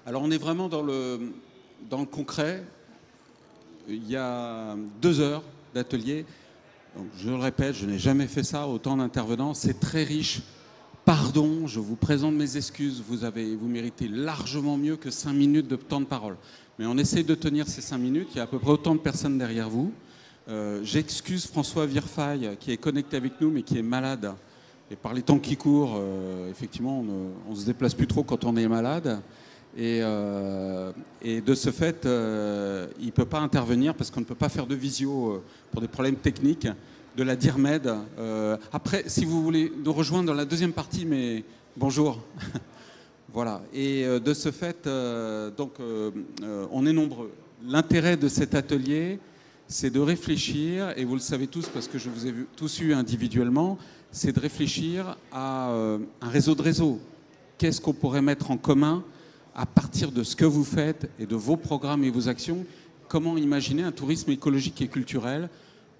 Alors on est vraiment dans le concret. Il y a 2 heures d'atelier. Donc, je le répète, je n'ai jamais fait ça, autant d'intervenants. C'est très riche. Pardon, je vous présente mes excuses. Vous méritez largement mieux que 5 minutes de temps de parole. Mais on essaie de tenir ces 5 minutes. Il y a à peu près autant de personnes derrière vous. J'excuse François Virfaille, qui est connecté avec nous, mais qui est malade. Et par les temps qui courent, effectivement, on ne se déplace plus trop quand on est malade. Et de ce fait, il ne peut pas intervenir parce qu'on ne peut pas faire de visio pour des problèmes techniques de la DIRMED. Après, si vous voulez nous rejoindre dans la deuxième partie, mais bonjour. Voilà. Et de ce fait, on est nombreux. L'intérêt de cet atelier, c'est de réfléchir, et vous le savez tous parce que je vous ai tous eu individuellement, c'est de réfléchir à un réseau de réseaux. Qu'est-ce qu'on pourrait mettre en commun à partir de ce que vous faites et de vos programmes et vos actions? Comment imaginer un tourisme écologique et culturel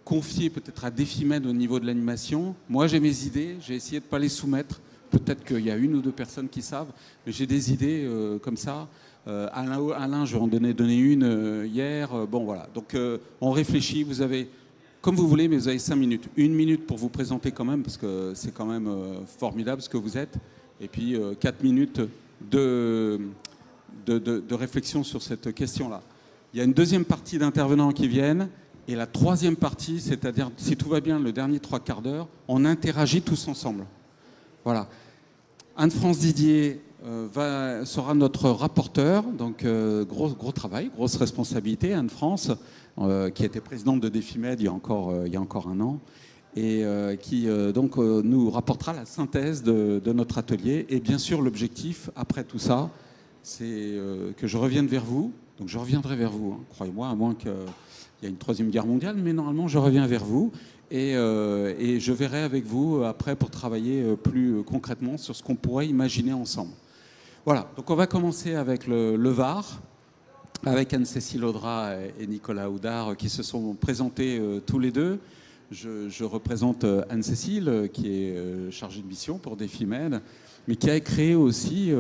confié peut-être à Défimed au niveau de l'animation? Moi, j'ai mes idées, j'ai essayé de ne pas les soumettre. Peut-être qu'il y a 1 ou 2 personnes qui savent, mais j'ai des idées comme ça. Alain, je vais en donner une hier. Bon, voilà. Donc, on réfléchit. Vous avez, comme vous voulez, mais vous avez 5 minutes. 1 minute pour vous présenter quand même, parce que c'est quand même formidable ce que vous êtes. Et puis, 4 minutes de réflexion sur cette question-là. Il y a une deuxième partie d'intervenants qui viennent. Et la troisième partie, c'est-à-dire, si tout va bien, le dernier 3/4 d'heure, on interagit tous ensemble. Voilà. Anne-France Didier sera notre rapporteur, donc gros travail, grosse responsabilité. Anne-France, qui était présidente de Défimed il y a encore un an, et qui nous rapportera la synthèse de notre atelier. Et bien sûr, l'objectif, après tout ça, c'est que je revienne vers vous. Donc je reviendrai vers vous, hein, croyez-moi, à moins qu'il y ait une 3e guerre mondiale, mais normalement, je reviens vers vous. Et je verrai avec vous après pour travailler plus concrètement sur ce qu'on pourrait imaginer ensemble. Voilà, donc on va commencer avec le Var, avec Anne-Cécile Audrat et Nicolas Houdard qui se sont présentés tous les deux. Je représente Anne-Cécile qui est chargée de mission pour Défimed, mais qui a créé aussi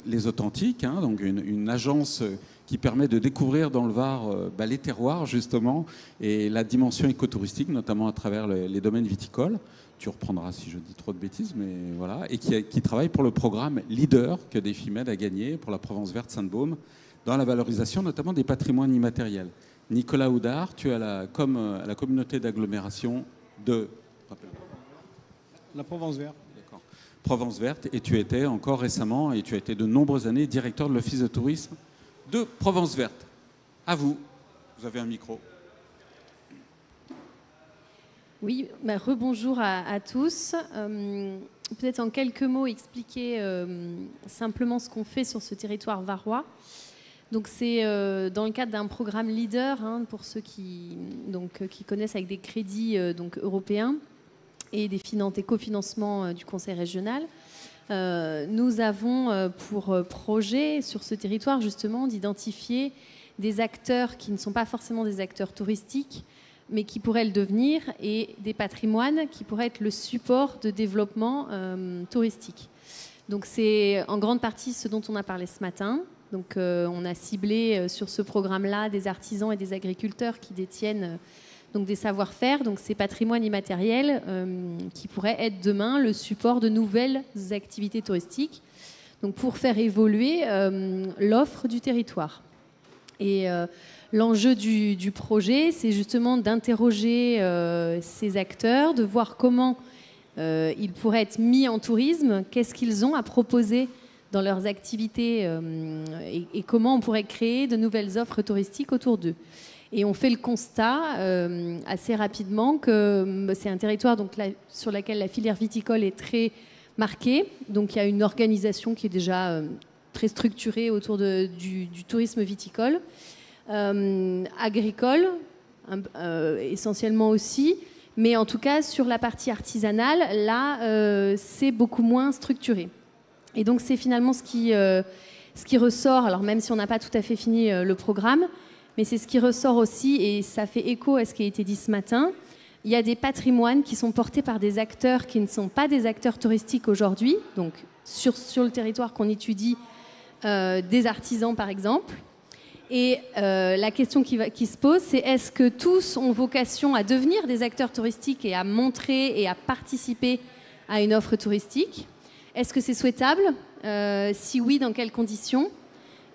les Authentiques, hein, donc une agence qui permet de découvrir dans le Var les terroirs, justement, et la dimension écotouristique, notamment à travers les domaines viticoles. Tu reprendras si je dis trop de bêtises, mais voilà. Et qui travaille pour le programme Leader que Défimed a gagné pour la Provence verte Sainte-Baume, dans la valorisation notamment des patrimoines immatériels. Nicolas Houdard, tu es à la communauté d'agglomération de... La Provence verte. D'accord. Provence verte, et tu étais encore récemment, et tu as été de nombreuses années directeur de l'Office de tourisme de Provence verte. À vous, vous avez un micro. Oui, rebonjour à tous. Peut-être en quelques mots expliquer simplement ce qu'on fait sur ce territoire varois. Donc c'est dans le cadre d'un programme Leader, hein, pour ceux qui connaissent, avec des crédits européens et des cofinancements du Conseil régional. Nous avons pour projet sur ce territoire justement d'identifier des acteurs qui ne sont pas forcément des acteurs touristiques, mais qui pourraient le devenir, et des patrimoines qui pourraient être le support de développement touristique. Donc c'est en grande partie ce dont on a parlé ce matin. Donc on a ciblé sur ce programme-là des artisans et des agriculteurs qui détiennent donc des savoir-faire, donc ces patrimoines immatériels qui pourraient être demain le support de nouvelles activités touristiques, donc pour faire évoluer l'offre du territoire. Et l'enjeu du projet, c'est justement d'interroger ces acteurs, de voir comment ils pourraient être mis en tourisme, qu'est-ce qu'ils ont à proposer dans leurs activités et comment on pourrait créer de nouvelles offres touristiques autour d'eux. Et on fait le constat assez rapidement que c'est un territoire sur lequel la filière viticole est très marquée. Donc il y a une organisation qui est déjà très structurée autour du tourisme viticole, agricole essentiellement aussi. Mais en tout cas, sur la partie artisanale, là, c'est beaucoup moins structuré. Et donc c'est finalement ce qui ressort, alors même si on n'a pas tout à fait fini le programme, mais c'est ce qui ressort aussi, et ça fait écho à ce qui a été dit ce matin. Il y a des patrimoines qui sont portés par des acteurs qui ne sont pas des acteurs touristiques aujourd'hui. Donc sur le territoire qu'on étudie, des artisans par exemple. Et la question qui se pose, c'est est-ce que tous ont vocation à devenir des acteurs touristiques et à montrer et à participer à une offre touristique? Est-ce que c'est souhaitable? Si oui, dans quelles conditions?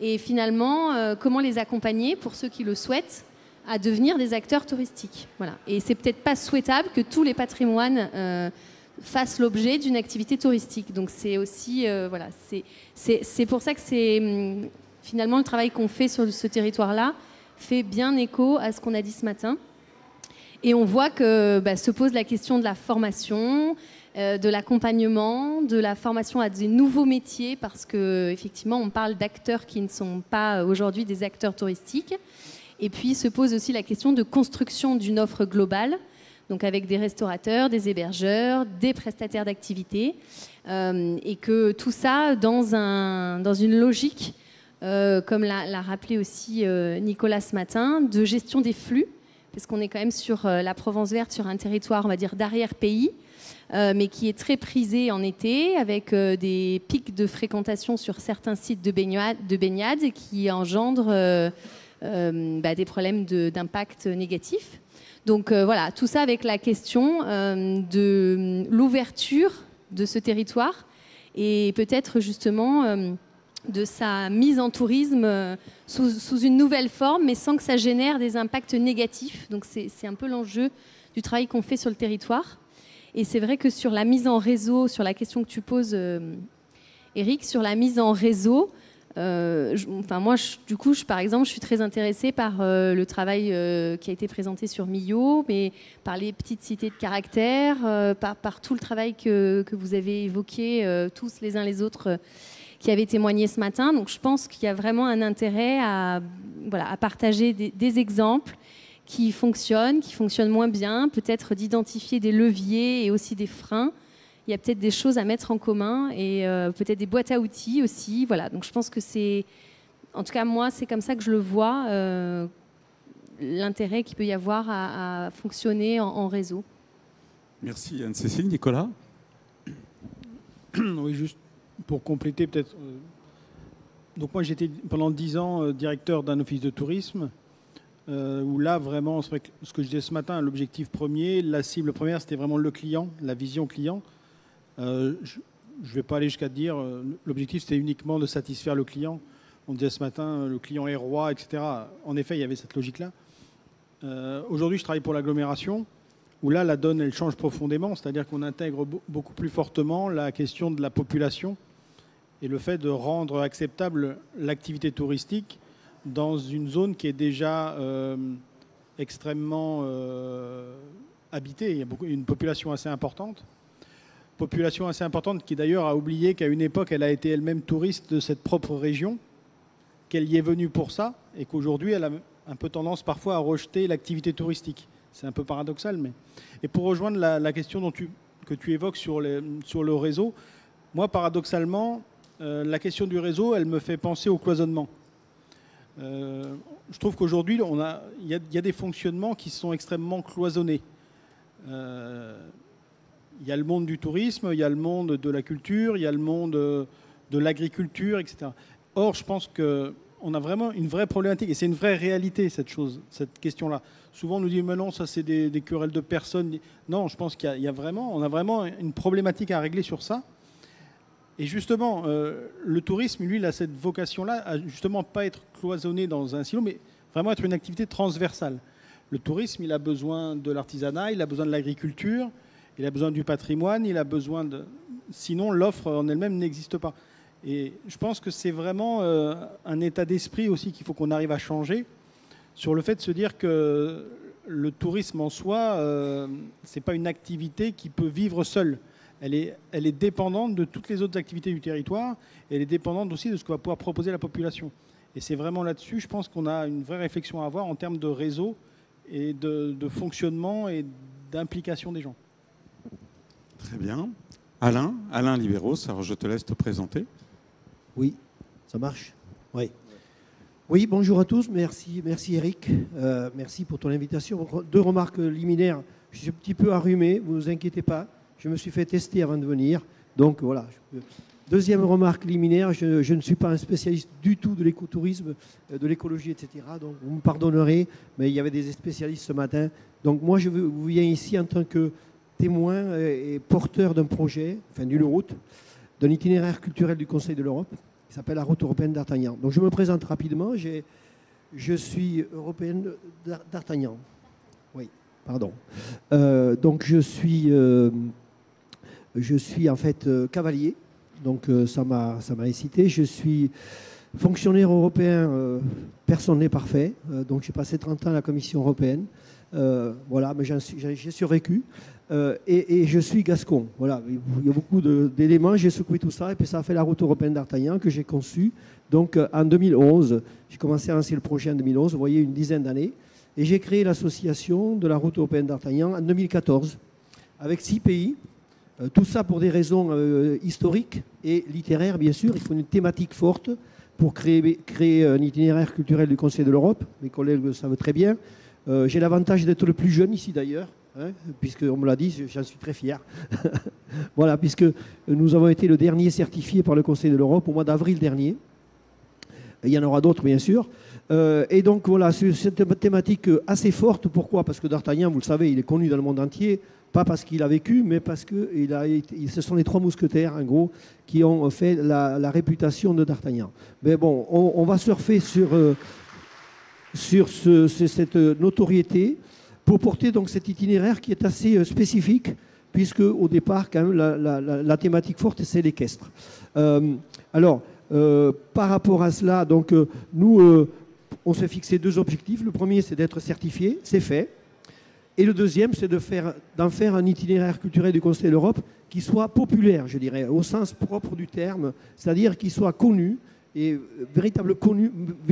Et finalement, comment les accompagner pour ceux qui le souhaitent à devenir des acteurs touristiques? Voilà. Et c'est peut-être pas souhaitable que tous les patrimoines fassent l'objet d'une activité touristique. Donc c'est aussi, voilà, c'est pour ça que c'est finalement le travail qu'on fait sur ce territoire-là fait bien écho à ce qu'on a dit ce matin. Et on voit que se pose la question de la formation, de l'accompagnement, de la formation à des nouveaux métiers, parce qu'effectivement, on parle d'acteurs qui ne sont pas aujourd'hui des acteurs touristiques. Et puis se pose aussi la question de construction d'une offre globale, donc avec des restaurateurs, des hébergeurs, des prestataires d'activités, et que tout ça dans une logique, comme l'a rappelé aussi Nicolas ce matin, de gestion des flux, parce qu'on est quand même sur la Provence verte, sur un territoire, on va dire, d'arrière-pays, mais qui est très prisé en été, avec des pics de fréquentation sur certains sites de baignade et qui engendrent des problèmes d'impact négatif. Donc voilà, tout ça avec la question de l'ouverture de ce territoire et peut-être justement de sa mise en tourisme sous une nouvelle forme, mais sans que ça génère des impacts négatifs. Donc c'est un peu l'enjeu du travail qu'on fait sur le territoire. Et c'est vrai que sur la mise en réseau, sur la question que tu poses, Eric, sur la mise en réseau, par exemple, je suis très intéressée par le travail qui a été présenté sur Millau, mais par les petites cités de caractère, par tout le travail que vous avez évoqué tous les uns les autres qui avaient témoigné ce matin. Donc je pense qu'il y a vraiment un intérêt à partager des exemples qui fonctionnent moins bien, peut-être d'identifier des leviers et aussi des freins. Il y a peut-être des choses à mettre en commun et peut-être des boîtes à outils aussi. Voilà. Donc je pense que c'est, en tout cas moi, c'est comme ça que je le vois, l'intérêt qu'il peut y avoir à fonctionner en réseau. Merci Anne-Cécile. Nicolas? Oui, juste pour compléter peut-être. Donc moi j'étais pendant 10 ans directeur d'un office de tourisme où là vraiment, c'est vrai que ce que je disais ce matin, l'objectif premier, la cible première, c'était vraiment le client, la vision client. Je ne vais pas aller jusqu'à dire l'objectif c'était uniquement de satisfaire le client. On disait ce matin le client est roi, etc. En effet, il y avait cette logique-là. Aujourd'hui, je travaille pour l'agglomération où là, la donne, elle change profondément. C'est-à-dire qu'on intègre beaucoup plus fortement la question de la population et le fait de rendre acceptable l'activité touristique dans une zone qui est déjà extrêmement habitée. Il y a une population assez importante. Population assez importante qui d'ailleurs a oublié qu'à une époque, elle a été elle-même touriste de cette propre région, qu'elle y est venue pour ça et qu'aujourd'hui, elle a un peu tendance parfois à rejeter l'activité touristique. C'est un peu paradoxal. Mais... Et pour rejoindre la question que tu évoques sur le réseau, moi, paradoxalement, la question du réseau, elle me fait penser au cloisonnement. Je trouve qu'aujourd'hui, il y a des fonctionnements qui sont extrêmement cloisonnés. Il y a le monde du tourisme, il y a le monde de la culture, il y a le monde de l'agriculture, etc. Or, je pense qu'on a vraiment une vraie problématique, et c'est une vraie réalité, cette question-là. Souvent, on nous dit, mais non, ça, c'est des querelles de personnes. Non, je pense qu'on a vraiment une problématique à régler sur ça. Et justement, le tourisme, lui, il a cette vocation-là à justement pas être cloisonné dans un silo, mais vraiment être une activité transversale. Le tourisme, il a besoin de l'artisanat, il a besoin de l'agriculture, il a besoin du patrimoine, il a besoin de... Sinon, l'offre en elle-même n'existe pas. Et je pense que c'est vraiment un état d'esprit aussi qu'il faut qu'on arrive à changer sur le fait de se dire que le tourisme en soi, c'est pas une activité qui peut vivre seule. Elle est dépendante de toutes les autres activités du territoire et elle est dépendante aussi de ce que va pouvoir proposer la population. Et c'est vraiment là-dessus, je pense qu'on a une vraie réflexion à avoir en termes de réseau et de fonctionnement et d'implication des gens. Très bien. Alain Libéros, alors je te laisse te présenter. Oui, ça marche. Oui, bonjour à tous. Merci Eric. Merci pour ton invitation. 2 remarques liminaires. Je suis un petit peu enrhumé, vous ne vous inquiétez pas. Je me suis fait tester avant de venir. Donc voilà, Deuxième remarque liminaire, je ne suis pas un spécialiste du tout de l'écotourisme, de l'écologie, etc. Donc vous me pardonnerez, mais il y avait des spécialistes ce matin. Donc moi, je vous viens ici en tant que témoin et porteur d'un projet, enfin d'une route, d'un itinéraire culturel du Conseil de l'Europe, qui s'appelle la route européenne d'Artagnan. Donc je me présente rapidement, je suis européenne d'Artagnan. Oui, pardon. Donc je suis en fait cavalier. Donc ça m'a incité. Je suis fonctionnaire européen, personne n'est parfait. Donc j'ai passé 30 ans à la Commission européenne. Voilà, mais j'ai survécu. Et je suis gascon. Voilà, il y a beaucoup d'éléments. J'ai secoué tout ça et puis ça a fait la route européenne d'Artagnan que j'ai conçue. Donc en 2011, j'ai commencé à lancer le projet en 2011, vous voyez, une dizaine d'années. Et j'ai créé l'association de la route européenne d'Artagnan en 2014 avec 6 pays. Tout ça pour des raisons historiques et littéraires, bien sûr. Il faut une thématique forte pour créer un itinéraire culturel du Conseil de l'Europe. Mes collègues le savent très bien. J'ai l'avantage d'être le plus jeune ici d'ailleurs, hein, puisqu'on me l'a dit, j'en suis très fier. Voilà, puisque nous avons été le dernier certifié par le Conseil de l'Europe au mois d'avril dernier. Il y en aura d'autres, bien sûr. Et donc voilà, c'est une thématique assez forte. Pourquoi? Parce que D'Artagnan, vous le savez, il est connu dans le monde entier. Pas parce qu'il a vécu, mais parce que ce sont les 3 mousquetaires, en gros, qui ont fait la réputation de D'Artagnan. Mais bon, on va surfer sur cette notoriété pour porter donc cet itinéraire qui est assez spécifique, puisque au départ, quand même, la thématique forte, c'est l'équestre. Alors, par rapport à cela, donc, nous, on s'est fixé 2 objectifs. Le premier, c'est d'être certifié, c'est fait. Et le deuxième, c'est d'en faire un itinéraire culturel du Conseil de l'Europe qui soit populaire, je dirais, au sens propre du terme, c'est-à-dire qu'il soit connu et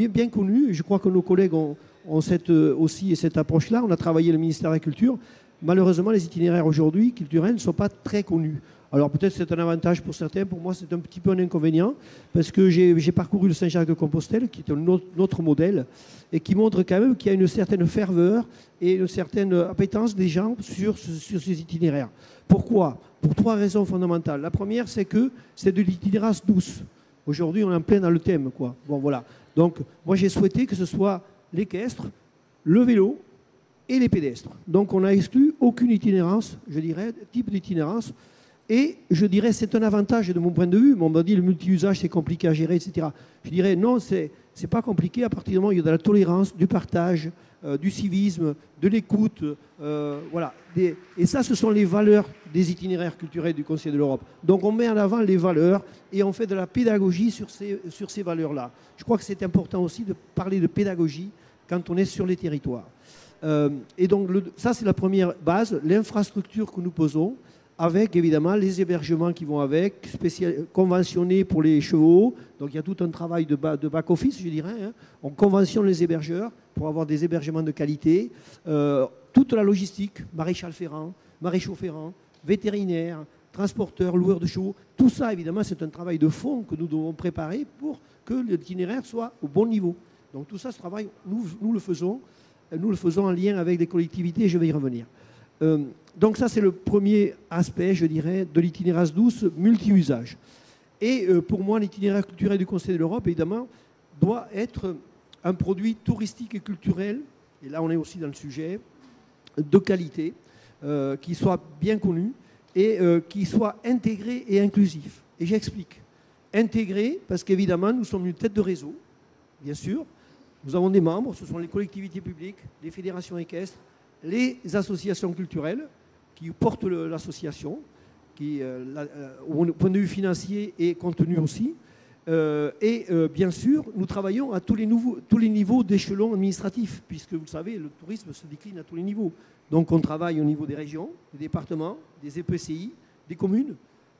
bien connu. Je crois que nos collègues ont aussi cette approche-là. On a travaillé le ministère de la Culture. Malheureusement, les itinéraires aujourd'hui culturels ne sont pas très connus. Alors peut-être c'est un avantage pour certains, pour moi c'est un petit peu un inconvénient, parce que j'ai parcouru le Saint-Jacques-de-Compostelle, qui est un autre modèle, et qui montre quand même qu'il y a une certaine ferveur et une certaine appétence des gens sur ces itinéraires. Pourquoi? Pour 3 raisons fondamentales. La première, c'est que c'est de l'itinérance douce. Aujourd'hui, on est en plein dans le thème, quoi. Bon, voilà. Donc, moi, j'ai souhaité que ce soit l'équestre, le vélo et les pédestres. Donc, on n'a exclu aucune itinérance, je dirais, type d'itinérance. Et je dirais, c'est un avantage de mon point de vue. On m'a dit le multi-usage, c'est compliqué à gérer, etc. Je dirais, non, c'est pas compliqué à partir du moment où il y a de la tolérance, du partage, du civisme, de l'écoute. Voilà. Et ça, ce sont les valeurs des itinéraires culturels du Conseil de l'Europe. Donc on met en avant les valeurs et on fait de la pédagogie sur ces valeurs-là. Je crois que c'est important aussi de parler de pédagogie quand on est sur les territoires. Et donc ça, c'est la première base, l'infrastructure que nous posons, avec évidemment les hébergements qui vont avec, conventionnés pour les chevaux. Donc il y a tout un travail de back-office, je dirais. Hein. On conventionne les hébergeurs pour avoir des hébergements de qualité. Toute la logistique, maréchal ferrant, maréchaux ferrants, vétérinaires, transporteurs, loueurs de chevaux. Tout ça, évidemment, c'est un travail de fond que nous devons préparer pour que l'itinéraire soit au bon niveau. Donc tout ça, ce travail, nous le faisons. Nous le faisons en lien avec les collectivités, je vais y revenir. Donc ça, c'est le premier aspect, je dirais, de l'itinérance douce multi-usage. Et pour moi, l'itinéraire culturel du Conseil de l'Europe, évidemment, doit être un produit touristique et culturel, et là on est aussi dans le sujet, de qualité, qui soit bien connu et qui soit intégré et inclusif. Et j'explique. Intégré, parce qu'évidemment, nous sommes une tête de réseau, bien sûr. Nous avons des membres, ce sont les collectivités publiques, les fédérations équestres, les associations culturelles qui portent l'association, qui, au point de vue financier et contenu aussi. Bien sûr, nous travaillons à tous les niveaux d'échelon administratif, puisque vous le savez, le tourisme se décline à tous les niveaux. Donc on travaille au niveau des régions, des départements, des EPCI, des communes.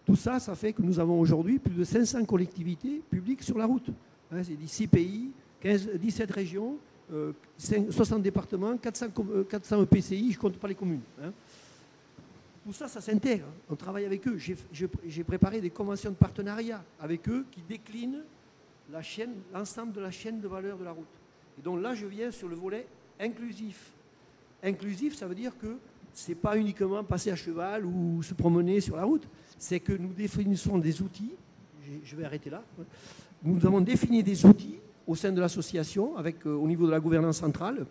Tout ça, ça fait que nous avons aujourd'hui plus de 500 collectivités publiques sur la route. Hein, c'est 6 pays, 17 régions, 60 départements, 400 EPCI, je ne compte pas les communes. Hein. Tout ça, ça s'intègre. On travaille avec eux. J'ai préparé des conventions de partenariat avec eux qui déclinent l'ensemble de la chaîne de valeur de la route. Et donc là, je viens sur le volet inclusif. Inclusif, ça veut dire que ce n'est pas uniquement passer à cheval ou se promener sur la route. C'est que nous définissons des outils, je vais arrêter là. Nous avons défini des outils au sein de l'association, au niveau de la gouvernance centrale,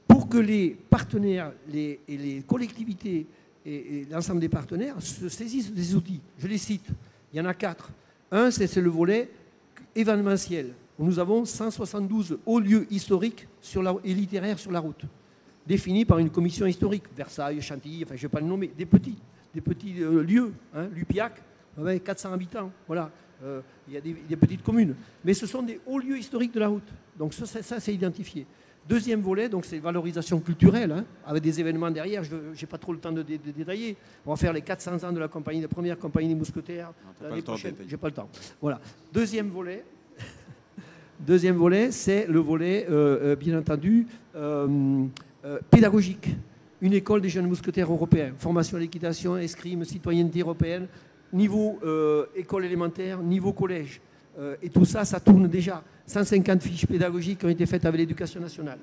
pour que les partenaires et les collectivités et l'ensemble des partenaires se saisissent des outils. Je les cite. Il y en a 4. Un, c'est le volet événementiel. Nous avons 172 hauts lieux historiques et littéraires sur la route, définis par une commission historique. Versailles, Chantilly, enfin je ne vais pas le nommer, des petits lieux. Lupiac, avec 400 habitants. Voilà. Il y a des petites communes. Mais ce sont des hauts lieux historiques de la route. Donc ça c'est identifié. Deuxième volet, donc c'est valorisation culturelle, avec des événements derrière. Je n'ai pas trop le temps de détailler. On va faire les 400 ans de la première compagnie des mousquetaires. L'année prochaine, j'ai pas le temps. Voilà. Deuxième volet, c'est le volet, bien entendu, pédagogique. Une école des jeunes mousquetaires européens. Formation à l'équitation, escrime, citoyenneté européenne, niveau école élémentaire, niveau collège. Et tout ça, ça tourne déjà. 150 fiches pédagogiques qui ont été faites avec l'éducation nationale.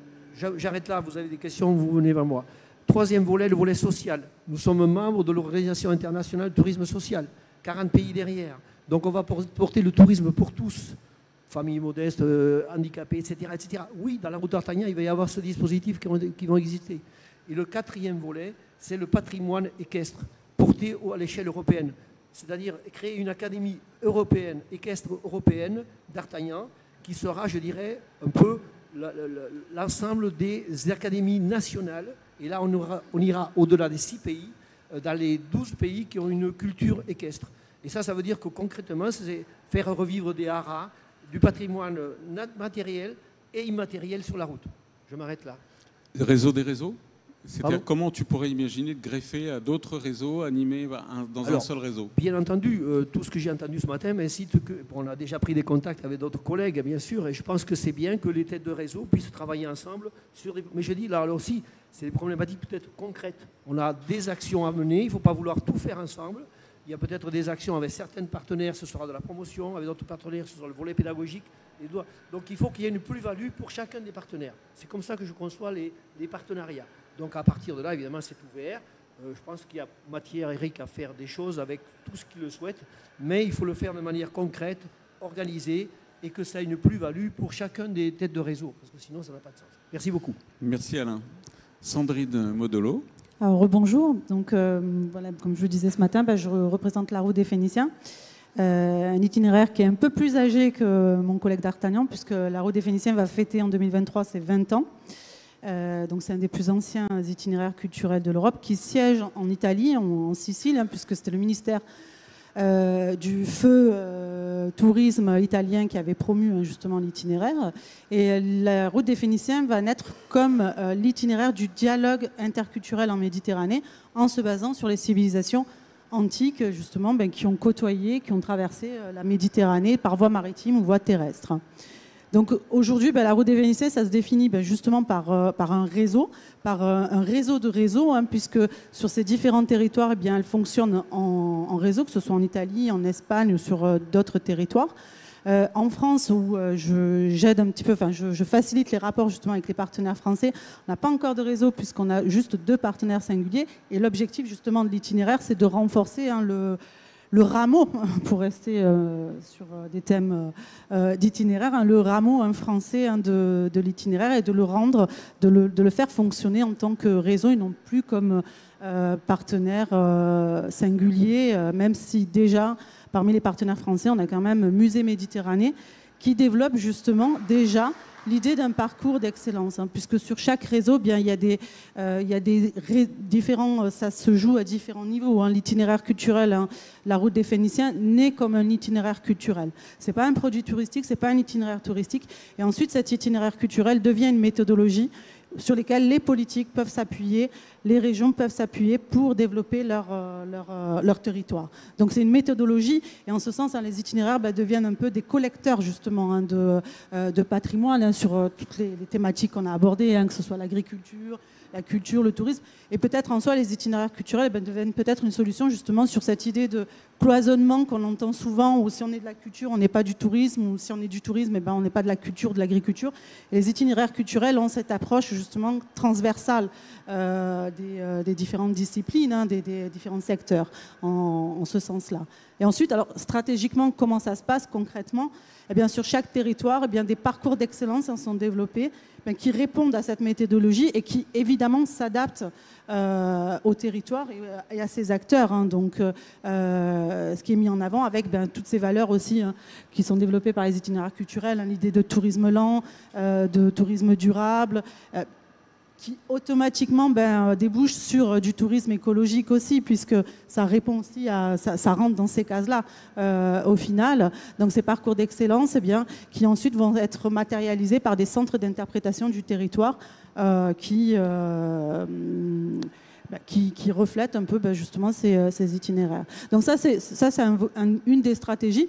J'arrête là, vous avez des questions, vous venez vers moi. Troisième volet, le volet social. Nous sommes membres de l'Organisation internationale de tourisme social. 40 pays derrière. Donc on va porter le tourisme pour tous. Familles modestes, handicapés, etc., etc. Oui, dans la route d'Artagnan, il va y avoir ce dispositif qui vont exister. Et le quatrième volet, c'est le patrimoine équestre, porté à l'échelle européenne. C'est-à-dire créer une académie européenne, équestre européenne d'Artagnan, qui sera, je dirais, un peu l'ensemble des académies nationales. Et là, on ira au-delà des 6 pays, dans les 12 pays qui ont une culture équestre. Et ça veut dire que concrètement, c'est faire revivre des haras, du patrimoine matériel et immatériel sur la route. Je m'arrête là. Réseau des réseaux ? C'est-à-dire comment tu pourrais imaginer de greffer à d'autres réseaux animés dans un seul réseau ? Bien entendu, tout ce que j'ai entendu ce matin m'incite que... on a déjà pris des contacts avec d'autres collègues, bien sûr, et je pense que c'est bien que les têtes de réseau puissent travailler ensemble sur des... Mais je dis, là aussi, c'est des problématiques peut-être concrètes. On a des actions à mener, il ne faut pas vouloir tout faire ensemble. Il y a peut-être des actions avec certains partenaires, ce sera de la promotion, avec d'autres partenaires, ce sera le volet pédagogique. Donc il faut qu'il y ait une plus-value pour chacun des partenaires. C'est comme ça que je conçois les partenariats. Donc à partir de là, évidemment, c'est ouvert. Je pense qu'il y a matière, Eric, à faire des choses avec tout ce qu'il le souhaite, mais il faut le faire de manière concrète, organisée, et que ça ait une plus-value pour chacun des têtes de réseau, parce que sinon, ça n'a pas de sens. Merci beaucoup. Merci Alain. Sandrine Modolo. Alors, rebonjour. Donc, voilà, comme je vous disais ce matin, je représente la route des Phéniciens. Un itinéraire qui est un peu plus âgé que mon collègue d'Artagnan, puisque la route des Phéniciens va fêter en 2023 ses 20 ans. Donc c'est un des plus anciens itinéraires culturels de l'Europe qui siège en Italie, en Sicile, puisque c'était le ministère du feu tourisme italien qui avait promu justement l'itinéraire. Et la route des Phéniciens va naître comme l'itinéraire du dialogue interculturel en Méditerranée, en se basant sur les civilisations antiques justement qui ont côtoyé, qui ont traversé la Méditerranée par voie maritime ou voie terrestre. Donc aujourd'hui, la route des Phéniciens, ça se définit justement par un réseau, de réseaux, puisque sur ces différents territoires, elle fonctionne en réseau, que ce soit en Italie, en Espagne ou sur d'autres territoires. En France, où j'aide un petit peu, je facilite les rapports justement avec les partenaires français, on n'a pas encore de réseau puisqu'on a juste 2 partenaires singuliers. Et l'objectif justement de l'itinéraire, c'est de renforcer le rameau, pour rester sur des thèmes d'itinéraire, le rameau français de l'itinéraire et de le faire fonctionner en tant que réseau et non plus comme partenaire singulier, même si déjà parmi les partenaires français, on a quand même Musée Méditerranée qui développe justement déjà l'idée d'un parcours d'excellence, puisque sur chaque réseau, il y a des différents, ça se joue à différents niveaux. L'itinéraire culturel, la route des Phéniciens, naît comme un itinéraire culturel. C'est pas un produit touristique, c'est pas un itinéraire touristique. Et ensuite, cet itinéraire culturel devient une méthodologie sur lesquelles les politiques peuvent s'appuyer, les régions peuvent s'appuyer pour développer leur territoire. Donc c'est une méthodologie, et en ce sens, les itinéraires deviennent un peu des collecteurs justement de patrimoine sur toutes les thématiques qu'on a abordées, que ce soit l'agriculture, la culture, le tourisme. Et peut-être en soi, les itinéraires culturels deviennent peut-être une solution justement sur cette idée de cloisonnement qu'on entend souvent, où si on est de la culture, on n'est pas du tourisme, ou si on est du tourisme, on n'est pas de la culture, de l'agriculture. Et les itinéraires culturels ont cette approche justement transversale des différentes disciplines, des différents secteurs, en ce sens-là. Et ensuite, alors stratégiquement, comment ça se passe concrètement? Eh bien, sur chaque territoire, eh bien, des parcours d'excellence sont développés qui répondent à cette méthodologie et qui, évidemment, s'adaptent au territoire et à ses acteurs. Hein. Donc, ce qui est mis en avant avec toutes ces valeurs aussi qui sont développées par les itinéraires culturels, hein, l'idée de tourisme lent, de tourisme durable, qui automatiquement débouche sur du tourisme écologique aussi, puisque ça répond aussi ça rentre dans ces cases-là au final. Donc ces parcours d'excellence, qui ensuite vont être matérialisés par des centres d'interprétation du territoire qui reflètent un peu justement ces itinéraires. Donc ça c'est une des stratégies.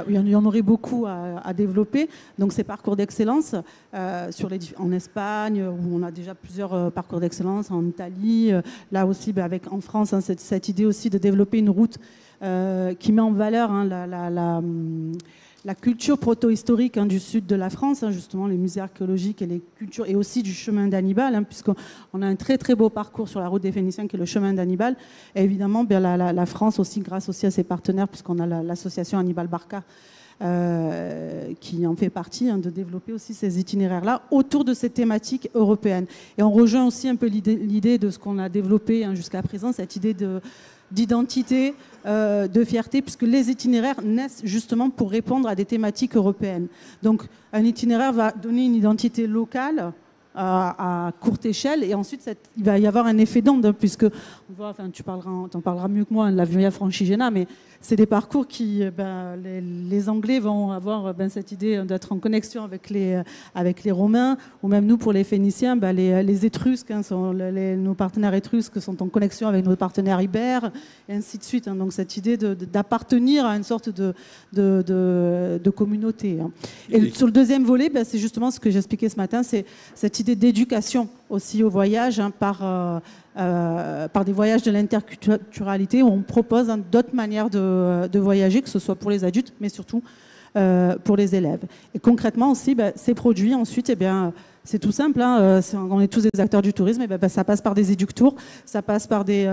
Il y en aurait beaucoup à développer. Donc ces parcours d'excellence en Espagne, où on a déjà plusieurs parcours d'excellence, en Italie, là aussi en France, hein, cette idée aussi de développer une route qui met en valeur la culture proto-historique du sud de la France, hein, justement les musées archéologiques et les cultures, et aussi du chemin d'Hannibal, hein, puisqu'on a un très très beau parcours sur la route des Phéniciens qui est le chemin d'Hannibal. Et évidemment, la France aussi, grâce aussi à ses partenaires, puisqu'on a l'association Hannibal Barca qui en fait partie, hein, de développer aussi ces itinéraires-là autour de ces thématiques européennes. Et on rejoint aussi un peu l'idée de ce qu'on a développé jusqu'à présent, cette idée d'identité, de fierté, puisque les itinéraires naissent justement pour répondre à des thématiques européennes. Donc un itinéraire va donner une identité locale à courte échelle, et ensuite il va y avoir un effet d'onde, puisque tu en parleras mieux que moi, de la Via Francigena, mais c'est des parcours qui, les Anglais vont avoir cette idée d'être en connexion avec les Romains, ou même nous pour les Phéniciens, les Étrusques, hein, nos partenaires étrusques sont en connexion avec nos partenaires ibères, et ainsi de suite. Hein. Donc cette idée d'appartenir à une sorte de communauté. Hein. Et sur le deuxième volet, c'est justement ce que j'expliquais ce matin, c'est cette idée d'éducation aussi au voyage, hein, par des voyages de l'interculturalité, où on propose d'autres manières de voyager, que ce soit pour les adultes, mais surtout pour les élèves. Et concrètement aussi, ces produits, ensuite, c'est tout simple, hein, on est tous des acteurs du tourisme, ça passe par des éductours, ça passe par des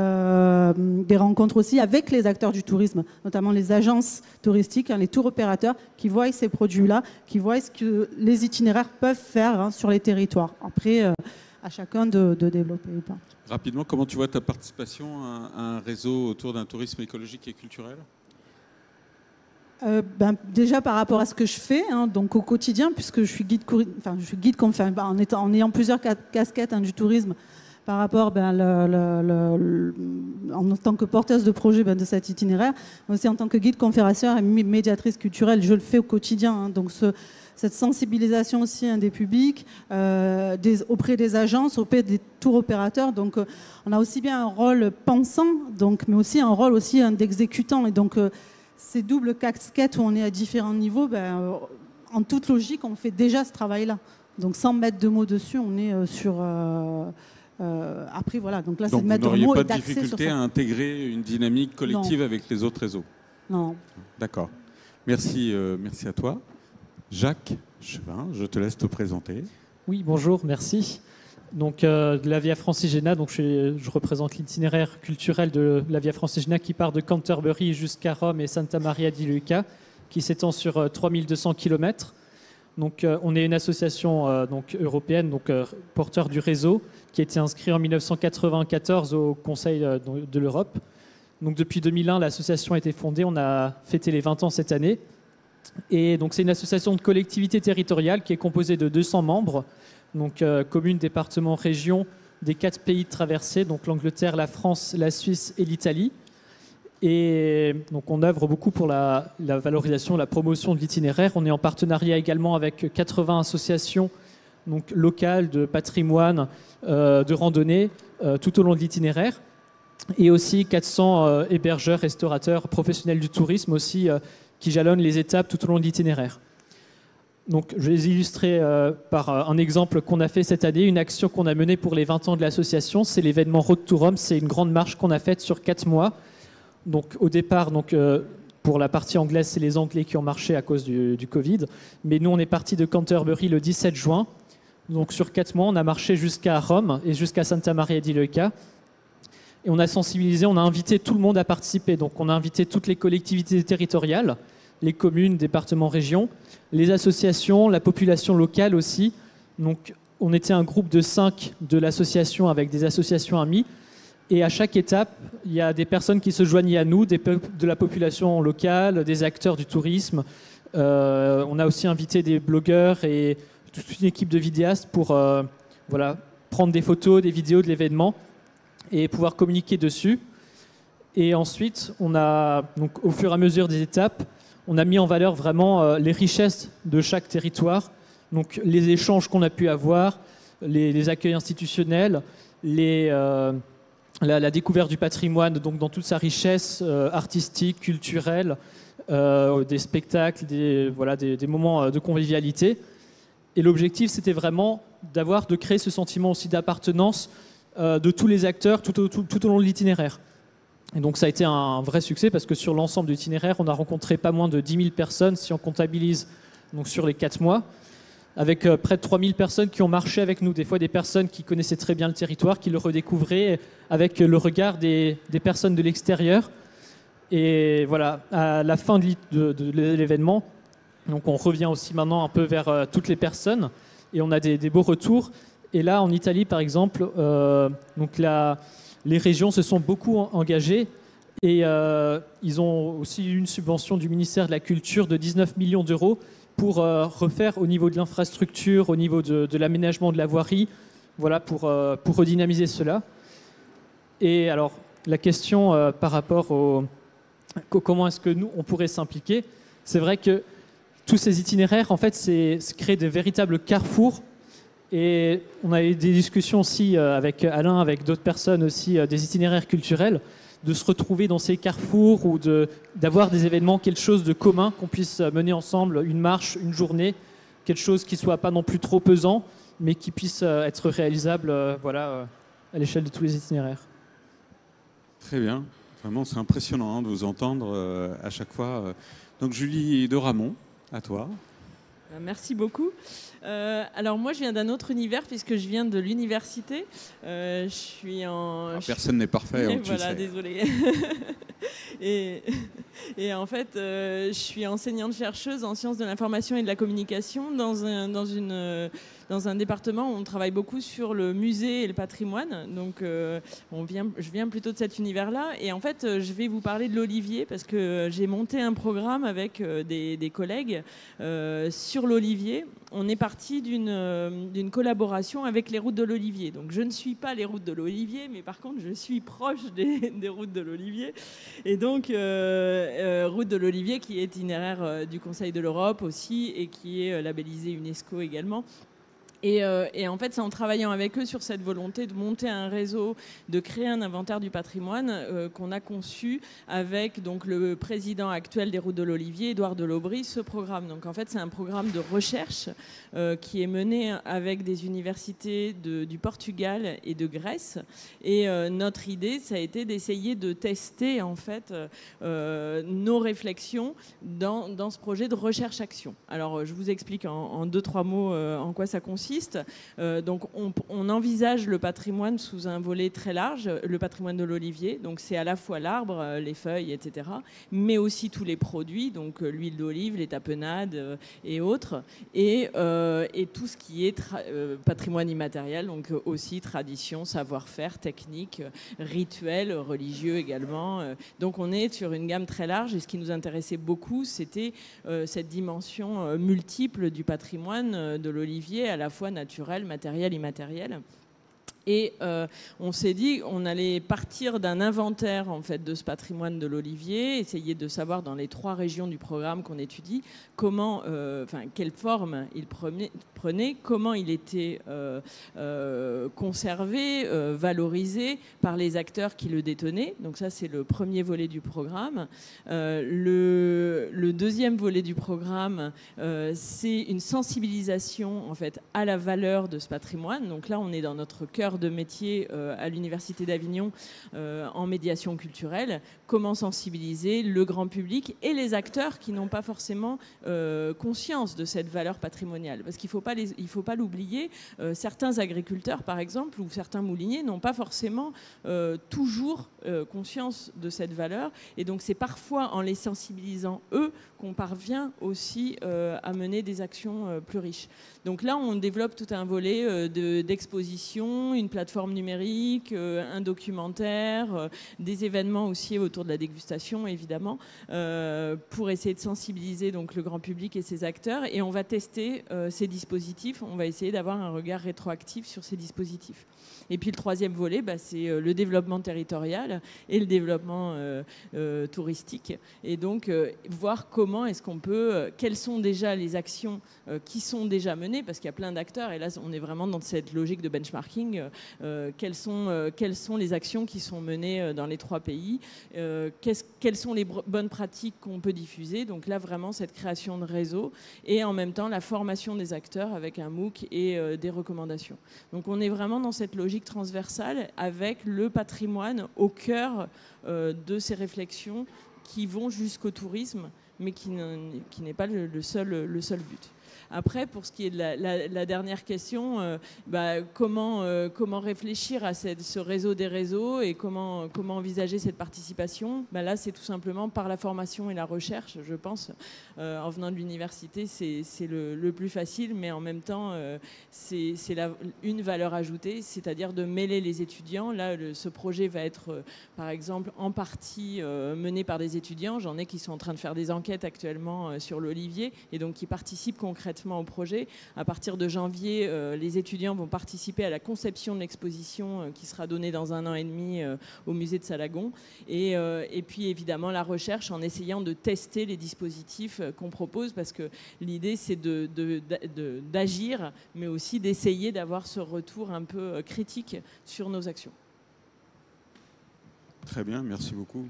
rencontres aussi avec les acteurs du tourisme, notamment les agences touristiques, hein, les tours opérateurs, qui voient ces produits-là, qui voient ce que les itinéraires peuvent faire, hein, sur les territoires. Après, à chacun de développer ou pas. Rapidement, comment tu vois ta participation à un réseau autour d'un tourisme écologique et culturel ? Déjà par rapport à ce que je fais, hein, donc au quotidien, puisque je suis guide en ayant plusieurs casquettes, hein, du tourisme, par rapport en tant que porteuse de projet de cet itinéraire, mais aussi en tant que guide conférencière et médiatrice culturelle, je le fais au quotidien. Hein, donc cette sensibilisation aussi, hein, des publics, auprès des agences, auprès des tours opérateurs. Donc on a aussi bien un rôle pensant, mais aussi un rôle aussi, hein, d'exécutant. Et donc ces doubles casquettes où on est à différents niveaux, en toute logique, on fait déjà ce travail-là. Donc sans mettre de mots dessus, on est sur... après, voilà. Donc là, c'est de mettre de mots et d'axer sur ça. Vous n'auriez pas de difficulté à intégrer une dynamique collective avec les autres réseaux? Non. D'accord. Merci à toi. Jacques Chevin, je te laisse te présenter. Oui, bonjour, merci. Donc, de la Via Francigena, donc je représente l'itinéraire culturel de la Via Francigena qui part de Canterbury jusqu'à Rome et Santa Maria di Leuca, qui s'étend sur 3200 km. Donc, on est une association européenne, porteur du réseau, qui a été inscrit en 1994 au Conseil de l'Europe. Donc, depuis 2001, l'association a été fondée. On a fêté les 20 ans cette année. Et donc, c'est une association de collectivités territoriales qui est composée de 200 membres, donc communes, départements, régions, des 4 pays de traversée, donc l'Angleterre, la France, la Suisse et l'Italie. Et donc, on œuvre beaucoup pour la valorisation, la promotion de l'itinéraire. On est en partenariat également avec 80 associations locales de patrimoine, de randonnée, tout au long de l'itinéraire. Et aussi 400 hébergeurs, restaurateurs, professionnels du tourisme aussi, qui jalonnent les étapes tout au long de l'itinéraire. Donc, je vais les illustrer par un exemple qu'on a fait cette année, une action qu'on a menée pour les 20 ans de l'association. C'est l'événement Road to Rome. C'est une grande marche qu'on a faite sur 4 mois. Donc, au départ, pour la partie anglaise, c'est les Anglais qui ont marché à cause du Covid. Mais nous, on est parti de Canterbury le 17 juin. Donc, sur 4 mois, on a marché jusqu'à Rome et jusqu'à Santa Maria di Leuca. Et on a sensibilisé, on a invité tout le monde à participer. Donc on a invité toutes les collectivités territoriales, les communes, départements, régions, les associations, la population locale aussi. Donc on était un groupe de 5 de l'association avec des associations amies. Et à chaque étape, il y a des personnes qui se joignaient à nous, de la population locale, des acteurs du tourisme. On a aussi invité des blogueurs et toute une équipe de vidéastes pour prendre des photos, des vidéos de l'événement et pouvoir communiquer dessus. Et ensuite, donc, au fur et à mesure des étapes, on a mis en valeur vraiment les richesses de chaque territoire, donc les échanges qu'on a pu avoir, les accueils institutionnels, la découverte du patrimoine donc dans toute sa richesse artistique, culturelle, des spectacles, des moments de convivialité. Et l'objectif, c'était vraiment de créer ce sentiment aussi d'appartenance de tous les acteurs tout au long de l'itinéraire. Et donc ça a été un vrai succès parce que sur l'ensemble de l'itinéraire, on a rencontré pas moins de 10 000 personnes si on comptabilise donc sur les 4 mois, avec près de 3 000 personnes qui ont marché avec nous, des fois des personnes qui connaissaient très bien le territoire, qui le redécouvraient avec le regard des personnes de l'extérieur. Et voilà, à la fin de l'événement, donc on revient aussi maintenant un peu vers toutes les personnes et on a des beaux retours. Et là, en Italie, par exemple, les régions se sont beaucoup engagées et ils ont aussi eu une subvention du ministère de la Culture de 19 millions d'euros pour refaire au niveau de l'infrastructure, au niveau de l'aménagement de la voirie, voilà, pour redynamiser cela. Et alors, la question par rapport comment est-ce que nous, on pourrait s'impliquer, c'est vrai que tous ces itinéraires, en fait, c'est créer de véritables carrefours. Et on a eu des discussions aussi avec Alain, avec d'autres personnes aussi, des itinéraires culturels, de se retrouver dans ces carrefours ou d'avoir des événements, quelque chose de commun, qu'on puisse mener ensemble, une marche, une journée, quelque chose qui ne soit pas non plus trop pesant, mais qui puisse être réalisable à l'échelle de tous les itinéraires. Très bien. Vraiment, c'est impressionnant de vous entendre à chaque fois. Donc Julie de Ramon, à toi. Merci beaucoup. Alors moi, je viens d'un autre univers puisque je viens de l'université. Je suis en... personne n'est parfait. Hein, voilà, désolée. Et en fait, je suis enseignante-chercheuse en sciences de l'information et de la communication dans un département où on travaille beaucoup sur le musée et le patrimoine. Donc, je viens plutôt de cet univers-là. Et en fait, je vais vous parler de l'Olivier parce que j'ai monté un programme avec des collègues sur l'Olivier. On est parti d'une collaboration avec les routes de l'Olivier. Donc, je ne suis pas les routes de l'Olivier, mais par contre, je suis proche des routes de l'Olivier. Et donc, route de l'Olivier qui est itinéraire du Conseil de l'Europe aussi et qui est labellisé UNESCO également. Et en fait, c'est en travaillant avec eux sur cette volonté de monter un réseau, de créer un inventaire du patrimoine qu'on a conçu avec donc, le président actuel des Routes de l'Olivier, Édouard Delobry, ce programme. Donc en fait, c'est un programme de recherche qui est mené avec des universités du Portugal et de Grèce. Et notre idée, ça a été d'essayer de tester en fait nos réflexions dans ce projet de recherche-action. Alors, je vous explique en 2-3 mots en quoi ça consiste. Donc on envisage le patrimoine sous un volet très large, le patrimoine de l'olivier, donc c'est à la fois l'arbre, les feuilles, etc., mais aussi tous les produits, donc l'huile d'olive, les tapenades et autres, et tout ce qui est patrimoine immatériel, donc aussi tradition, savoir-faire, technique, rituel, religieux également. Donc on est sur une gamme très large et ce qui nous intéressait beaucoup, c'était cette dimension multiple du patrimoine de l'olivier, à la fois naturel, matériel, immatériel. Et on s'est dit on allait partir d'un inventaire en fait, de ce patrimoine de l'olivier, essayer de savoir dans les 3 régions du programme qu'on étudie comment, quelle forme il prenait, comment il était conservé, valorisé par les acteurs qui le détenaient. Donc ça, c'est le premier volet du programme. Le deuxième volet du programme, c'est une sensibilisation en fait, à la valeur de ce patrimoine. Donc là, on est dans notre cœur cœur de métier à l'Université d'Avignon en médiation culturelle. Comment sensibiliser le grand public et les acteurs qui n'ont pas forcément conscience de cette valeur patrimoniale. Parce qu'il ne faut pas l'oublier, certains agriculteurs, par exemple, ou certains mouliniers n'ont pas forcément toujours conscience de cette valeur. Et donc, c'est parfois en les sensibilisant, eux, qu'on parvient aussi à mener des actions plus riches. Donc là, on développe tout un volet d'exposition, une plateforme numérique, un documentaire, des événements aussi autour de la dégustation, évidemment, pour essayer de sensibiliser donc, le grand public et ses acteurs. Et on va tester ces dispositifs. On va essayer d'avoir un regard rétroactif sur ces dispositifs. Et puis le troisième volet, c'est le développement territorial et le développement touristique. Et donc, voir comment est-ce qu'on peut, quelles sont déjà les actions qui sont déjà menées, parce qu'il y a plein d'acteurs, et là, on est vraiment dans cette logique de benchmarking. Quelles sont les actions qui sont menées dans les 3 pays, quelles sont les bonnes pratiques qu'on peut diffuser. Donc là, vraiment, cette création de réseau et en même temps, la formation des acteurs avec un MOOC et des recommandations. Donc, on est vraiment dans cette logique transversale avec le patrimoine au cœur de ces réflexions qui vont jusqu'au tourisme, mais qui n'est pas le seul but. Après, pour ce qui est de la dernière question, comment réfléchir à ce réseau des réseaux et comment envisager cette participation, là, c'est tout simplement par la formation et la recherche, je pense. En venant de l'université, c'est le plus facile, mais en même temps, c'est une valeur ajoutée, c'est-à-dire de mêler les étudiants. Là, ce projet va être, par exemple, en partie mené par des étudiants. J'en ai qui sont en train de faire des enquêtes actuellement sur l'Olivier et donc qui participent concrètement au projet. À partir de janvier, les étudiants vont participer à la conception de l'exposition qui sera donnée dans 1 an et demi au musée de Salagon. Et puis évidemment la recherche en essayant de tester les dispositifs qu'on propose, parce que l'idée c'est d'agir, mais aussi d'essayer d'avoir ce retour un peu critique sur nos actions. Très bien, merci beaucoup.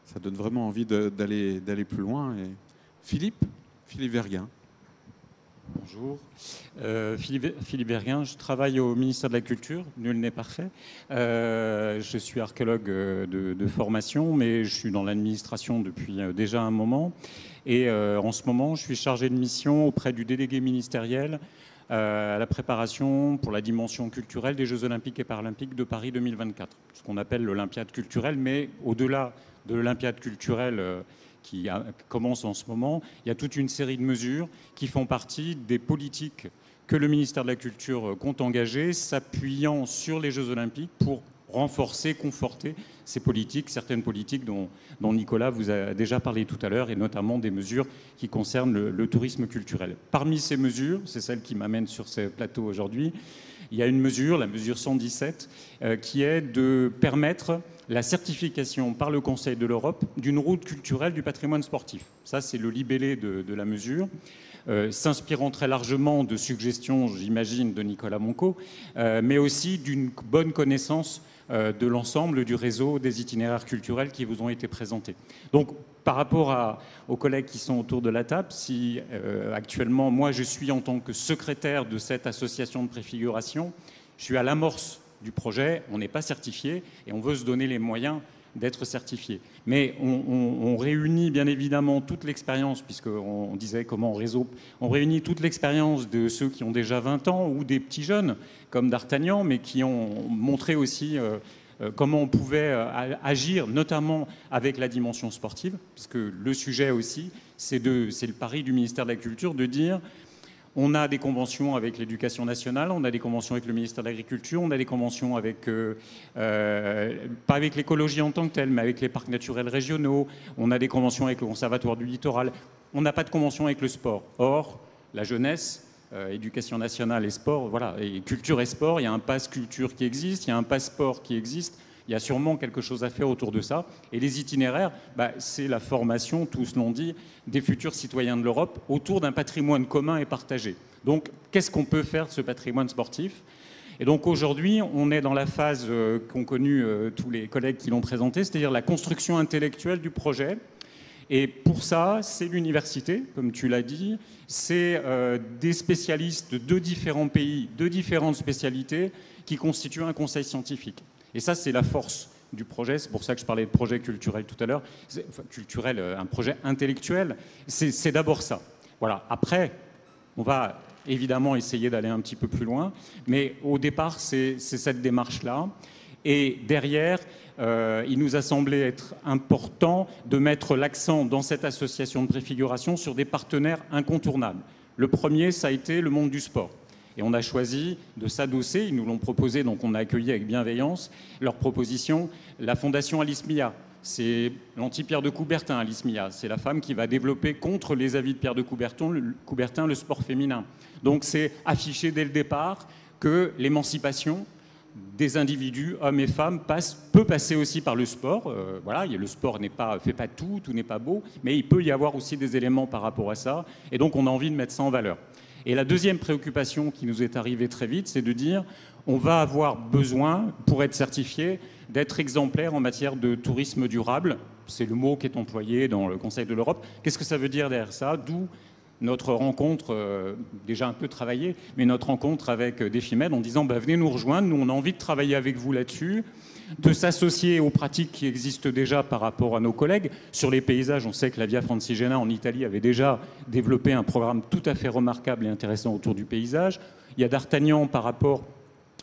Ça donne vraiment envie d'aller plus loin. Et Philippe Verguin. Bonjour, Philippe Verguin, je travaille au ministère de la Culture, nul n'est parfait. Je suis archéologue de formation, mais je suis dans l'administration depuis déjà un moment. Et en ce moment, je suis chargé de mission auprès du délégué ministériel à la préparation pour la dimension culturelle des Jeux Olympiques et Paralympiques de Paris 2024, ce qu'on appelle l'Olympiade culturelle, mais au-delà de l'Olympiade culturelle qui commence en ce moment, il y a toute une série de mesures qui font partie des politiques que le ministère de la Culture compte engager, s'appuyant sur les Jeux Olympiques pour renforcer, conforter ces politiques, certaines politiques dont Nicolas vous a déjà parlé tout à l'heure, et notamment des mesures qui concernent le tourisme culturel. Parmi ces mesures, c'est celle qui m'amène sur ce plateau aujourd'hui, il y a une mesure, la mesure 117, qui est de permettre la certification par le Conseil de l'Europe d'une route culturelle du patrimoine sportif. Ça, c'est le libellé de la mesure, s'inspirant très largement de suggestions, j'imagine, de Nicolas Monco, mais aussi d'une bonne connaissance de l'ensemble du réseau des itinéraires culturels qui vous ont été présentés. Donc, par rapport aux collègues qui sont autour de la table, si actuellement, moi, je suis en tant que secrétaire de cette association de préfiguration, je suis à l'amorce du projet, on n'est pas certifié et on veut se donner les moyens d'être certifié. Mais on réunit bien évidemment toute l'expérience, puisqu'on disait comment on réunit toute l'expérience de ceux qui ont déjà 20 ans ou des petits jeunes comme D'Artagnan, mais qui ont montré aussi comment on pouvait agir, notamment avec la dimension sportive, puisque le sujet aussi, c'est le pari du ministère de la Culture de dire on a des conventions avec l'Éducation nationale, on a des conventions avec le ministère de l'Agriculture, on a des conventions avec, pas avec l'écologie en tant que telle, mais avec les parcs naturels régionaux, on a des conventions avec le Conservatoire du littoral, on n'a pas de convention avec le sport. Or, la jeunesse, Éducation nationale et sport, voilà, et culture et sport, il y a un pass culture qui existe, il y a un passeport qui existe, il y a sûrement quelque chose à faire autour de ça. Et les itinéraires, c'est la formation, tous l'ont dit, des futurs citoyens de l'Europe autour d'un patrimoine commun et partagé. Donc, qu'est-ce qu'on peut faire de ce patrimoine sportif ? Et donc aujourd'hui, on est dans la phase qu'ont connue tous les collègues qui l'ont présenté, c'est-à-dire la construction intellectuelle du projet. Et pour ça, c'est l'université, comme tu l'as dit, c'est des spécialistes de différents pays, de différentes spécialités, qui constituent un conseil scientifique. Et ça, c'est la force du projet. C'est pour ça que je parlais de projet culturel tout à l'heure. Enfin, culturel, un projet intellectuel, c'est d'abord ça. Voilà. Après, on va évidemment essayer d'aller un petit peu plus loin, mais au départ, c'est cette démarche-là. Et derrière, il nous a semblé être important de mettre l'accent dans cette association de préfiguration sur des partenaires incontournables. Le premier, ça a été le monde du sport. Et on a choisi de s'adosser, ils nous l'ont proposé, donc on a accueilli avec bienveillance leur proposition, la Fondation Alice Mia. C'est l'anti-Pierre de Coubertin, Alice Mia. C'est la femme qui va développer contre les avis de Pierre de Coubertin le sport féminin. Donc c'est affiché dès le départ que l'émancipation des individus, hommes et femmes, peut passer aussi par le sport. Voilà, le sport fait pas tout n'est pas beau, mais il peut y avoir aussi des éléments par rapport à ça. Et donc on a envie de mettre ça en valeur. Et la deuxième préoccupation qui nous est arrivée très vite, c'est de dire on va avoir besoin, pour être certifié, d'être exemplaire en matière de tourisme durable. C'est le mot qui est employé dans le Conseil de l'Europe. Qu'est-ce que ça veut dire derrière ça? D'où notre rencontre, déjà un peu travaillée, mais notre rencontre avec Defimed en disant venez nous rejoindre, nous on a envie de travailler avec vous là-dessus, de s'associer aux pratiques qui existent déjà par rapport à nos collègues. Sur les paysages, on sait que la Via Francigena en Italie avait déjà développé un programme tout à fait remarquable et intéressant autour du paysage. Il y a D'Artagnan par rapport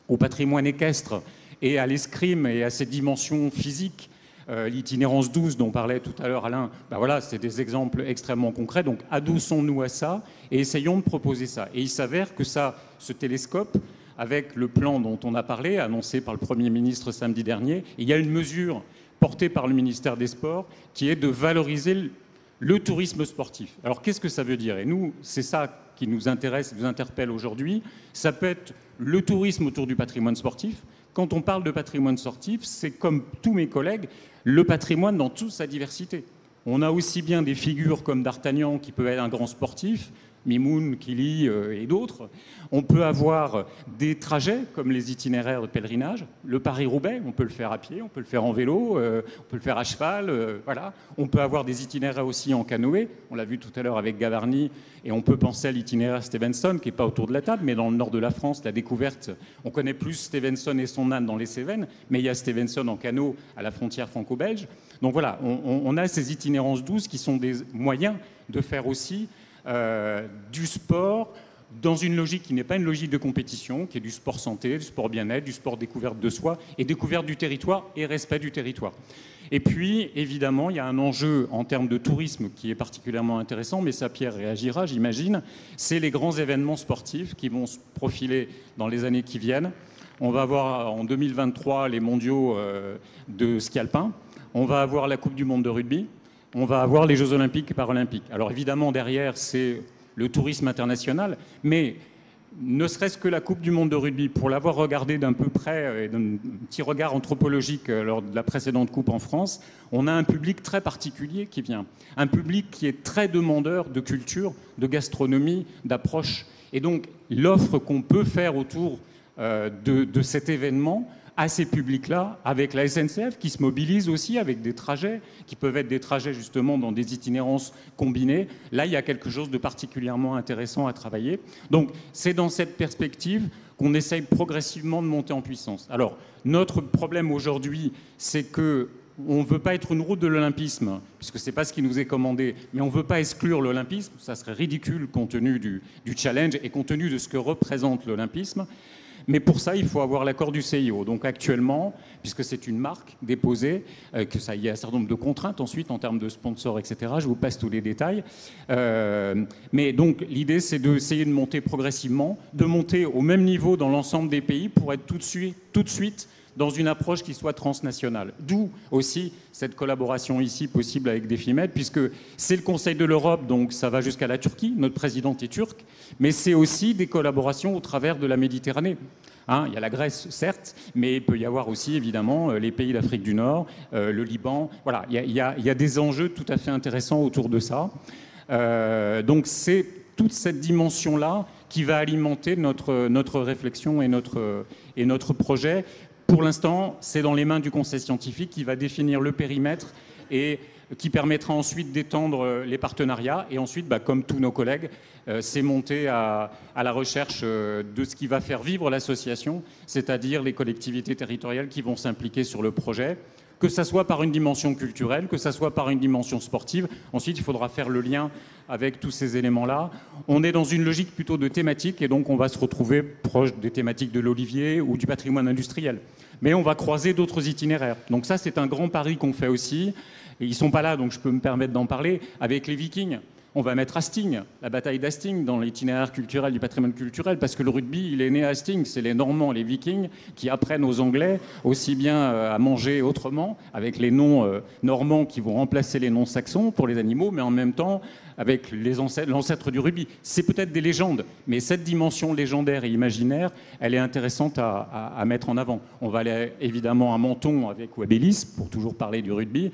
au patrimoine équestre et à l'escrime et à ses dimensions physiques. L'itinérance 12 dont parlait tout à l'heure Alain, voilà, c'est des exemples extrêmement concrets. Donc adossons-nous à ça et essayons de proposer ça. Et il s'avère que ce télescope, avec le plan dont on a parlé, annoncé par le Premier ministre samedi dernier, il y a une mesure portée par le ministère des Sports qui est de valoriser le tourisme sportif. Alors qu'est-ce que ça veut dire? Et nous, c'est ça qui nous intéresse, nous interpelle aujourd'hui. Ça peut être le tourisme autour du patrimoine sportif. Quand on parle de patrimoine sportif, c'est comme tous mes collègues, le patrimoine dans toute sa diversité. On a aussi bien des figures comme D'Artagnan qui peut être un grand sportif, Mimoun, Kili et d'autres. On peut avoir des trajets comme les itinéraires de pèlerinage. Le Paris-Roubaix, on peut le faire à pied, on peut le faire en vélo, on peut le faire à cheval. Voilà. On peut avoir des itinéraires aussi en canoë. On l'a vu tout à l'heure avec Gavarni. Et on peut penser à l'itinéraire Stevenson, qui n'est pas autour de la table, mais dans le nord de la France, la découverte, on connaît plus Stevenson et son âne dans les Cévennes, mais il y a Stevenson en canot à la frontière franco-belge. Donc voilà, on a ces itinérances douces qui sont des moyens de faire aussi du sport dans une logique qui n'est pas une logique de compétition, qui est du sport santé, du sport bien-être, du sport découverte de soi et découverte du territoire et respect du territoire. Et puis, évidemment, il y a un enjeu en termes de tourisme qui est particulièrement intéressant, mais ça, Pierre réagira, j'imagine, c'est les grands événements sportifs qui vont se profiler dans les années qui viennent. On va avoir en 2023 les mondiaux de ski alpin, on va avoir la Coupe du monde de rugby, on va avoir les Jeux olympiques et paralympiques. Alors évidemment, derrière, c'est le tourisme international, mais ne serait-ce que la Coupe du monde de rugby, pour l'avoir regardée d'un peu près et d'un petit regard anthropologique lors de la précédente Coupe en France, on a un public très particulier qui vient. Un public qui est très demandeur de culture, de gastronomie, d'approche. Et donc, l'offre qu'on peut faire autour de cet événement à ces publics-là, avec la SNCF qui se mobilise aussi avec des trajets qui peuvent être des trajets justement dans des itinérances combinées. Là, il y a quelque chose de particulièrement intéressant à travailler. Donc, c'est dans cette perspective qu'on essaye progressivement de monter en puissance. Alors, notre problème aujourd'hui, c'est que on ne veut pas être une route de l'olympisme, puisque ce n'est pas ce qui nous est commandé, mais on ne veut pas exclure l'olympisme. Ça serait ridicule compte tenu du challenge et compte tenu de ce que représente l'olympisme. Mais pour ça, il faut avoir l'accord du CIO. Donc actuellement, puisque c'est une marque déposée, que ça y a un certain nombre de contraintes ensuite en termes de sponsors, etc. Je vous passe tous les détails. Mais donc l'idée, c'est d'essayer de monter progressivement, de monter au même niveau dans l'ensemble des pays pour être tout de suite dans une approche qui soit transnationale. D'où aussi cette collaboration ici possible avec Defimed, puisque c'est le Conseil de l'Europe, donc ça va jusqu'à la Turquie, notre présidente est turque, mais c'est aussi des collaborations au travers de la Méditerranée. Hein, il y a la Grèce, certes, mais il peut y avoir aussi, évidemment, les pays d'Afrique du Nord, le Liban. Voilà, il y a des enjeux tout à fait intéressants autour de ça. Donc c'est toute cette dimension-là qui va alimenter notre réflexion et notre projet. Pour l'instant, c'est dans les mains du Conseil scientifique qui va définir le périmètre et qui permettra ensuite d'étendre les partenariats. Et ensuite, comme tous nos collègues, c'est monter à la recherche de ce qui va faire vivre l'association, c'est-à-dire les collectivités territoriales qui vont s'impliquer sur le projet, que ça soit par une dimension culturelle, que ça soit par une dimension sportive. Ensuite, il faudra faire le lien avec tous ces éléments-là. On est dans une logique plutôt de thématique, et donc on va se retrouver proche des thématiques de l'olivier ou du patrimoine industriel. Mais on va croiser d'autres itinéraires. Donc ça, c'est un grand pari qu'on fait aussi. Et ils ne sont pas là, donc je peux me permettre d'en parler. Avec les Vikings, on va mettre Hastings, la bataille d'Hastings, dans l'itinéraire culturel du patrimoine culturel, parce que le rugby, il est né à Hastings. C'est les Normands, les Vikings, qui apprennent aux Anglais aussi bien à manger autrement, avec les noms normands qui vont remplacer les noms saxons pour les animaux, mais en même temps avec l'ancêtre du rugby. C'est peut-être des légendes, mais cette dimension légendaire et imaginaire, elle est intéressante à mettre en avant. On va aller évidemment à Menton avec Wabilis, pour toujours parler du rugby.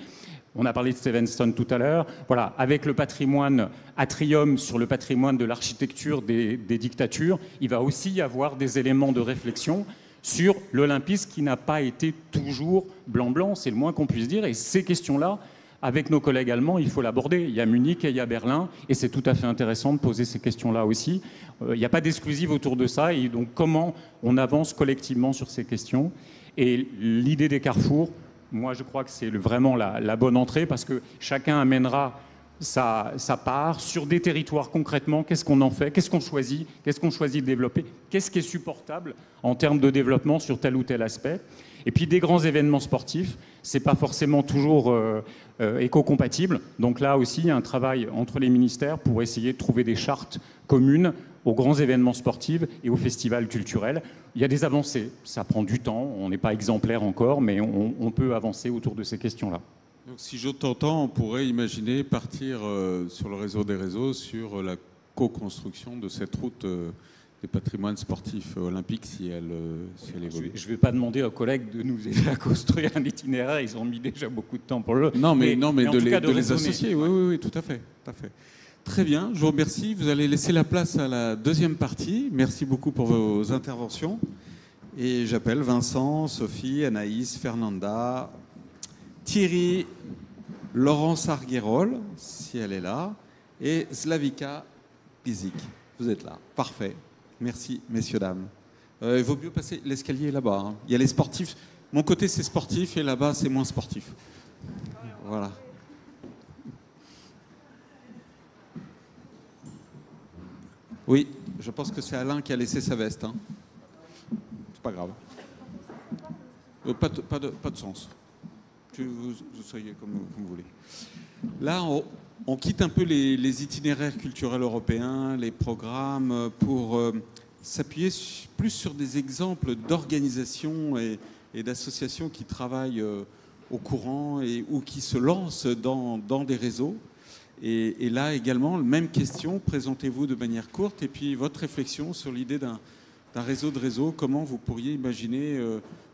On a parlé de Stevenson tout à l'heure. Voilà, avec le patrimoine Atrium sur le patrimoine de l'architecture des dictatures, il va aussi y avoir des éléments de réflexion sur l'olympisme qui n'a pas été toujours blanc-blanc, c'est le moins qu'on puisse dire. Et ces questions-là, avec nos collègues allemands, il faut l'aborder. Il y a Munich et il y a Berlin, et c'est tout à fait intéressant de poser ces questions-là aussi. Il n'y a pas d'exclusive autour de ça, et donc comment on avance collectivement sur ces questions. Et l'idée des carrefours, moi, je crois que c'est vraiment la bonne entrée, parce que chacun amènera sa part sur des territoires concrètement. Qu'est-ce qu'on en fait? Qu'est-ce qu'on choisit de développer? Qu'est-ce qui est supportable en termes de développement sur tel ou tel aspect? Et puis des grands événements sportifs, ce n'est pas forcément toujours éco-compatible. Donc là aussi, il y a un travail entre les ministères pour essayer de trouver des chartes communes aux grands événements sportifs et aux festivals culturels. Il y a des avancées, ça prend du temps, on n'est pas exemplaire encore, mais on peut avancer autour de ces questions-là. Donc, si je t'entends, on pourrait imaginer partir sur le réseau des réseaux sur la co-construction de cette route des patrimoines sportifs olympiques si elle évolue. Je ne vais pas demander aux collègues de nous aider à construire un itinéraire, ils ont mis déjà beaucoup de temps pour le... Non, mais de les associer, oui, tout à fait. Très bien, je vous remercie. Vous allez laisser la place à la deuxième partie. Merci beaucoup pour vos interventions. Et j'appelle Vincent, Sophie, Anaïs, Fernanda, Thierry, Laurence Arguerol, si elle est là, et Slavika Pizik. Vous êtes là. Parfait. Merci, messieurs, dames. Il vaut mieux passer l'escalier là-bas. Hein. Il y a les sportifs. Mon côté, c'est sportif, et là-bas, c'est moins sportif. Voilà. Oui, je pense que c'est Alain qui a laissé sa veste. Hein. C'est pas grave. Pas de sens. Vous soyez comme vous voulez. Là, on quitte un peu les itinéraires culturels européens, les programmes, pour s'appuyer plus sur des exemples d'organisations et d'associations qui travaillent au courant ou qui se lancent dans des réseaux. Et là également, même question, présentez-vous de manière courte et puis votre réflexion sur l'idée d'un réseau de réseaux, comment vous pourriez imaginer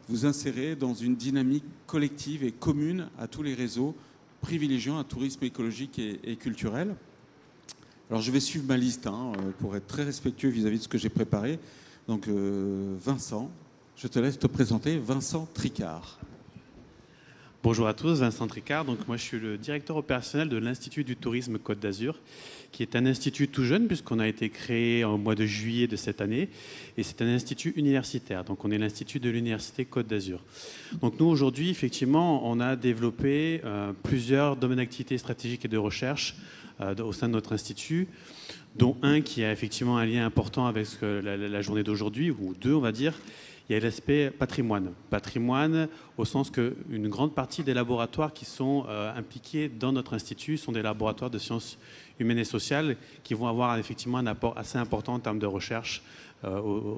vous insérer dans une dynamique collective et commune à tous les réseaux, privilégiant un tourisme écologique et culturel. Alors je vais suivre ma liste pour être très respectueux vis-à-vis de ce que j'ai préparé. Donc Vincent, je te laisse te présenter. Vincent Tricard. Bonjour à tous, Vincent Tricard. Donc moi, je suis le directeur opérationnel de l'Institut du tourisme Côte d'Azur, qui est un institut tout jeune puisqu'on a été créé au mois de juillet de cette année. Et c'est un institut universitaire. Donc on est l'Institut de l'Université Côte d'Azur. Donc nous, aujourd'hui, effectivement, on a développé plusieurs domaines d'activité stratégique et de recherche au sein de notre institut, dont un qui a effectivement un lien important avec la journée d'aujourd'hui, ou deux, on va dire. Il y a l'aspect patrimoine. Patrimoine au sens qu'une grande partie des laboratoires qui sont impliqués dans notre institut sont des laboratoires de sciences humaines et sociales qui vont avoir effectivement un apport assez important en termes de recherche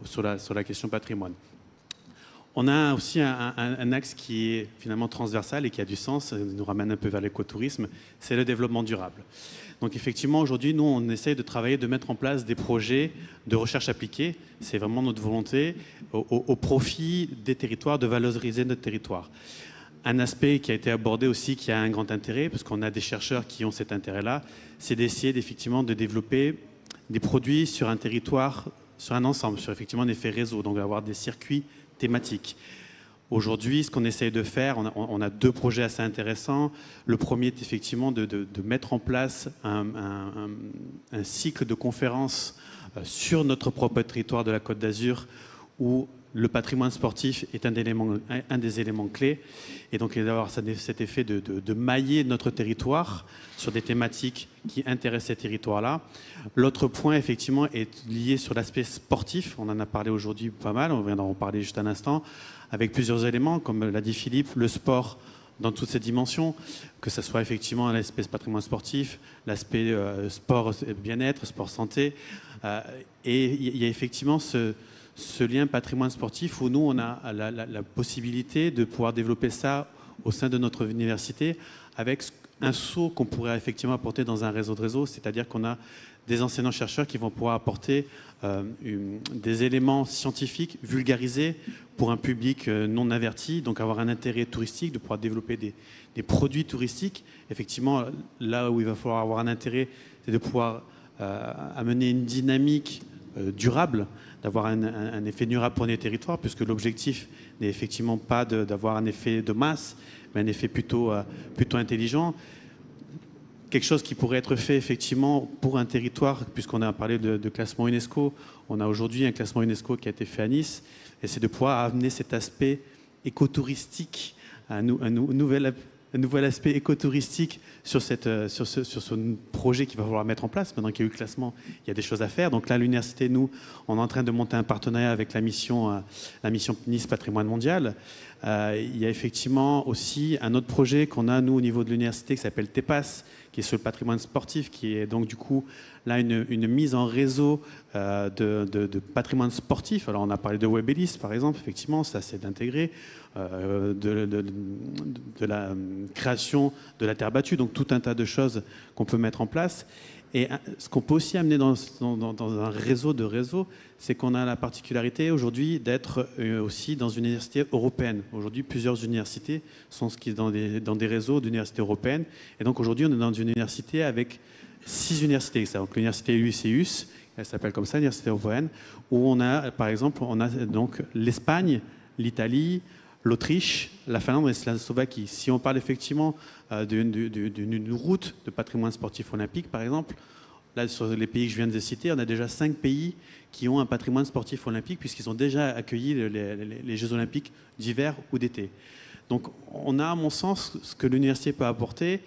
sur la question patrimoine. On a aussi un axe qui est finalement transversal et qui a du sens, ça nous ramène un peu vers l'écotourisme, c'est le développement durable. Donc effectivement, aujourd'hui, nous, on essaye de travailler, de mettre en place des projets de recherche appliquée. C'est vraiment notre volonté au profit des territoires, de valoriser notre territoire. Un aspect qui a été abordé aussi, qui a un grand intérêt, parce qu'on a des chercheurs qui ont cet intérêt-là, c'est d'essayer effectivement de développer des produits sur un territoire, sur un ensemble, sur effectivement un effet réseau, donc avoir des circuits thématiques. Aujourd'hui, ce qu'on essaye de faire, on a 2 projets assez intéressants. Le premier est effectivement de mettre en place un cycle de conférences sur notre propre territoire de la Côte d'Azur, où le patrimoine sportif est un des éléments clés. Et donc, d'avoir cet effet de mailler notre territoire sur des thématiques qui intéressent ces territoires-là. L'autre point, effectivement, est lié sur l'aspect sportif. On en a parlé aujourd'hui pas mal, on vient d'en parler juste un instant, avec plusieurs éléments, comme l'a dit Philippe, le sport dans toutes ses dimensions, que ce soit effectivement l'aspect patrimoine sportif, l'aspect sport bien-être, sport santé. Et il y a effectivement ce lien patrimoine sportif où nous, on a la possibilité de pouvoir développer ça au sein de notre université avec un saut qu'on pourrait effectivement apporter dans un réseau de réseaux, c'est-à-dire qu'on a des enseignants-chercheurs qui vont pouvoir apporter des éléments scientifiques vulgarisés pour un public non averti, donc avoir un intérêt touristique, de pouvoir développer des produits touristiques. Effectivement, là où il va falloir avoir un intérêt, c'est de pouvoir amener une dynamique durable, d'avoir un effet durable pour les territoires, puisque l'objectif n'est effectivement pas d'avoir un effet de masse, mais un effet plutôt intelligent. Quelque chose qui pourrait être fait effectivement pour un territoire, puisqu'on a parlé de classement UNESCO, on a aujourd'hui un classement UNESCO qui a été fait à Nice, et c'est de pouvoir amener cet aspect écotouristique, un nouvel aspect écotouristique sur ce projet qu'il va falloir mettre en place. Maintenant qu'il y a eu le classement, il y a des choses à faire. Donc là, à l'université, nous, on est en train de monter un partenariat avec la mission Nice Patrimoine Mondial. Il y a effectivement aussi un autre projet qu'on a, nous, au niveau de l'université, qui s'appelle TEPAS, qui est sur le patrimoine sportif, qui est donc du coup là une mise en réseau de patrimoine sportif. Alors on a parlé de Webelis, par exemple, effectivement, ça c'est d'intégrer de la création de la terre battue, donc tout un tas de choses qu'on peut mettre en place. Et ce qu'on peut aussi amener dans un réseau de réseaux, c'est qu'on a la particularité aujourd'hui d'être aussi dans une université européenne. Aujourd'hui, plusieurs universités sont dans des réseaux d'universités européennes. Et donc aujourd'hui, on est dans une université avec 6 universités. Donc l'université UCEUS, elle s'appelle comme ça, l'université européenne, où on a, par exemple, donc l'Espagne, l'Italie, l'Autriche, la Finlande et la Slovaquie. Si on parle effectivement d'une route de patrimoine sportif olympique, par exemple, là, sur les pays que je viens de citer, on a déjà 5 pays qui ont un patrimoine sportif olympique puisqu'ils ont déjà accueilli les Jeux olympiques d'hiver ou d'été. Donc on a, à mon sens, ce que l'université peut apporter,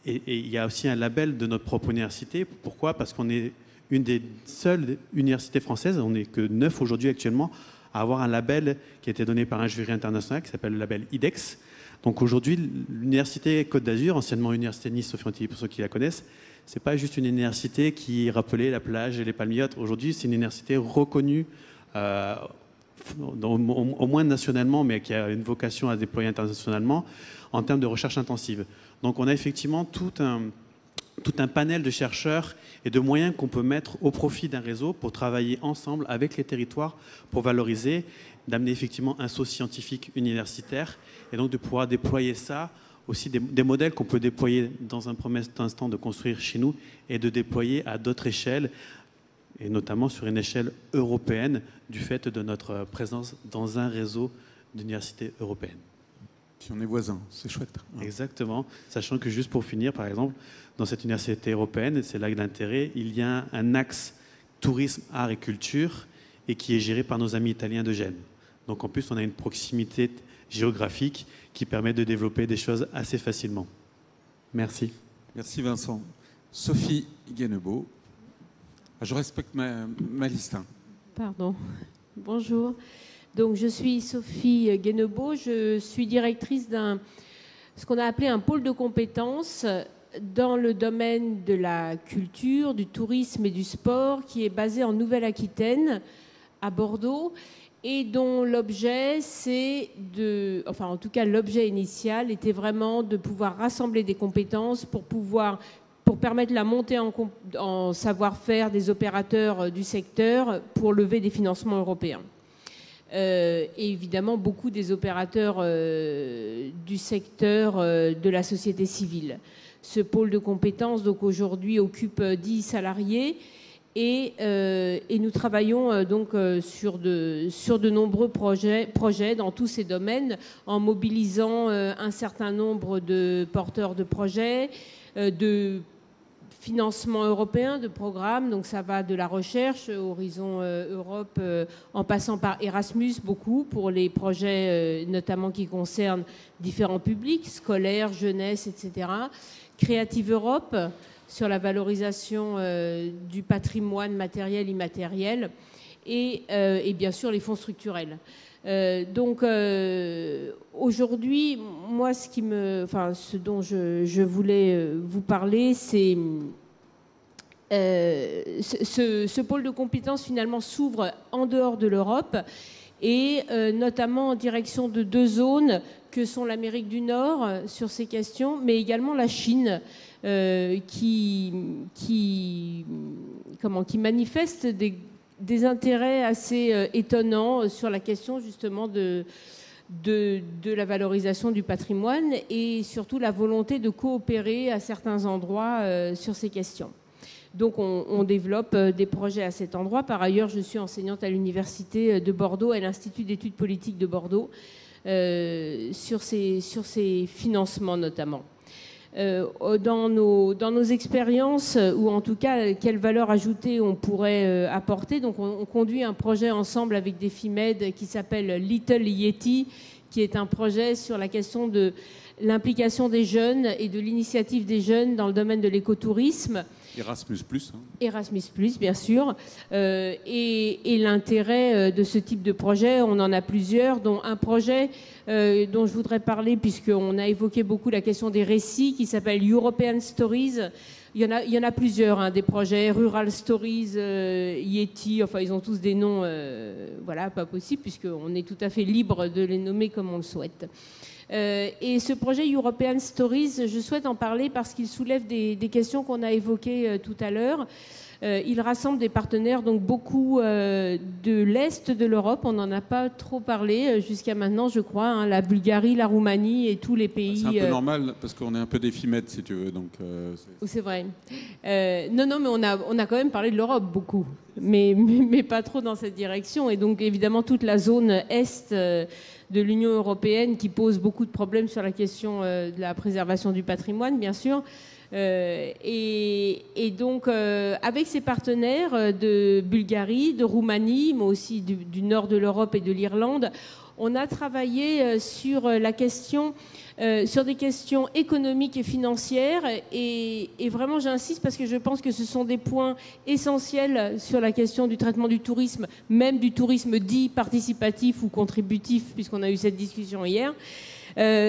et il y a aussi un label de notre propre université. Pourquoi ? Parce qu'on est une des seules universités françaises, on n'est que 9 aujourd'hui actuellement, à avoir un label qui a été donné par un jury international qui s'appelle le label IDEX. Donc aujourd'hui, l'université Côte d'Azur, anciennement université Nice Sophie Antilles pour ceux qui la connaissent, c'est pas juste une université qui rappelait la plage et les palmillotes. Aujourd'hui, c'est une université reconnue, au moins nationalement, mais qui a une vocation à se déployer internationalement en termes de recherche intensive. Donc on a effectivement tout un panel de chercheurs et de moyens qu'on peut mettre au profit d'un réseau pour travailler ensemble avec les territoires pour valoriser, d'amener effectivement un saut scientifique universitaire et donc de pouvoir déployer ça, aussi des modèles qu'on peut déployer dans un premier instant de construire chez nous et de déployer à d'autres échelles et notamment sur une échelle européenne du fait de notre présence dans un réseau d'universités européennes. Si on est voisins, c'est chouette. Exactement, sachant que juste pour finir, par exemple, dans cette université européenne, c'est là l'intérêt, il y a un axe tourisme, art et culture et qui est géré par nos amis italiens de Gênes. Donc en plus, on a une proximité géographique qui permet de développer des choses assez facilement. Merci. Merci Vincent. Sophie Guénebeau. Je respecte ma liste. Pardon. Bonjour. Donc je suis Sophie Guénebeau. Je suis directrice ce qu'on a appelé un pôle de compétences dans le domaine de la culture, du tourisme et du sport qui est basé en Nouvelle-Aquitaine, à Bordeaux, et dont l'objet, en tout cas l'objet initial était vraiment de pouvoir rassembler des compétences pour permettre la montée en savoir-faire des opérateurs du secteur pour lever des financements européens. Et évidemment, beaucoup des opérateurs du secteur de la société civile. Ce pôle de compétences, donc aujourd'hui, occupe 10 salariés Et nous travaillons donc sur de nombreux projets dans tous ces domaines, en mobilisant un certain nombre de porteurs de projets, de financement européen, de programmes. Donc ça va de la recherche, Horizon Europe, en passant par Erasmus, beaucoup, pour les projets notamment qui concernent différents publics, scolaires, jeunesse, etc. Creative Europe, sur la valorisation du patrimoine matériel, immatériel, et bien sûr les fonds structurels. Donc aujourd'hui, moi, ce dont je voulais vous parler, c'est ce pôle de compétences finalement s'ouvre en dehors de l'Europe et notamment en direction de 2 zones que sont l'Amérique du Nord sur ces questions, mais également la Chine. Qui manifeste des intérêts assez étonnants sur la question justement de la valorisation du patrimoine et surtout la volonté de coopérer à certains endroits sur ces questions. Donc on développe des projets à cet endroit. Par ailleurs, je suis enseignante à l'Université de Bordeaux, à l'Institut d'études politiques de Bordeaux, sur ces financements notamment. Dans nos expériences, ou en tout cas quelle valeur ajoutée on pourrait apporter. Donc on conduit un projet ensemble avec des FIMED qui s'appelle Little Yeti, qui est un projet sur la question de l'implication des jeunes et de l'initiative des jeunes dans le domaine de l'écotourisme. Erasmus+. Erasmus+, bien sûr. Et l'intérêt de ce type de projet, on en a plusieurs, dont un projet dont je voudrais parler, puisqu'on a évoqué beaucoup la question des récits, qui s'appelle European Stories. Il y en a plusieurs, des projets, Rural Stories, Yeti, enfin ils ont tous des noms, voilà, pas possible, puisqu'on est tout à fait libre de les nommer comme on le souhaite. Et ce projet European Stories, je souhaite en parler parce qu'il soulève des questions qu'on a évoquées tout à l'heure. Il rassemble des partenaires, donc beaucoup de l'Est de l'Europe. On n'en a pas trop parlé jusqu'à maintenant, je crois. La Bulgarie, la Roumanie et tous les pays. C'est un peu normal parce qu'on est un peu des FIMED, si tu veux. Donc, c'est vrai. Non, mais on a quand même parlé de l'Europe beaucoup, mais pas trop dans cette direction. Et donc, évidemment, toute la zone Est de l'Union européenne qui pose beaucoup de problèmes sur la question de la préservation du patrimoine, bien sûr. Et donc, avec ces partenaires de Bulgarie, de Roumanie, mais aussi du nord de l'Europe et de l'Irlande, on a travaillé sur des questions économiques et financières. Et vraiment, j'insiste parce que je pense que ce sont des points essentiels sur la question du traitement du tourisme, même du tourisme dit participatif ou contributif, puisqu'on a eu cette discussion hier.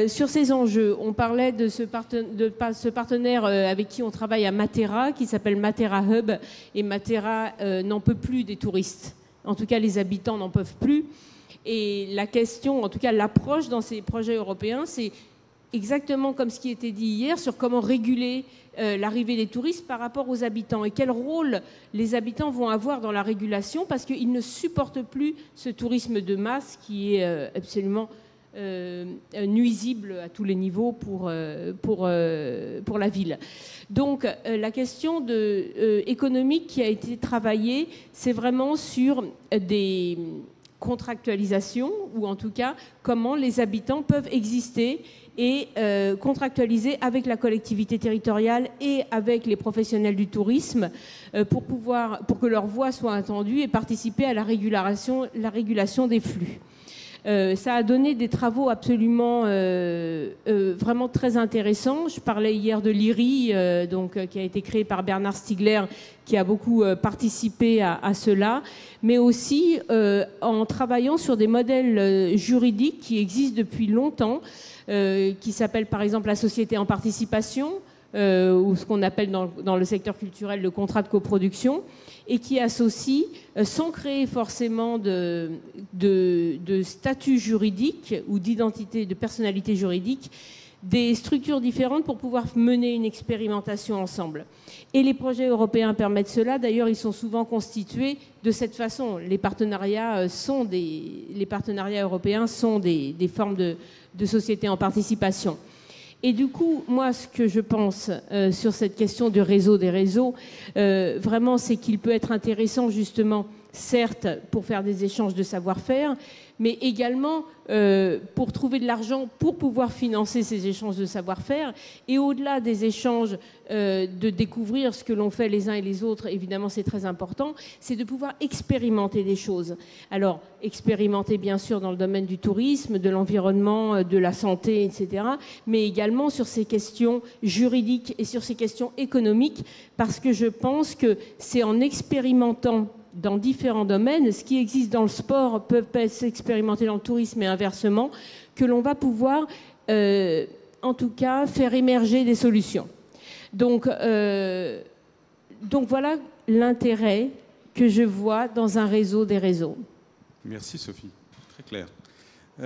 Sur ces enjeux, on parlait de ce partenaire avec qui on travaille à Matera, qui s'appelle Matera Hub, et Matera n'en peut plus des touristes. En tout cas, les habitants n'en peuvent plus. Et la question, en tout cas l'approche dans ces projets européens, c'est exactement comme ce qui était dit hier sur comment réguler l'arrivée des touristes par rapport aux habitants et quel rôle les habitants vont avoir dans la régulation, parce qu'ils ne supportent plus ce tourisme de masse qui est absolument nuisible à tous les niveaux pour la ville. Donc la question économique qui a été travaillée, c'est vraiment sur des contractualisations, ou en tout cas comment les habitants peuvent exister et contractualiser avec la collectivité territoriale et avec les professionnels du tourisme pour que leur voix soit entendue et participer à la régulation des flux. Ça a donné des travaux absolument vraiment très intéressants. Je parlais hier de l'IRI, qui a été créé par Bernard Stiegler, qui a beaucoup participé à cela, mais aussi en travaillant sur des modèles juridiques qui existent depuis longtemps, qui s'appellent par exemple la société en participation, ou ce qu'on appelle dans le secteur culturel le contrat de coproduction, et qui associe, sans créer forcément de statut juridique ou d'identité, de personnalité juridique, des structures différentes pour pouvoir mener une expérimentation ensemble. Et les projets européens permettent cela. D'ailleurs, ils sont souvent constitués de cette façon. Les partenariats européens sont des formes de sociétés en participation. Et du coup, moi, ce que je pense sur cette question du réseau des réseaux, vraiment, c'est qu'il peut être intéressant, justement, certes, pour faire des échanges de savoir-faire, mais également pour trouver de l'argent pour pouvoir financer ces échanges de savoir-faire. Et au-delà des échanges, de découvrir ce que l'on fait les uns et les autres, évidemment c'est très important, c'est de pouvoir expérimenter des choses. Alors, expérimenter bien sûr dans le domaine du tourisme, de l'environnement, de la santé, etc., mais également sur ces questions juridiques et sur ces questions économiques, parce que je pense que c'est en expérimentant dans différents domaines, ce qui existe dans le sport peut s'expérimenter dans le tourisme et inversement, que l'on va pouvoir, en tout cas, faire émerger des solutions. Donc voilà l'intérêt que je vois dans un réseau des réseaux. Merci Sophie, très clair. Tu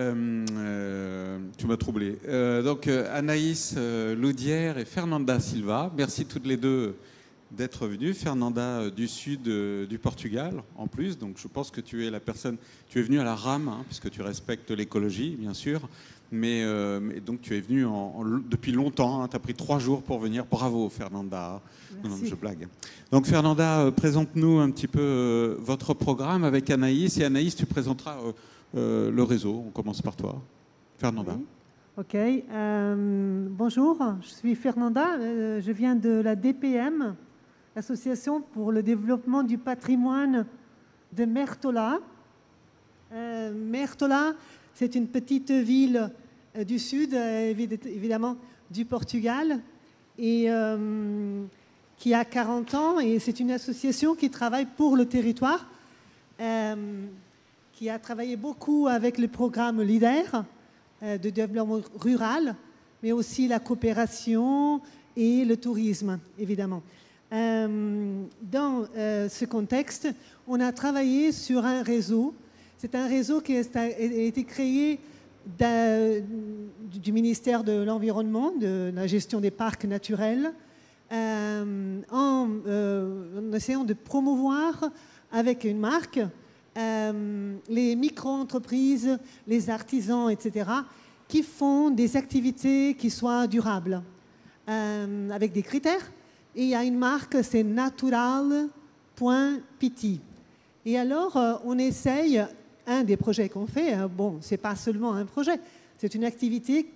m'as troublé. Donc Anaïs Loudière et Fernanda Silva, merci toutes les deux d'être venue. Fernanda du sud du Portugal en plus, donc je pense que tu es la personne, tu es venue à la rame, hein, puisque tu respectes l'écologie bien sûr, mais donc tu es venue depuis longtemps, hein, tu as pris 3 jours pour venir, bravo Fernanda. Non, je blague. Donc Fernanda, présente-nous un petit peu votre programme avec Anaïs, et Anaïs tu présenteras le réseau, on commence par toi. Fernanda. Oui. Ok, bonjour, je suis Fernanda, je viens de la DPM, Association pour le développement du patrimoine de Mertola. Mertola, c'est une petite ville du sud, évidemment, du Portugal, et qui a 40 ans, et c'est une association qui travaille pour le territoire, qui a travaillé beaucoup avec le programme LEADER de développement rural, mais aussi la coopération et le tourisme, évidemment. Dans ce contexte, on a travaillé sur un réseau. C'est un réseau qui a été créé du ministère de l'Environnement, de la gestion des parcs naturels, en essayant de promouvoir avec une marque les micro-entreprises, les artisans, etc., qui font des activités qui soient durables, avec des critères. Et il y a une marque, c'est natural.pt. Et alors, on essaye, un des projets qu'on fait, bon, c'est pas seulement un projet, c'est une activité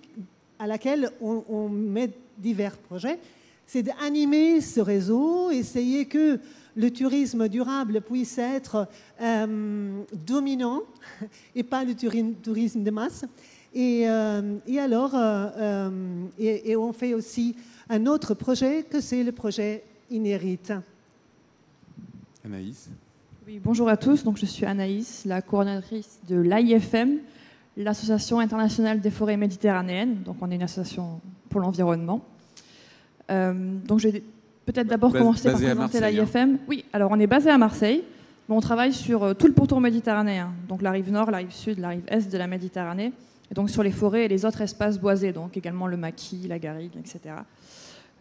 à laquelle on met divers projets, c'est d'animer ce réseau, essayer que le tourisme durable puisse être dominant et pas le tourisme de masse. Et alors, on fait aussi un autre projet que c'est le projet Inherit. Anaïs. Oui, bonjour à tous. Donc, je suis Anaïs, la coordinatrice de l'AIFM, l'Association internationale des forêts méditerranéennes. Donc, on est une association pour l'environnement. Donc, je vais peut-être d'abord commencer par présenter l'AIFM. Oui, alors on est basé à Marseille, mais on travaille sur tout le pourtour méditerranéen, donc la rive nord, la rive sud, la rive est de la Méditerranée, et donc sur les forêts et les autres espaces boisés, donc également le maquis, la garrigue, etc.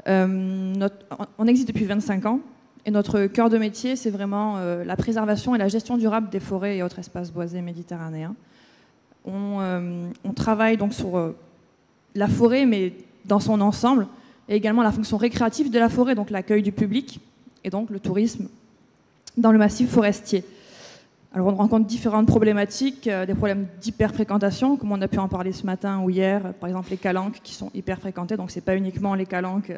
On existe depuis 25 ans, et notre cœur de métier, c'est vraiment la préservation et la gestion durable des forêts et autres espaces boisés méditerranéens. On travaille donc sur la forêt, mais dans son ensemble, et également la fonction récréative de la forêt, donc l'accueil du public, et donc le tourisme dans le massif forestier. Alors on rencontre différentes problématiques, des problèmes d'hyper-fréquentation, comme on a pu en parler ce matin ou hier, par exemple les calanques qui sont hyper fréquentées, donc ce n'est pas uniquement les calanques,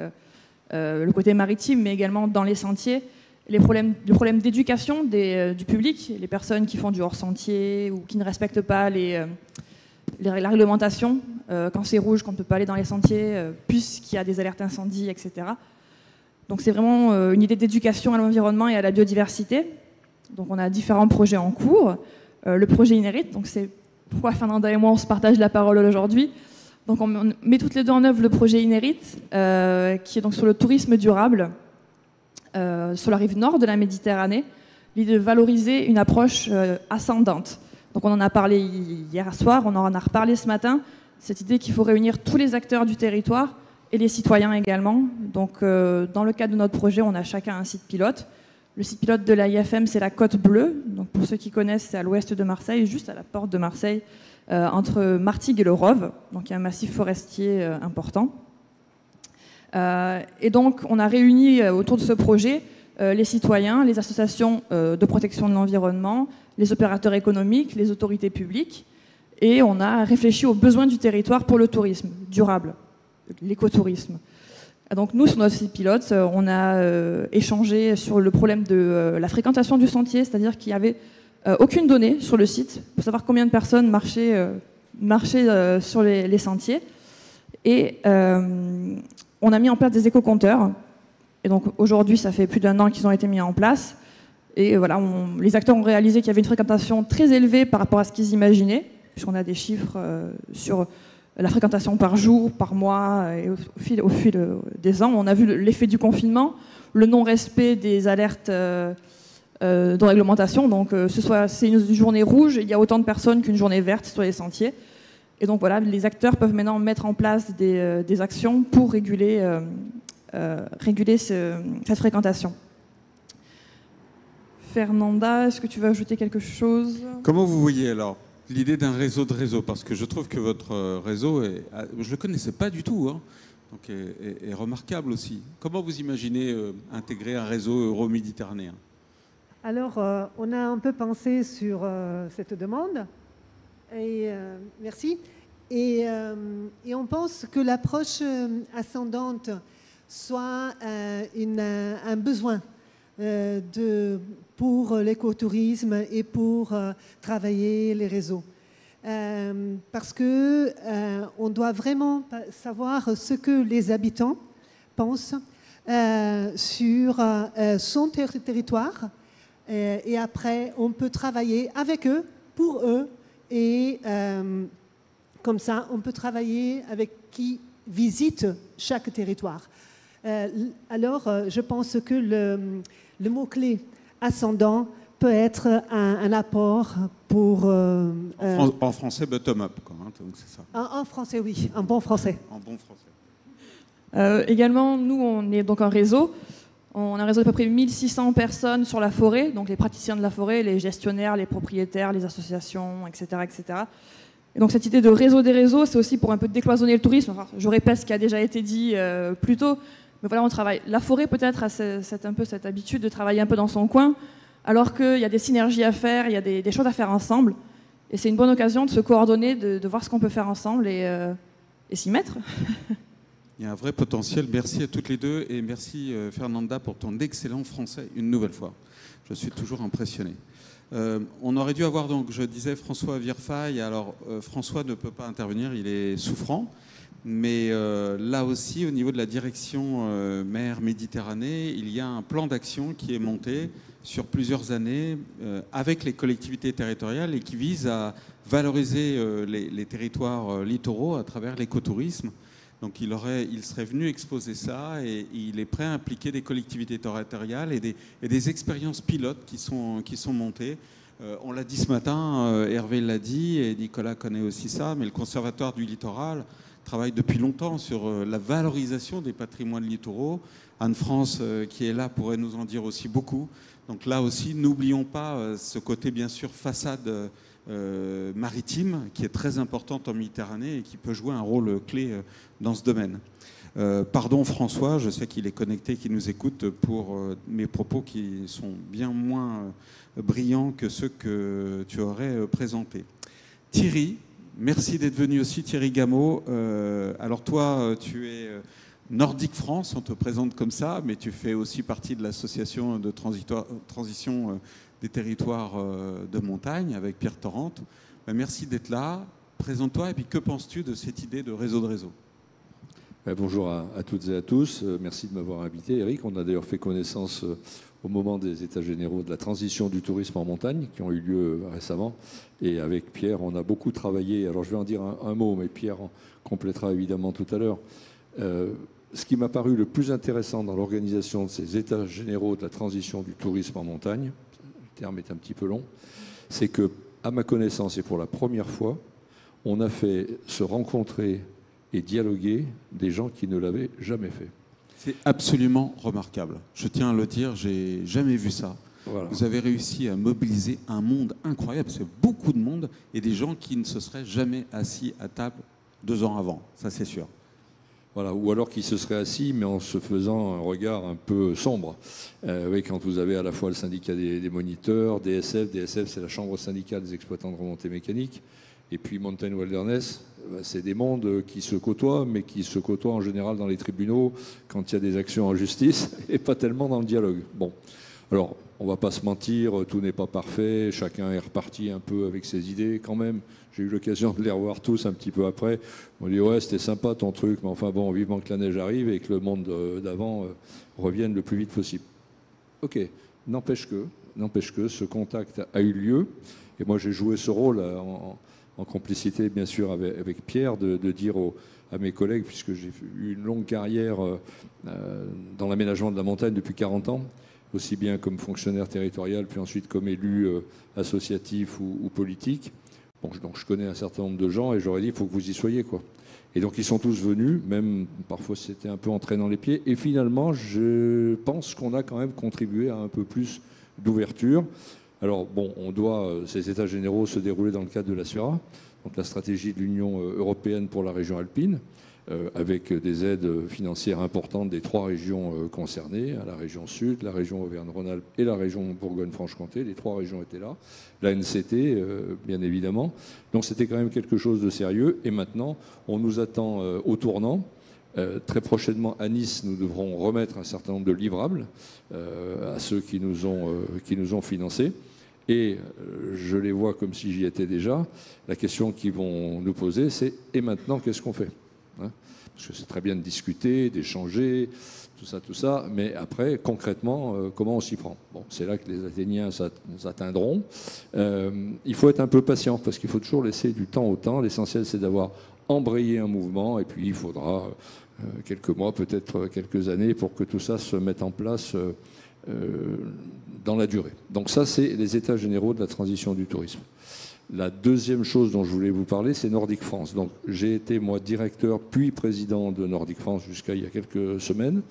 le côté maritime, mais également dans les sentiers, le problème d'éducation du public, les personnes qui font du hors-sentier ou qui ne respectent pas la réglementation, quand c'est rouge, qu'on ne peut pas aller dans les sentiers, puisqu'il y a des alertes incendies, etc. Donc c'est vraiment une idée d'éducation à l'environnement et à la biodiversité. Donc on a différents projets en cours. Le projet Inherit, donc c'est pourquoi Fernanda et moi on se partage la parole aujourd'hui. Donc on met toutes les deux en œuvre le projet Inherit, qui est donc sur le tourisme durable, sur la rive nord de la Méditerranée. L'idée de valoriser une approche ascendante. Donc on en a parlé hier soir, on en a reparlé ce matin, cette idée qu'il faut réunir tous les acteurs du territoire et les citoyens également. Donc dans le cadre de notre projet, on a chacun un site pilote. Le site pilote de l'AIFM, c'est la Côte Bleue. Donc pour ceux qui connaissent, c'est à l'ouest de Marseille, juste à la porte de Marseille, entre Martigues et le Rove. Donc il y a un massif forestier important. Et donc, on a réuni autour de ce projet les citoyens, les associations de protection de l'environnement, les opérateurs économiques, les autorités publiques, et on a réfléchi aux besoins du territoire pour le tourisme durable, l'écotourisme. Donc nous, sur notre site pilote, on a échangé sur le problème de la fréquentation du sentier, c'est-à-dire qu'il n'y avait aucune donnée sur le site pour savoir combien de personnes marchaient sur les sentiers. Et on a mis en place des éco-compteurs. Et donc aujourd'hui, ça fait plus d'1 an qu'ils ont été mis en place. Et voilà, les acteurs ont réalisé qu'il y avait une fréquentation très élevée par rapport à ce qu'ils imaginaient, puisqu'on a des chiffres sur la fréquentation par jour, par mois, et au fil des ans. On a vu l'effet du confinement, le non-respect des alertes de réglementation. Donc, c'est une journée rouge, il y a autant de personnes qu'une journée verte sur les sentiers. Et donc, voilà, les acteurs peuvent maintenant mettre en place des actions pour réguler cette fréquentation. Fernanda, est-ce que tu veux ajouter quelque chose? Comment vous voyez alors l'idée d'un réseau de réseaux? Parce que je trouve que votre réseau, je ne le connaissais pas du tout, hein, donc est remarquable aussi. Comment vous imaginez intégrer un réseau euro-méditerranéen? Alors, on a un peu pensé sur cette demande, et merci. Et on pense que l'approche ascendante soit un besoin pour l'écotourisme et pour travailler les réseaux. Parce qu'on doit vraiment savoir ce que les habitants pensent sur son territoire. Et après, on peut travailler avec eux, pour eux, et comme ça, on peut travailler avec qui visite chaque territoire. Alors, je pense que le mot-clé ascendant peut être un apport pour... en français, bottom-up, hein, donc c'est ça. En français, oui, en bon français. En bon français. Également, nous, on est donc un réseau. On a un réseau d'à peu près 1600 personnes sur la forêt, donc les praticiens de la forêt, les gestionnaires, les propriétaires, les associations, etc. etc. Et donc cette idée de réseau des réseaux, c'est aussi pour un peu décloisonner le tourisme. Enfin, je répète ce qui a déjà été dit plus tôt, mais voilà, on travaille. La forêt peut-être a cette habitude de travailler un peu dans son coin, alors qu'il y a des synergies à faire, il y a des choses à faire ensemble. Et c'est une bonne occasion de se coordonner, de voir ce qu'on peut faire ensemble et s'y mettre. Il y a un vrai potentiel. Merci à toutes les deux et merci Fernanda pour ton excellent français une nouvelle fois. Je suis toujours impressionné. On aurait dû avoir donc, je disais, François Virfaille. Alors François ne peut pas intervenir, il est souffrant. Mais là aussi, au niveau de la direction mer Méditerranée, il y a un plan d'action qui est monté sur plusieurs années avec les collectivités territoriales et qui vise à valoriser les territoires littoraux à travers l'écotourisme. Donc il serait venu exposer ça et il est prêt à impliquer des collectivités territoriales et des expériences pilotes qui sont montées. On l'a dit ce matin, Hervé l'a dit et Nicolas connaît aussi ça, mais le Conservatoire du littoral travaille depuis longtemps sur la valorisation des patrimoines littoraux. Anne-France, qui est là, pourrait nous en dire aussi beaucoup. Donc là aussi, n'oublions pas ce côté, bien sûr, façade maritime, qui est très importante en Méditerranée et qui peut jouer un rôle clé dans ce domaine. Pardon François, je sais qu'il est connecté, qu'il nous écoute pour mes propos qui sont bien moins brillants que ceux que tu aurais présentés. Thierry, merci d'être venu aussi, Thierry Gameau. Alors toi, tu es Nordique France, on te présente comme ça, mais tu fais aussi partie de l'association de transition des territoires de montagne avec Pierre Torrente. Merci d'être là. Présente-toi et puis que penses-tu de cette idée de réseau de réseau? Bonjour à toutes et à tous. Merci de m'avoir invité, Eric. On a d'ailleurs fait connaissance au moment des États généraux de la transition du tourisme en montagne qui ont eu lieu récemment. Et avec Pierre, on a beaucoup travaillé. Alors je vais en dire un mot, mais Pierre en complétera évidemment tout à l'heure. Ce qui m'a paru le plus intéressant dans l'organisation de ces États généraux de la transition du tourisme en montagne, le terme est un petit peu long, c'est que, à ma connaissance et pour la première fois, on a fait se rencontrer et dialoguer des gens qui ne l'avaient jamais fait. C'est absolument remarquable. Je tiens à le dire, j'ai jamais vu ça. Voilà. Vous avez réussi à mobiliser un monde incroyable. C'est beaucoup de monde et des gens qui ne se seraient jamais assis à table 2 ans avant. Ça, c'est sûr. Voilà, ou alors qui se serait assis, mais en se faisant un regard un peu sombre. Oui, quand vous avez à la fois le syndicat des moniteurs, DSF c'est la chambre syndicale des exploitants de remontée mécanique, et puis Mountain Wilderness, c'est des mondes qui se côtoient, mais qui se côtoient en général dans les tribunaux quand il y a des actions en justice, et pas tellement dans le dialogue. Bon, alors, on ne va pas se mentir, tout n'est pas parfait, chacun est reparti un peu avec ses idées quand même. J'ai eu l'occasion de les revoir tous un petit peu après. On dit ouais, c'était sympa ton truc, mais enfin bon, vivement que la neige arrive et que le monde d'avant revienne le plus vite possible. Ok, n'empêche que ce contact a eu lieu, et moi j'ai joué ce rôle en complicité bien sûr avec Pierre, de dire à mes collègues, puisque j'ai eu une longue carrière dans l'aménagement de la montagne depuis 40 ans, aussi bien comme fonctionnaire territorial, puis ensuite comme élu associatif ou politique. Bon, donc je connais un certain nombre de gens et j'aurais dit il faut que vous y soyez, quoi. Et donc ils sont tous venus, même parfois c'était un peu entraînant les pieds. Et finalement, je pense qu'on a quand même contribué à un peu plus d'ouverture. Alors bon, ces états généraux se déroulaient dans le cadre de la SURA, donc la stratégie de l'Union européenne pour la région alpine, avec des aides financières importantes des 3 régions concernées, la région Sud, la région Auvergne-Rhône-Alpes et la région Bourgogne-Franche-Comté. Les 3 régions étaient là, la NCT bien évidemment. Donc c'était quand même quelque chose de sérieux. Et maintenant, on nous attend au tournant. Très prochainement à Nice, nous devrons remettre un certain nombre de livrables à ceux qui nous ont financés. Et je les vois comme si j'y étais déjà. La question qu'ils vont nous poser, c'est « et maintenant, qu'est-ce qu'on fait ?» Parce que c'est très bien de discuter, d'échanger, tout ça, mais après, concrètement, comment on s'y prend? Bon, c'est là que les Athéniens s'atteindront. Il faut être un peu patient, parce qu'il faut toujours laisser du temps au temps. L'essentiel, c'est d'avoir embrayé un mouvement, et puis il faudra quelques mois, peut-être quelques années, pour que tout ça se mette en place dans la durée. Donc ça, c'est les états généraux de la transition du tourisme. La deuxième chose dont je voulais vous parler, c'est Nordic France. Donc, j'ai été, moi, directeur puis président de Nordic France jusqu'à il y a quelques semaines.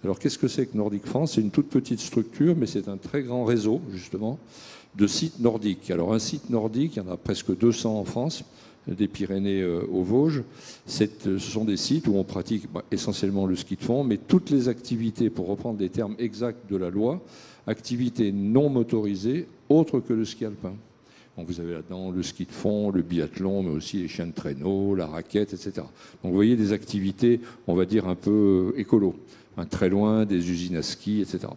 Alors, qu'est-ce que c'est que Nordic France? C'est une toute petite structure, mais c'est un très grand réseau, justement, de sites nordiques. Alors, un site nordique, il y en a presque 200 en France, des Pyrénées aux Vosges. Ce sont des sites où on pratique essentiellement le ski de fond, mais toutes les activités, pour reprendre les termes exacts de la loi, activités non motorisées, autres que le ski alpin. Donc vous avez là-dedans le ski de fond, le biathlon, mais aussi les chiens de traîneau, la raquette, etc. Donc vous voyez des activités, on va dire, un peu écolo, très loin des usines à ski, etc.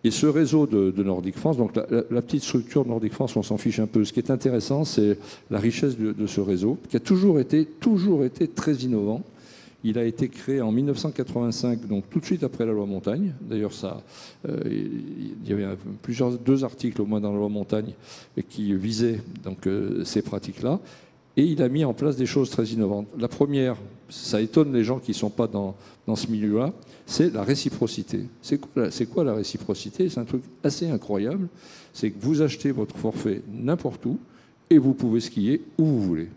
Et ce réseau de Nordic France, donc la petite structure de Nordic France, on s'en fiche un peu. Ce qui est intéressant, c'est la richesse de ce réseau, qui a toujours été très innovant. Il a été créé en 1985, donc tout de suite après la loi Montagne. D'ailleurs, il y avait 2 articles au moins dans la loi Montagne qui visaient donc, ces pratiques-là. Et il a mis en place des choses très innovantes. La première, ça étonne les gens qui ne sont pas dans ce milieu-là, c'est la réciprocité. C'est quoi la réciprocité? C'est un truc assez incroyable. C'est que vous achetez votre forfait n'importe où et vous pouvez skier où vous voulez.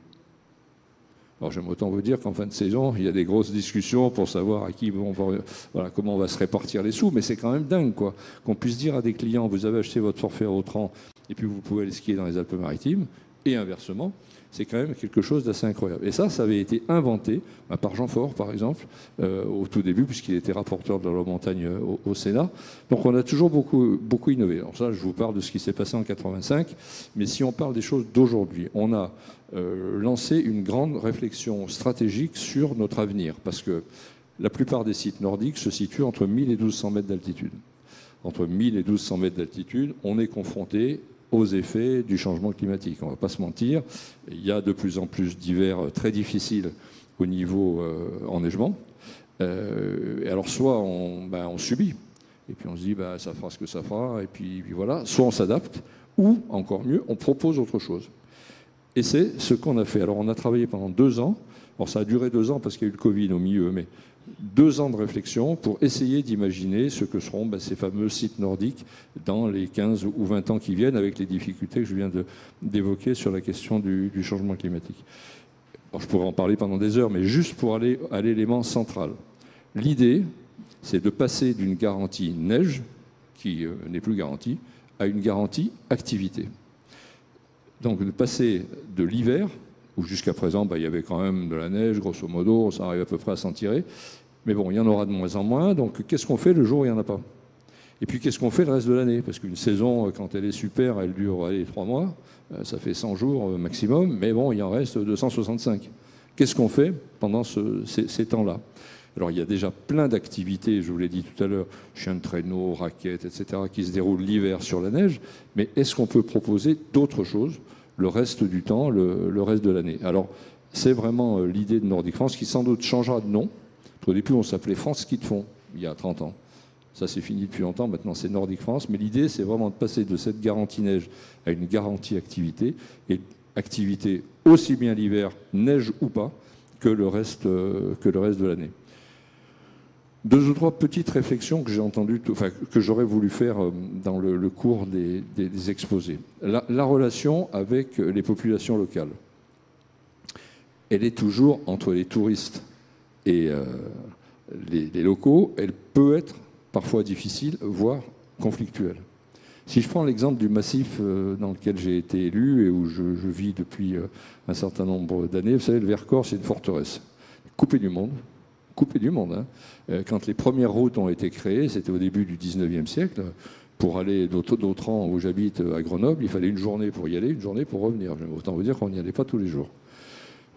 Alors j'aime autant vous dire qu'en fin de saison, il y a des grosses discussions pour savoir à qui comment on va se répartir les sous, mais c'est quand même dingue, quoi, qu'on puisse dire à des clients, vous avez acheté votre forfait à Autran et puis vous pouvez aller skier dans les Alpes-Maritimes, et inversement, c'est quand même quelque chose d'assez incroyable. Et ça avait été inventé par Jean Faure, par exemple, au tout début, puisqu'il était rapporteur de la loi Montagne au Sénat. Donc on a toujours beaucoup innové. Alors ça, je vous parle de ce qui s'est passé en 85, mais si on parle des choses d'aujourd'hui, on a lancé une grande réflexion stratégique sur notre avenir, parce que la plupart des sites nordiques se situent entre 1000 et 1200 mètres d'altitude. Entre 1000 et 1200 mètres d'altitude, on est confronté aux effets du changement climatique. On ne va pas se mentir, il y a de plus en plus d'hivers très difficiles au niveau enneigement. Et alors soit on subit, et puis on se dit ça fera ce que ça fera, et puis voilà, soit on s'adapte, ou encore mieux, on propose autre chose. Et c'est ce qu'on a fait. Alors on a travaillé pendant 2 ans, alors ça a duré 2 ans parce qu'il y a eu le Covid au milieu, mais 2 ans de réflexion pour essayer d'imaginer ce que seront ces fameux sites nordiques dans les 15 ou 20 ans qui viennent, avec les difficultés que je viens d'évoquer sur la question du changement climatique. Alors, je pourrais en parler pendant des heures, mais juste pour aller à l'élément central. L'idée, c'est de passer d'une garantie neige, qui n'est plus garantie, à une garantie activité. Donc de passer de l'hiver où jusqu'à présent, il y avait quand même de la neige, grosso modo, ça arrive à peu près à s'en tirer. Mais bon, il y en aura de moins en moins, donc qu'est-ce qu'on fait le jour où il n'y en a pas? Et puis qu'est-ce qu'on fait le reste de l'année? Parce qu'une saison, quand elle est super, elle dure 3 mois, ça fait 100 jours maximum, mais bon, il en reste 265. Qu'est-ce qu'on fait pendant ces temps-là? Alors il y a déjà plein d'activités, je vous l'ai dit tout à l'heure, chiens de traîneau, raquettes, etc., qui se déroulent l'hiver sur la neige, mais est-ce qu'on peut proposer d'autres choses le reste du temps, le reste de l'année? Alors c'est vraiment l'idée de Nordic France, qui sans doute changera de nom. Au début, on s'appelait France Ski de Fond, il y a 30 ans. Ça, c'est fini depuis longtemps. Maintenant, c'est Nordic France. Mais l'idée, c'est vraiment de passer de cette garantie neige à une garantie activité. Et activité aussi bien l'hiver, neige ou pas, que le reste de l'année. 2 ou 3 petites réflexions que j'ai entendues, enfin, que j'aurais voulu faire dans le cours des exposés. La relation avec les populations locales, elle est toujours entre les touristes et les locaux. Elle peut être parfois difficile, voire conflictuelle. Si je prends l'exemple du massif dans lequel j'ai été élu et où je vis depuis un certain nombre d'années, vous savez, le Vercors, c'est une forteresse, coupée du monde. Hein. Quand les premières routes ont été créées, c'était au début du 19e siècle, pour aller d'Autran où j'habite à Grenoble, il fallait une journée pour y aller, une journée pour revenir. Autant vous dire qu'on n'y allait pas tous les jours.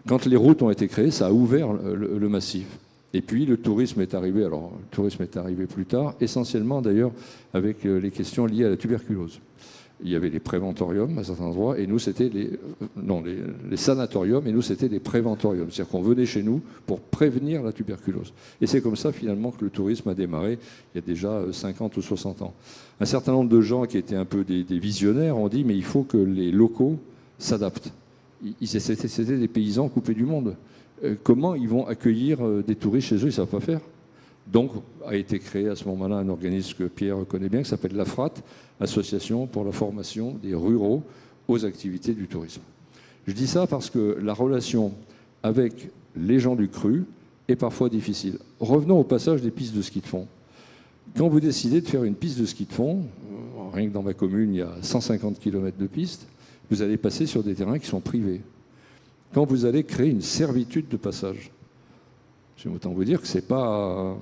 Quand les routes ont été créées, ça a ouvert le massif. Et puis le tourisme est arrivé, alors le tourisme est arrivé plus tard, essentiellement d'ailleurs avec les questions liées à la tuberculose. Il y avait les préventoriums à certains endroits, et nous c'était les sanatoriums, et nous c'était les préventoriums. C'est-à-dire qu'on venait chez nous pour prévenir la tuberculose. Et c'est comme ça finalement que le tourisme a démarré il y a déjà 50 ou 60 ans. Un certain nombre de gens qui étaient un peu des visionnaires ont dit mais il faut que les locaux s'adaptent. C'était des paysans coupés du monde. Comment ils vont accueillir des touristes chez eux? Ils ne savent pas faire. Donc a été créé à ce moment-là un organisme que Pierre connaît bien, qui s'appelle l'AFRAT, Association pour la formation des ruraux aux activités du tourisme. Je dis ça parce que la relation avec les gens du cru est parfois difficile. Revenons au passage des pistes de ski de fond. Quand vous décidez de faire une piste de ski de fond, rien que dans ma commune, il y a 150 km de piste, vous allez passer sur des terrains qui sont privés. Quand vous allez créer une servitude de passage, j'aime autant vous dire que c'est pas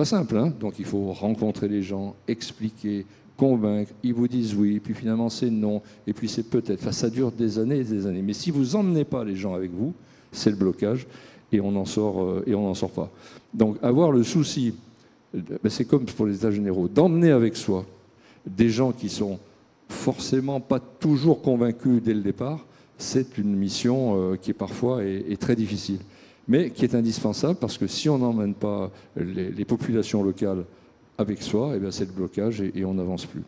simple. Hein. Donc il faut rencontrer les gens, expliquer, convaincre. Ils vous disent oui, puis finalement c'est non, et puis c'est peut-être. Enfin, ça dure des années et des années. Mais si vous emmenez pas les gens avec vous, c'est le blocage et on n'en sort pas. Donc avoir le souci, c'est comme pour les états généraux, d'emmener avec soi des gens qui sont forcément pas toujours convaincus dès le départ. C'est une mission qui parfois est très difficile, mais qui est indispensable parce que si on n'emmène pas les populations locales avec soi, eh c'est le blocage et on n'avance plus.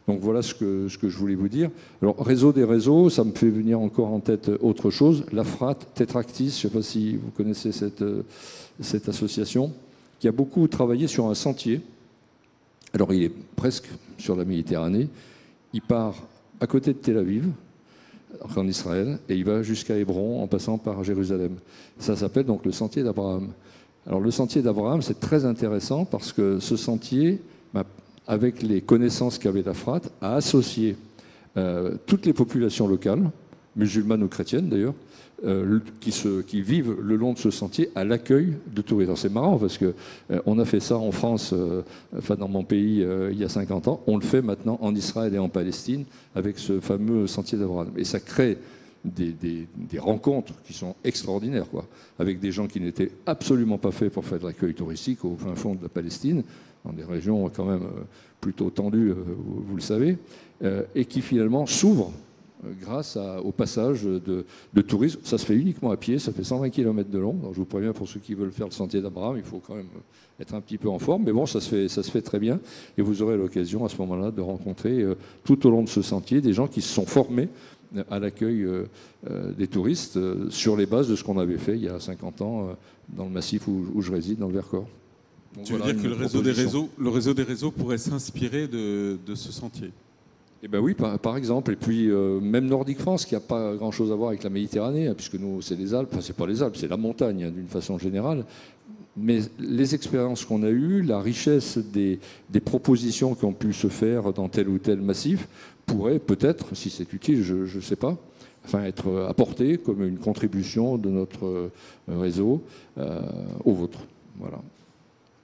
Donc voilà ce que je voulais vous dire. Alors réseau des réseaux, ça me fait venir encore en tête autre chose. l'AFRAT, Tetractis, je ne sais pas si vous connaissez cette association, qui a beaucoup travaillé sur un sentier. Alors il est presque sur la Méditerranée. Il part à côté de Tel Aviv, en Israël, et il va jusqu'à Hébron en passant par Jérusalem. Ça s'appelle donc le sentier d'Abraham. Alors le sentier d'Abraham, c'est très intéressant parce que ce sentier, avec les connaissances qu'avait l'AFRAT, a associé toutes les populations locales, musulmanes ou chrétiennes d'ailleurs, qui vivent le long de ce sentier à l'accueil de touristes. Alors c'est marrant parce qu'on a fait ça en France, dans mon pays, il y a 50 ans. On le fait maintenant en Israël et en Palestine avec ce fameux sentier d'Abraham. Et ça crée des rencontres qui sont extraordinaires, quoi, avec des gens qui n'étaient absolument pas faits pour faire de l'accueil touristique au fin fond de la Palestine, dans des régions quand même plutôt tendues, vous le savez, et qui finalement s'ouvrent grâce au passage de tourisme. Ça se fait uniquement à pied, ça fait 120 km de long. Donc je vous préviens, pour ceux qui veulent faire le sentier d'Abraham, il faut quand même être un petit peu en forme. Mais bon, ça se fait très bien. Et vous aurez l'occasion à ce moment-là de rencontrer tout au long de ce sentier des gens qui se sont formés à l'accueil des touristes sur les bases de ce qu'on avait fait il y a 50 ans dans le massif où je réside, dans le Vercors. Donc, tu veux dire que le réseau des réseaux pourrait s'inspirer de ce sentier? Eh bien oui, par exemple. Et puis même Nordic France, qui n'a pas grand-chose à voir avec la Méditerranée, hein, puisque nous, c'est les Alpes. Enfin, c'est pas les Alpes, c'est la montagne, hein, d'une façon générale. Mais les expériences qu'on a eues, la richesse des propositions qui ont pu se faire dans tel ou tel massif, pourrait peut-être, si c'est utile, je ne sais pas, être apporté comme une contribution de notre réseau au vôtre. Voilà.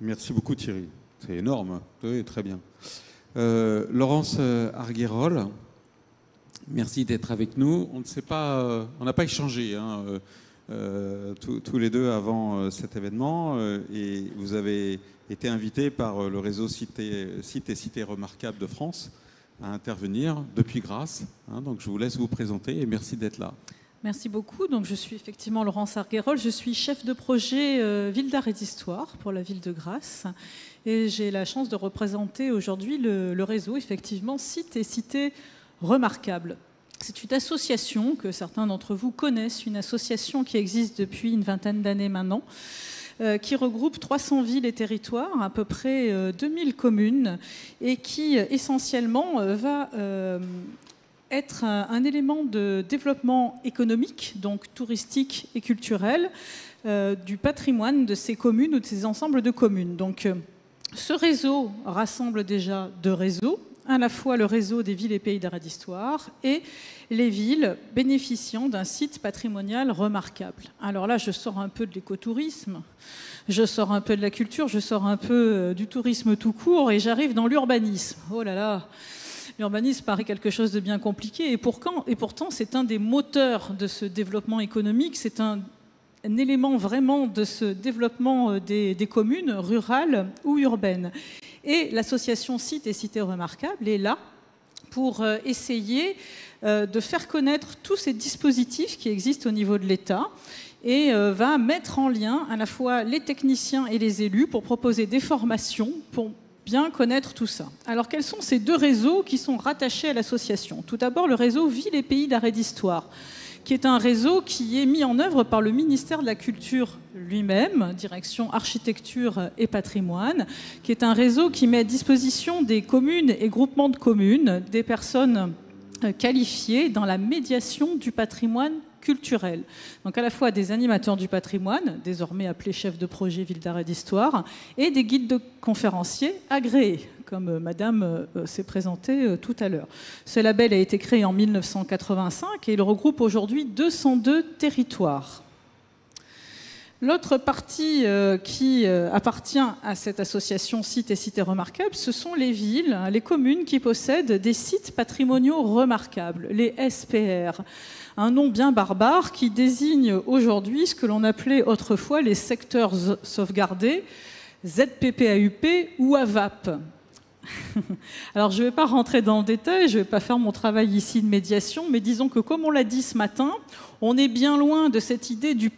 Merci beaucoup Thierry. C'est énorme. Oui, très bien. Laurence Arguerol, merci d'être avec nous. On ne sait pas, on n'a pas échangé tous les deux avant cet événement et vous avez été invité par le réseau Sites et Cités Remarquables de France à intervenir depuis Grasse. Donc je vous laisse vous présenter et merci d'être là. Merci beaucoup. Donc, je suis effectivement Laurence Arguerol. Je suis chef de projet Ville d'Art et d'Histoire pour la ville de Grasse. Et j'ai la chance de représenter aujourd'hui le réseau, effectivement, Sites et Cités Remarquables. C'est une association que certains d'entre vous connaissent, une association qui existe depuis une vingtaine d'années maintenant, qui regroupe 300 villes et territoires, à peu près 2000 communes, et qui essentiellement va être un élément de développement économique, donc touristique et culturel, du patrimoine de ces communes ou de ces ensembles de communes. Donc, ce réseau rassemble déjà deux réseaux, à la fois le réseau des villes et pays d'art et d'histoire et les villes bénéficiant d'un site patrimonial remarquable. Alors là, je sors un peu de l'écotourisme, je sors un peu de la culture, je sors un peu du tourisme tout court et j'arrive dans l'urbanisme. Oh là là, l'urbanisme paraît quelque chose de bien compliqué et pourtant c'est un des moteurs de ce développement économique, c'est un élément vraiment de ce développement des communes rurales ou urbaines. Et l'association Sites et Cités Remarquables est là pour essayer de faire connaître tous ces dispositifs qui existent au niveau de l'État et va mettre en lien à la fois les techniciens et les élus pour proposer des formations pour bien connaître tout ça. Alors quels sont ces deux réseaux qui sont rattachés à l'association? Tout d'abord le réseau Villes et Pays d'Art et d'Histoire, qui est un réseau qui est mis en œuvre par le ministère de la Culture lui-même, direction architecture et patrimoine, qui est un réseau qui met à disposition des communes et groupements de communes des personnes qualifiées dans la médiation du patrimoine culturel. Donc à la fois des animateurs du patrimoine, désormais appelés chefs de projet Ville d'Art et d'Histoire, et des guides de conférenciers agréés, comme Madame s'est présentée tout à l'heure. Ce label a été créé en 1985 et il regroupe aujourd'hui 202 territoires. L'autre partie qui appartient à cette association Sites et Cités Remarquables, ce sont les villes, les communes qui possèdent des sites patrimoniaux remarquables, les SPR. Un nom bien barbare qui désigne aujourd'hui ce que l'on appelait autrefois les secteurs sauvegardés, ZPPAUP ou AVAP. Alors je ne vais pas rentrer dans le détail, je ne vais pas faire mon travail ici de médiation, mais disons que comme on l'a dit ce matin, on est bien loin de cette idée du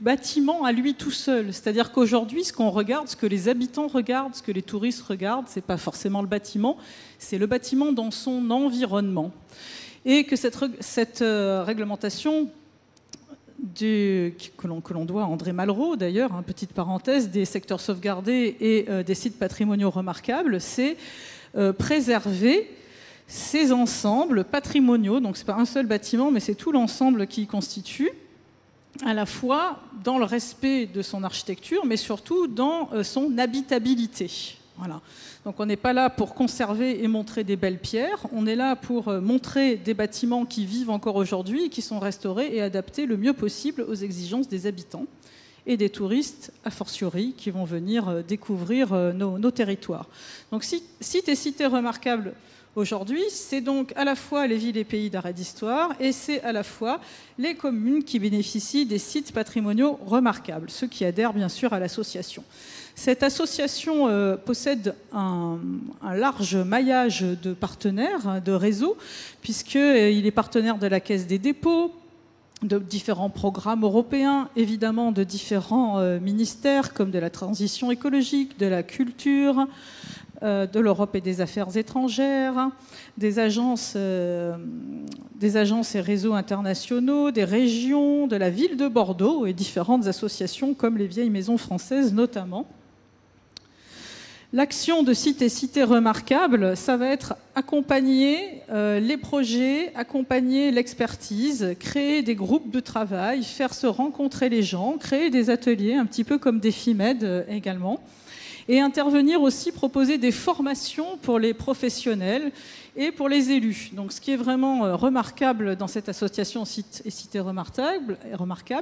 bâtiment à lui tout seul. C'est-à-dire qu'aujourd'hui, ce qu'on regarde, ce que les habitants regardent, ce que les touristes regardent, ce n'est pas forcément le bâtiment, c'est le bâtiment dans son environnement. Et que cette réglementation que l'on doit à André Malraux, d'ailleurs, petite parenthèse, des secteurs sauvegardés et des sites patrimoniaux remarquables, c'est préserver ces ensembles patrimoniaux. Donc, ce n'est pas un seul bâtiment, mais c'est tout l'ensemble qui constitue, à la fois dans le respect de son architecture, mais surtout dans son habitabilité. Voilà. Donc on n'est pas là pour conserver et montrer des belles pierres, on est là pour montrer des bâtiments qui vivent encore aujourd'hui, qui sont restaurés et adaptés le mieux possible aux exigences des habitants et des touristes, a fortiori, qui vont venir découvrir nos territoires. Donc Sites et Cités Remarquables aujourd'hui, c'est donc à la fois les villes et pays d'art et d'histoire et c'est à la fois les communes qui bénéficient des sites patrimoniaux remarquables, ceux qui adhèrent bien sûr à l'association. Cette association possède un large maillage de partenaires, de réseaux, puisqu'il est partenaire de la Caisse des dépôts, de différents programmes européens, évidemment de différents ministères comme de la transition écologique, de la culture, de l'Europe et des affaires étrangères, des agences et réseaux internationaux, des régions, de la ville de Bordeaux et différentes associations comme les Vieilles Maisons Françaises notamment. L'action de Sites et Cités Remarquables, ça va être accompagner les projets, accompagner l'expertise, créer des groupes de travail, faire se rencontrer les gens, créer des ateliers, un petit peu comme des FIMED également. et intervenir aussi, proposer des formations pour les professionnels et pour les élus. Donc, ce qui est vraiment remarquable dans cette association Sites et Cités remarquables,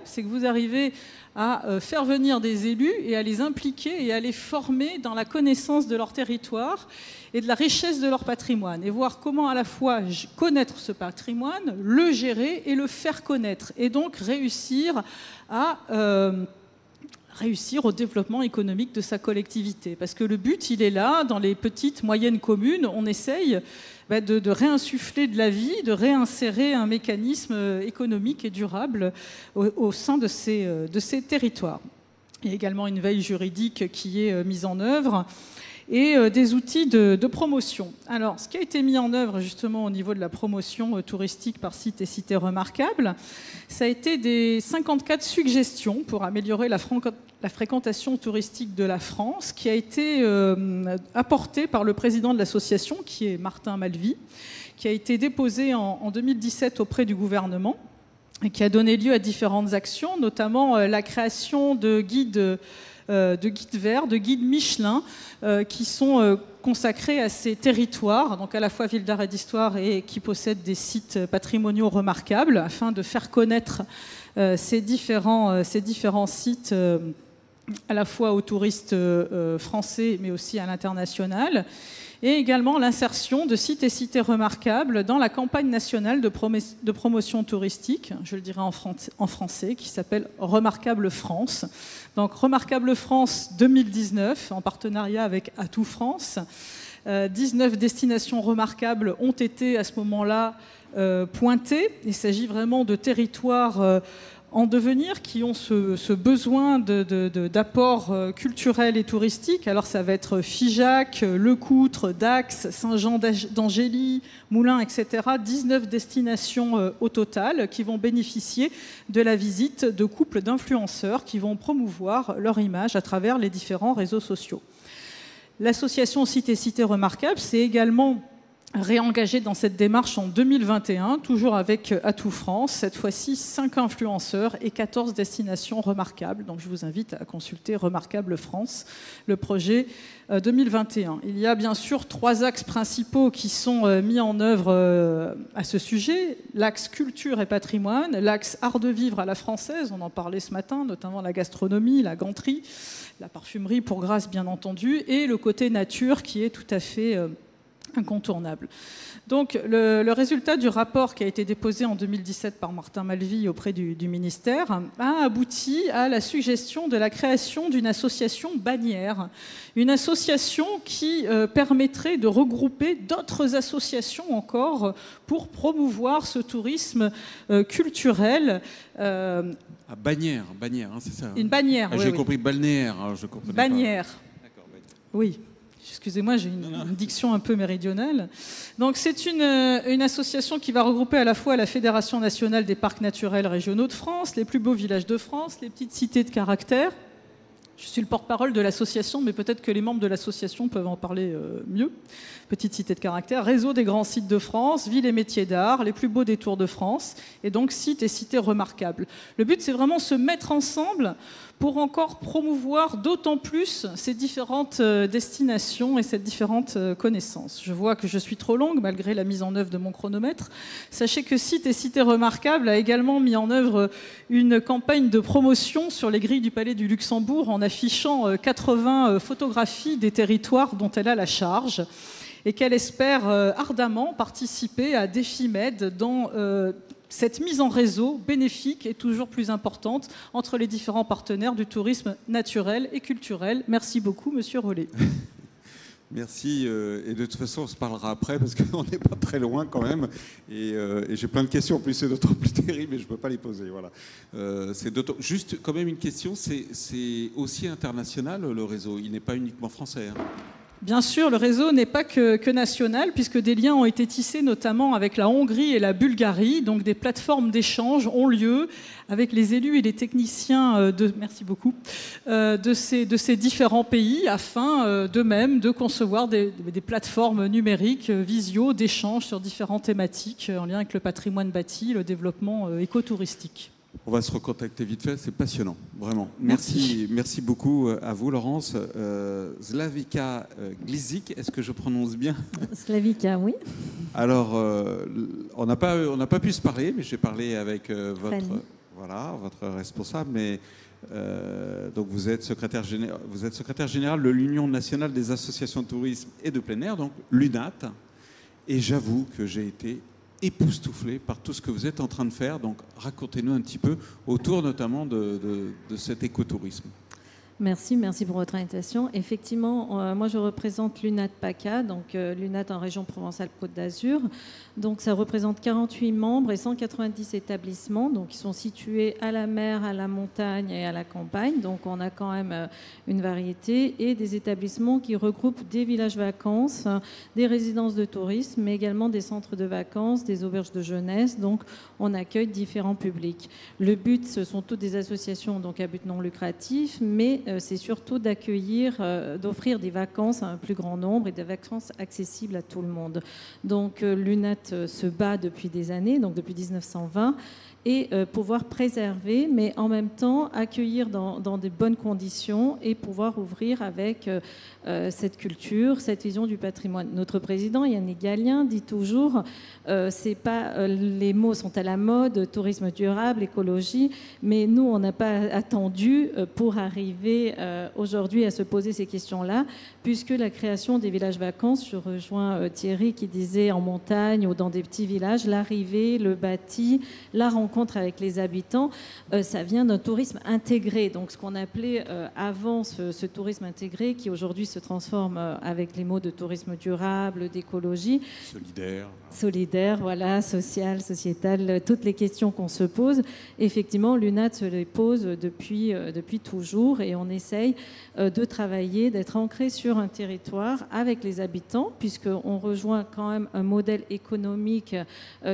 c'est que vous arrivez à faire venir des élus et à les impliquer et à les former dans la connaissance de leur territoire et de la richesse de leur patrimoine, et voir comment à la fois connaître ce patrimoine, le gérer et le faire connaître, et donc réussir au développement économique de sa collectivité. Parce que le but, il est là, dans les petites, moyennes communes, on essaye de réinsuffler de la vie, de réinsérer un mécanisme économique et durable au sein de ces territoires. Il y a également une veille juridique qui est mise en œuvre et des outils de promotion. Alors, ce qui a été mis en œuvre justement au niveau de la promotion touristique par Sites et Cités remarquables, ça a été des 54 suggestions pour améliorer la fréquentation touristique de la France, qui a été apportée par le président de l'association, qui est Martin Malvy, qui a été déposée en 2017 auprès du gouvernement et qui a donné lieu à différentes actions, notamment la création de guides verts, de guides Michelin, qui sont consacrés à ces territoires, donc à la fois ville d'art et d'histoire, et qui possèdent des sites patrimoniaux remarquables, afin de faire connaître ces différents sites à la fois aux touristes français, mais aussi à l'international. Et également l'insertion de Sites et Cités remarquables dans la campagne nationale de promotion touristique, je le dirais en français, qui s'appelle Remarquable France. Donc Remarquable France 2019, en partenariat avec Atout France. 19 destinations remarquables ont été à ce moment-là pointées. Il s'agit vraiment de territoires en devenir, qui ont ce besoin d'apport culturel et touristique. Alors ça va être Figeac, Lecoutre, Dax, Saint-Jean d'Angély, Moulins, etc. 19 destinations au total qui vont bénéficier de la visite de couples d'influenceurs qui vont promouvoir leur image à travers les différents réseaux sociaux. L'association Sites et Cités remarquables, c'est également réengagé dans cette démarche en 2021, toujours avec Atout France, cette fois-ci 5 influenceurs et 14 destinations remarquables. Donc je vous invite à consulter Remarquable France, le projet 2021. Il y a bien sûr 3 axes principaux qui sont mis en œuvre à ce sujet. L'axe culture et patrimoine, l'axe art de vivre à la française, on en parlait ce matin, notamment la gastronomie, la ganterie, la parfumerie pour Grasse bien entendu, et le côté nature qui est tout à fait incontournable. Donc le résultat du rapport qui a été déposé en 2017 par Martin Malvy auprès du ministère a abouti à la suggestion de la création d'une association bannière. Une association qui permettrait de regrouper d'autres associations encore pour promouvoir ce tourisme culturel. Bannière, hein, c'est ça. Une bannière, oui. J'ai compris balnéaire. Je comprenais bannière. Pas. D'accord, bannière. Oui. Excusez-moi, j'ai une diction un peu méridionale. Donc c'est une association qui va regrouper à la fois la Fédération nationale des parcs naturels régionaux de France, les plus beaux villages de France, les petites cités de caractère. Je suis le porte-parole de l'association, mais peut-être que les membres de l'association peuvent en parler mieux. Petites cités de caractère, réseau des grands sites de France, villes et métiers d'art, les plus beaux détours de France, et donc sites et cités remarquables. Le but, c'est vraiment se mettre ensemble pour encore promouvoir d'autant plus ces différentes destinations et cette différente connaissance. Je vois que je suis trop longue, malgré la mise en œuvre de mon chronomètre. Sachez que Sites et Cités remarquables a également mis en œuvre une campagne de promotion sur les grilles du Palais du Luxembourg en affichant 80 photographies des territoires dont elle a la charge et qu'elle espère ardemment participer à DefiMed dans cette mise en réseau bénéfique et toujours plus importante entre les différents partenaires du tourisme naturel et culturel. Merci beaucoup, Monsieur Rollet. Merci. Et de toute façon, on se parlera après parce qu'on n'est pas très loin quand même. Et j'ai plein de questions. En plus, c'est d'autant plus terrible et je ne peux pas les poser. Voilà. Juste quand même une question. C'est aussi international, le réseau. Il n'est pas uniquement français. Hein. Bien sûr, le réseau n'est pas que national, puisque des liens ont été tissés notamment avec la Hongrie et la Bulgarie. Donc des plateformes d'échange ont lieu avec les élus et les techniciens merci beaucoup, de ces différents pays, afin d'eux-mêmes de concevoir des plateformes numériques, visio, d'échange sur différentes thématiques en lien avec le patrimoine bâti, le développement écotouristique. On va se recontacter vite fait, c'est passionnant, vraiment. Merci beaucoup à vous, Laurence. Slavika Glizik, est-ce que je prononce bien? Slavika, oui. Alors, on n'a pas pu se parler, mais j'ai parlé avec votre responsable. Mais, donc vous êtes secrétaire général de l'Union nationale des associations de tourisme et de plein air, donc l'UNAT. Et j'avoue que j'ai été époustouflé par tout ce que vous êtes en train de faire. Donc racontez-nous un petit peu autour notamment de cet écotourisme. Merci pour votre invitation. Effectivement, moi je représente l'UNAT PACA, donc l'UNAT en région Provence-Alpes-Côte d'Azur. Donc ça représente 48 membres et 190 établissements, donc qui sont situés à la mer, à la montagne et à la campagne. Donc on a quand même une variété et des établissements qui regroupent des villages vacances, des résidences de tourisme, mais également des centres de vacances, des auberges de jeunesse. Donc on accueille différents publics. Le but, ce sont toutes des associations donc à but non lucratif, mais c'est surtout d'accueillir, d'offrir des vacances à un plus grand nombre et des vacances accessibles à tout le monde. Donc l'UNAT se bat depuis des années, donc depuis 1920, et pouvoir préserver, mais en même temps accueillir dans de bonnes conditions et pouvoir ouvrir avec cette culture, cette vision du patrimoine. Notre président, Yannick Gallien, dit toujours c'est pas les mots sont à la mode, tourisme durable, écologie, mais nous, on n'a pas attendu pour arriver aujourd'hui à se poser ces questions-là, puisque la création des villages vacances, je rejoins Thierry qui disait en montagne ou dans des petits villages, l'arrivée, le bâti, la rencontre avec les habitants, ça vient d'un tourisme intégré. Donc ce qu'on appelait avant ce tourisme intégré, qui aujourd'hui se transforme avec les mots de tourisme durable, d'écologie. Solidaire, voilà, social, sociétal, toutes les questions qu'on se pose. Effectivement, l'UNAT se les pose depuis toujours et on essaye de travailler, d'être ancré sur un territoire avec les habitants, puisqu'on rejoint quand même un modèle économique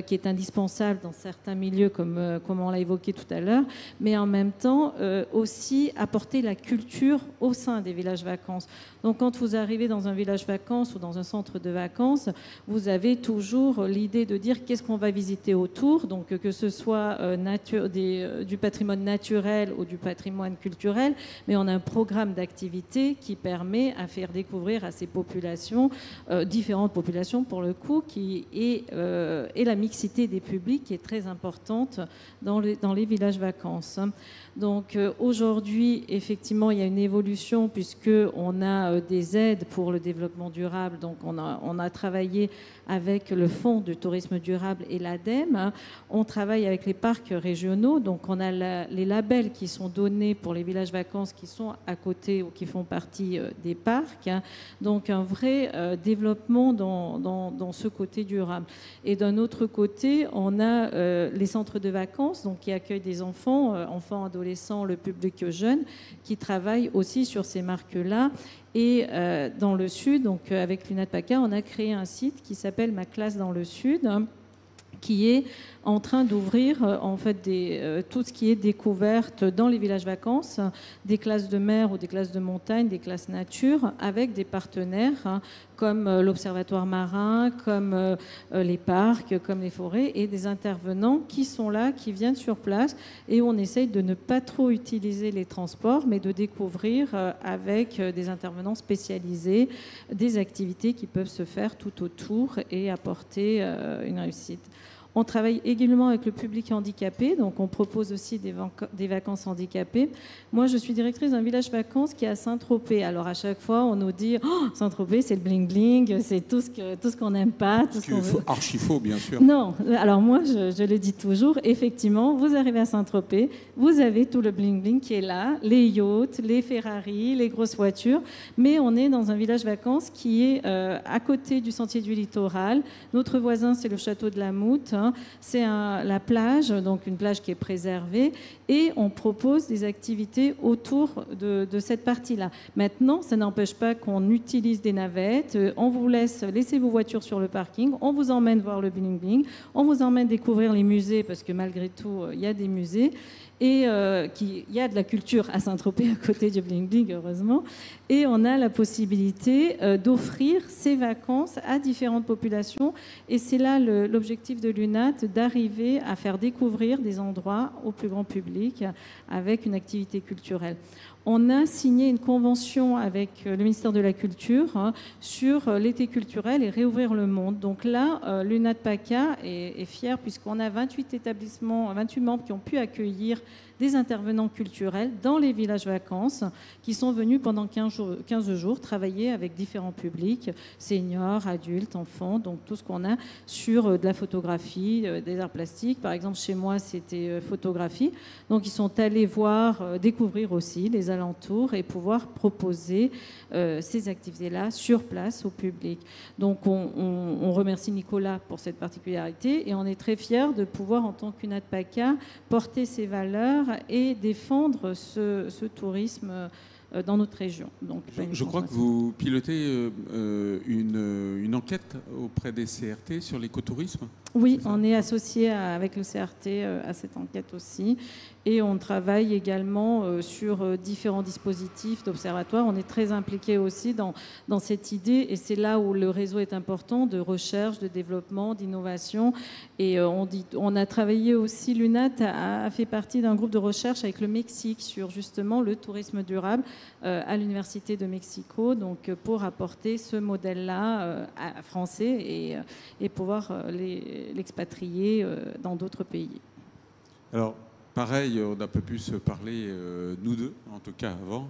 qui est indispensable dans certains milieux, comme on l'a évoqué tout à l'heure, mais en même temps aussi apporter la culture au sein des villages vacances. Donc quand vous arrivez dans un village vacances ou dans un centre de vacances, vous avez toujours l'idée de dire qu'est-ce qu'on va visiter autour, donc que ce soit du patrimoine naturel ou du patrimoine culturel, mais on a un programme d'activité qui permet à faire découvrir à ces populations, différentes populations pour le coup, et la mixité des publics qui est très importante dans les villages vacances. Donc aujourd'hui, effectivement, il y a une évolution puisqu'on a des aides pour le développement durable. Donc on a travaillé avec le Fonds du tourisme durable et l'ADEME. On travaille avec les parcs régionaux. Donc on a les labels qui sont donnés pour les villages vacances qui sont à côté ou qui font partie des parcs. Donc un vrai développement dans ce côté durable. Et d'un autre côté, on a les centres de vacances donc, qui accueillent des enfants, adolescents, le public jeune, qui travaillent aussi sur ces marques-là. Et dans le Sud, donc avec l'UNAT PACA, on a créé un site qui s'appelle Ma classe dans le Sud, qui est en train d'ouvrir en fait tout ce qui est découverte dans les villages vacances, des classes de mer ou des classes de montagne, des classes nature, avec des partenaires comme l'Observatoire marin, comme les parcs, comme les forêts, et des intervenants qui sont là, qui viennent sur place, et on essaye de ne pas trop utiliser les transports, mais de découvrir avec des intervenants spécialisés des activités qui peuvent se faire tout autour et apporter une réussite. On travaille également avec le public handicapé, donc on propose aussi des vacances handicapées. Moi, je suis directrice d'un village vacances qui est à Saint-Tropez. Alors à chaque fois, on nous dit Saint-Tropez, c'est le bling-bling, c'est tout ce qu'on n'aime pas, tout ce qu'on veut. Archi faux, bien sûr. Non, alors moi, je le dis toujours, effectivement, vous arrivez à Saint-Tropez, vous avez tout le bling-bling qui est là, les yachts, les Ferrari, les grosses voitures, mais on est dans un village vacances qui est à côté du sentier du littoral. Notre voisin, c'est le château de la Moute. C'est la plage, donc une plage qui est préservée, et on propose des activités autour de cette partie-là. Maintenant, ça n'empêche pas qu'on utilise des navettes, on vous laissez vos voitures sur le parking, on vous emmène voir le bling-bling, on vous emmène découvrir les musées, parce que malgré tout, il y a des musées, et il y a de la culture à Saint-Tropez à côté du bling-bling, heureusement, et on a la possibilité d'offrir ces vacances à différentes populations, et c'est là l'objectif de l'UNAT, l'UNAT d'arriver à faire découvrir des endroits au plus grand public avec une activité culturelle. On a signé une convention avec le ministère de la Culture sur l'été culturel et réouvrir le monde. Donc là, l'UNAT PACA est fière puisqu'on a 28 établissements, 28 membres qui ont pu accueillir des intervenants culturels dans les villages vacances qui sont venus pendant 15 jours travailler avec différents publics, seniors, adultes, enfants, donc tout ce qu'on a sur de la photographie, des arts plastiques. Par exemple, chez moi, c'était photographie. Donc, ils sont allés voir, découvrir aussi les alentours et pouvoir proposer ces activités-là sur place au public. Donc, on remercie Nicolas pour cette particularité et on est très fiers de pouvoir, en tant qu'UNAT PACA, porter ces valeurs et défendre ce tourisme dans notre région. Donc, je crois que vous pilotez une enquête auprès des CRT sur l'écotourisme. Oui, on est associé avec le CRT à cette enquête aussi. Et on travaille également sur différents dispositifs d'observatoire. On est très impliqué aussi dans cette idée. Et c'est là où le réseau est important, de recherche, de développement, d'innovation. Et on a travaillé aussi, l'UNAT a fait partie d'un groupe de recherche avec le Mexique sur justement le tourisme durable à l'Université de Mexico, donc pour apporter ce modèle-là français et pouvoir l'expatrier dans d'autres pays. Alors, pareil, on n'a pas pu se parler, nous deux, en tout cas avant,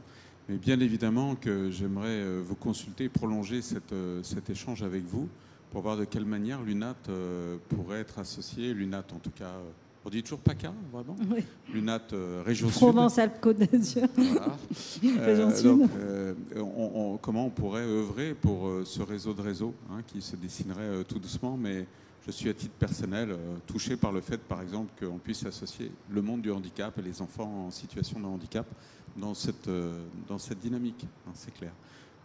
mais bien évidemment que j'aimerais vous consulter, prolonger cet échange avec vous, pour voir de quelle manière l'UNAT pourrait être associée, l'UNAT en tout cas, on dit toujours PACA, vraiment, oui. L'UNAT Région Sud. Provence-Alpes-Côte d'Azur. Voilà. Donc, comment on pourrait œuvrer pour ce réseau de réseaux qui se dessinerait tout doucement, mais je suis à titre personnel touché par le fait, par exemple, qu'on puisse associer le monde du handicap et les enfants en situation de handicap dans cette dynamique, c'est clair.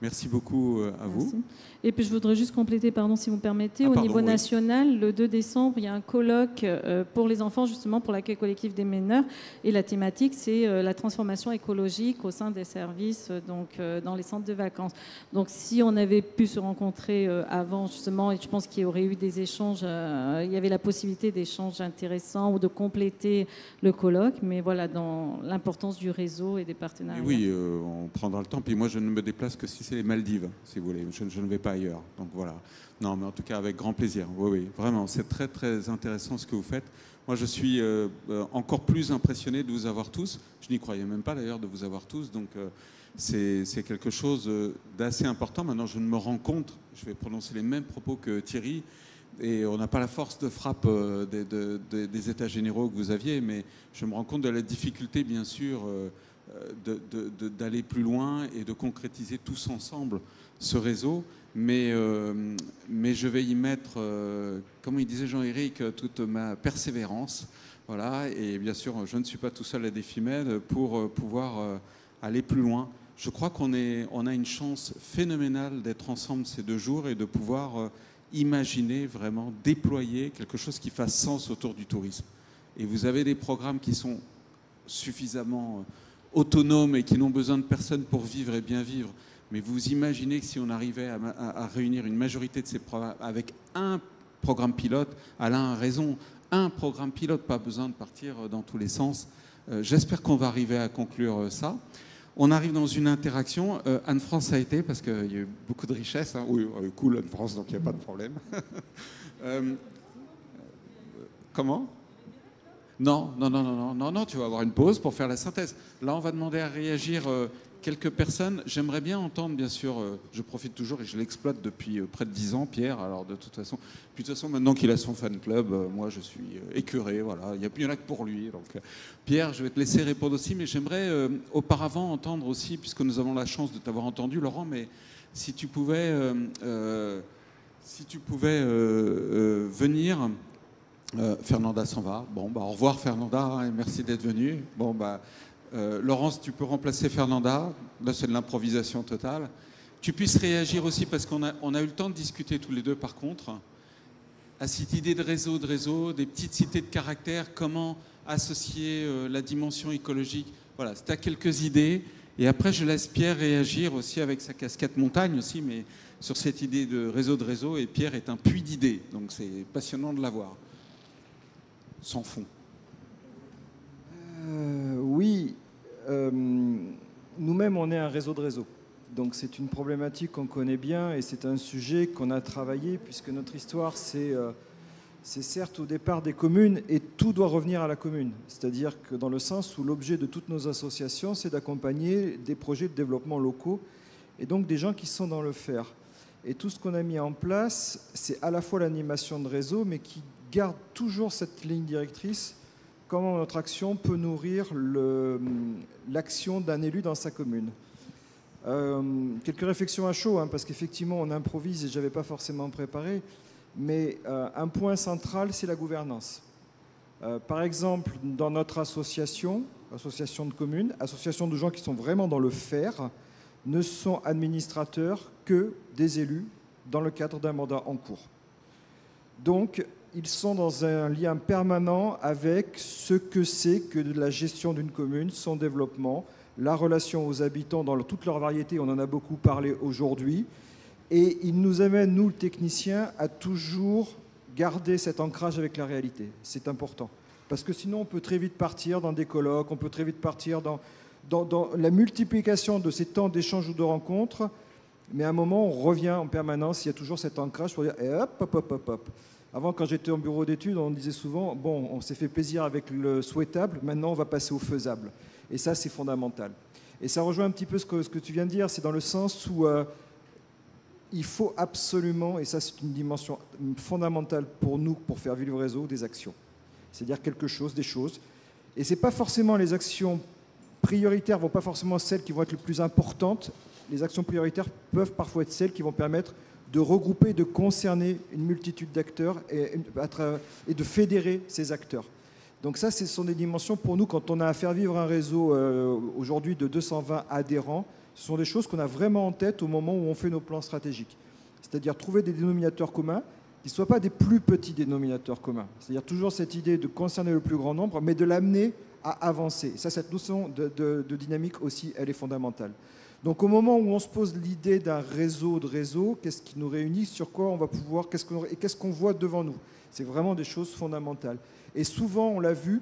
Merci beaucoup à vous. Et puis je voudrais juste compléter, pardon, si vous me permettez, au niveau national, le 2 décembre, il y a un colloque pour les enfants, justement pour l'accueil collectif des mineurs. Et la thématique, c'est la transformation écologique au sein des services, donc dans les centres de vacances. Donc si on avait pu se rencontrer avant, justement, et je pense qu'il y aurait eu des échanges, il y avait la possibilité d'échanges intéressants ou de compléter le colloque. Mais voilà, dans l'importance du réseau et des partenariats. Et oui, on prendra le temps. Puis moi, je ne me déplace que si c'est les Maldives, si vous voulez. Je ne vais pas ailleurs. Donc voilà. Non, mais en tout cas, avec grand plaisir. Oui, oui, vraiment. C'est très, très intéressant ce que vous faites. Moi, je suis encore plus impressionné de vous avoir tous. Je n'y croyais même pas, d'ailleurs, de vous avoir tous. Donc, c'est quelque chose d'assez important. Maintenant, je me rends compte, je vais prononcer les mêmes propos que Thierry, et on n'a pas la force de frappe des états généraux que vous aviez, mais je me rends compte de la difficulté, bien sûr, d'aller plus loin et de concrétiser tous ensemble ce réseau. Mais je vais y mettre, comme il disait Jean-Éric, toute ma persévérance. Voilà, et bien sûr, je ne suis pas tout seul à Défimed pour pouvoir aller plus loin. Je crois qu'on a une chance phénoménale d'être ensemble ces 2 jours et de pouvoir imaginer, vraiment déployer quelque chose qui fasse sens autour du tourisme. Et vous avez des programmes qui sont suffisamment autonomes et qui n'ont besoin de personne pour vivre et bien vivre. Mais vous imaginez que si on arrivait à réunir une majorité de ces programmes avec un programme pilote, Alain a raison, un programme pilote, pas besoin de partir dans tous les sens. J'espère qu'on va arriver à conclure ça. On arrive dans une interaction. Anne-France a été, parce qu'il y a eu beaucoup de richesse. Oui, cool Anne-France, donc il n'y a pas de problème. Comment ? Non, tu vas avoir une pause pour faire la synthèse. Là, on va demander à réagir quelques personnes. J'aimerais bien entendre, bien sûr, je profite toujours et je l'exploite depuis près de 10 ans, Pierre. Alors, de toute façon, maintenant qu'il a son fan club, moi, je suis écœuré. Voilà, il n'y en a que pour lui. Donc, Pierre, je vais te laisser répondre aussi, mais j'aimerais auparavant entendre aussi, puisque nous avons la chance de t'avoir entendu, Laurent, mais si tu pouvais venir... Fernanda s'en va. Bon, au revoir Fernanda, et merci d'être venue. Bon, Laurence, tu peux remplacer Fernanda. Là, c'est de l'improvisation totale. Tu puisses réagir aussi, parce qu'on a eu le temps de discuter tous les deux, par contre, à cette idée de réseau, des petites cités de caractère, comment associer la dimension écologique. Voilà, c'est à quelques idées. Et après, je laisse Pierre réagir aussi avec sa casquette montagne aussi, mais sur cette idée de réseau. Et Pierre est un puits d'idées, donc c'est passionnant de l'avoir. sans fond. Oui. Nous-mêmes, on est un réseau de réseaux. Donc c'est une problématique qu'on connaît bien et c'est un sujet qu'on a travaillé puisque notre histoire, c'est certes au départ des communes et tout doit revenir à la commune. C'est-à-dire que dans le sens où l'objet de toutes nos associations, c'est d'accompagner des projets de développement locaux et donc des gens qui sont dans le faire. Et tout ce qu'on a mis en place, c'est à la fois l'animation de réseau, mais qui garde toujours cette ligne directrice, comment notre action peut nourrir l'action d'un élu dans sa commune. Quelques réflexions à chaud, hein, parce qu'effectivement on improvise et je n'avais pas forcément préparé, mais un point central, c'est la gouvernance. Par exemple, dans notre association de communes, association de gens qui sont vraiment dans le faire, ne sont administrateurs que des élus dans le cadre d'un mandat en cours. Donc, ils sont dans un lien permanent avec ce que c'est que la gestion d'une commune, son développement, la relation aux habitants dans toute leur variété, on en a beaucoup parlé aujourd'hui, et ils nous amènent, nous, le technicien, à toujours garder cet ancrage avec la réalité. C'est important. Parce que sinon, on peut très vite partir dans des colloques, on peut très vite partir dans la multiplication de ces temps d'échange ou de rencontres, mais à un moment, on revient en permanence, il y a toujours cet ancrage pour dire eh, hop, hop, hop, hop, hop. Avant, quand j'étais en bureau d'études, on disait souvent bon, on s'est fait plaisir avec le souhaitable, maintenant on va passer au faisable. Et ça, c'est fondamental. Et ça rejoint un petit peu ce que tu viens de dire, c'est dans le sens où il faut absolument, et ça c'est une dimension fondamentale pour nous, pour faire vivre le réseau, des actions. C'est-à-dire quelque chose, des choses. Et ce n'est pas forcément les actions prioritaires, vont pas forcément celles qui vont être les plus importantes. Les actions prioritaires peuvent parfois être celles qui vont permettre de regrouper, de concerner une multitude d'acteurs et de fédérer ces acteurs. Donc ça, ce sont des dimensions pour nous, quand on a à faire vivre un réseau aujourd'hui de 220 adhérents, ce sont des choses qu'on a vraiment en tête au moment où on fait nos plans stratégiques. C'est-à-dire trouver des dénominateurs communs qui ne soient pas des plus petits dénominateurs communs. C'est-à-dire toujours cette idée de concerner le plus grand nombre, mais de l'amener à avancer. Ça, cette notion de dynamique aussi, elle est fondamentale. Donc au moment où on se pose l'idée d'un réseau de réseaux, qu'est-ce qui nous réunit, sur quoi on va pouvoir, qu'est-ce qu'on voit devant nous? C'est vraiment des choses fondamentales. Et souvent, on l'a vu,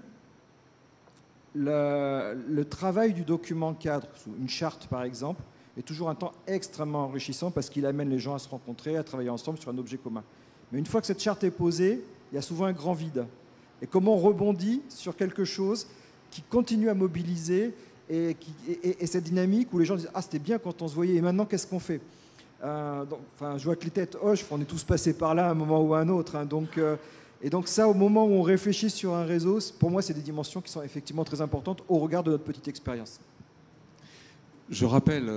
le travail du document cadre, une charte par exemple, est toujours un temps extrêmement enrichissant parce qu'il amène les gens à se rencontrer, à travailler ensemble sur un objet commun. Mais une fois que cette charte est posée, il y a souvent un grand vide. Et comment on rebondit sur quelque chose qui continue à mobiliser et cette dynamique où les gens disent « Ah, c'était bien quand on se voyait, et maintenant, qu'est-ce qu'on fait ?» Je vois que les têtes hochent, on est tous passés par là à un moment ou à un autre. Hein, et donc ça, au moment où on réfléchit sur un réseau, pour moi, c'est des dimensions qui sont effectivement très importantes au regard de notre petite expérience. Je rappelle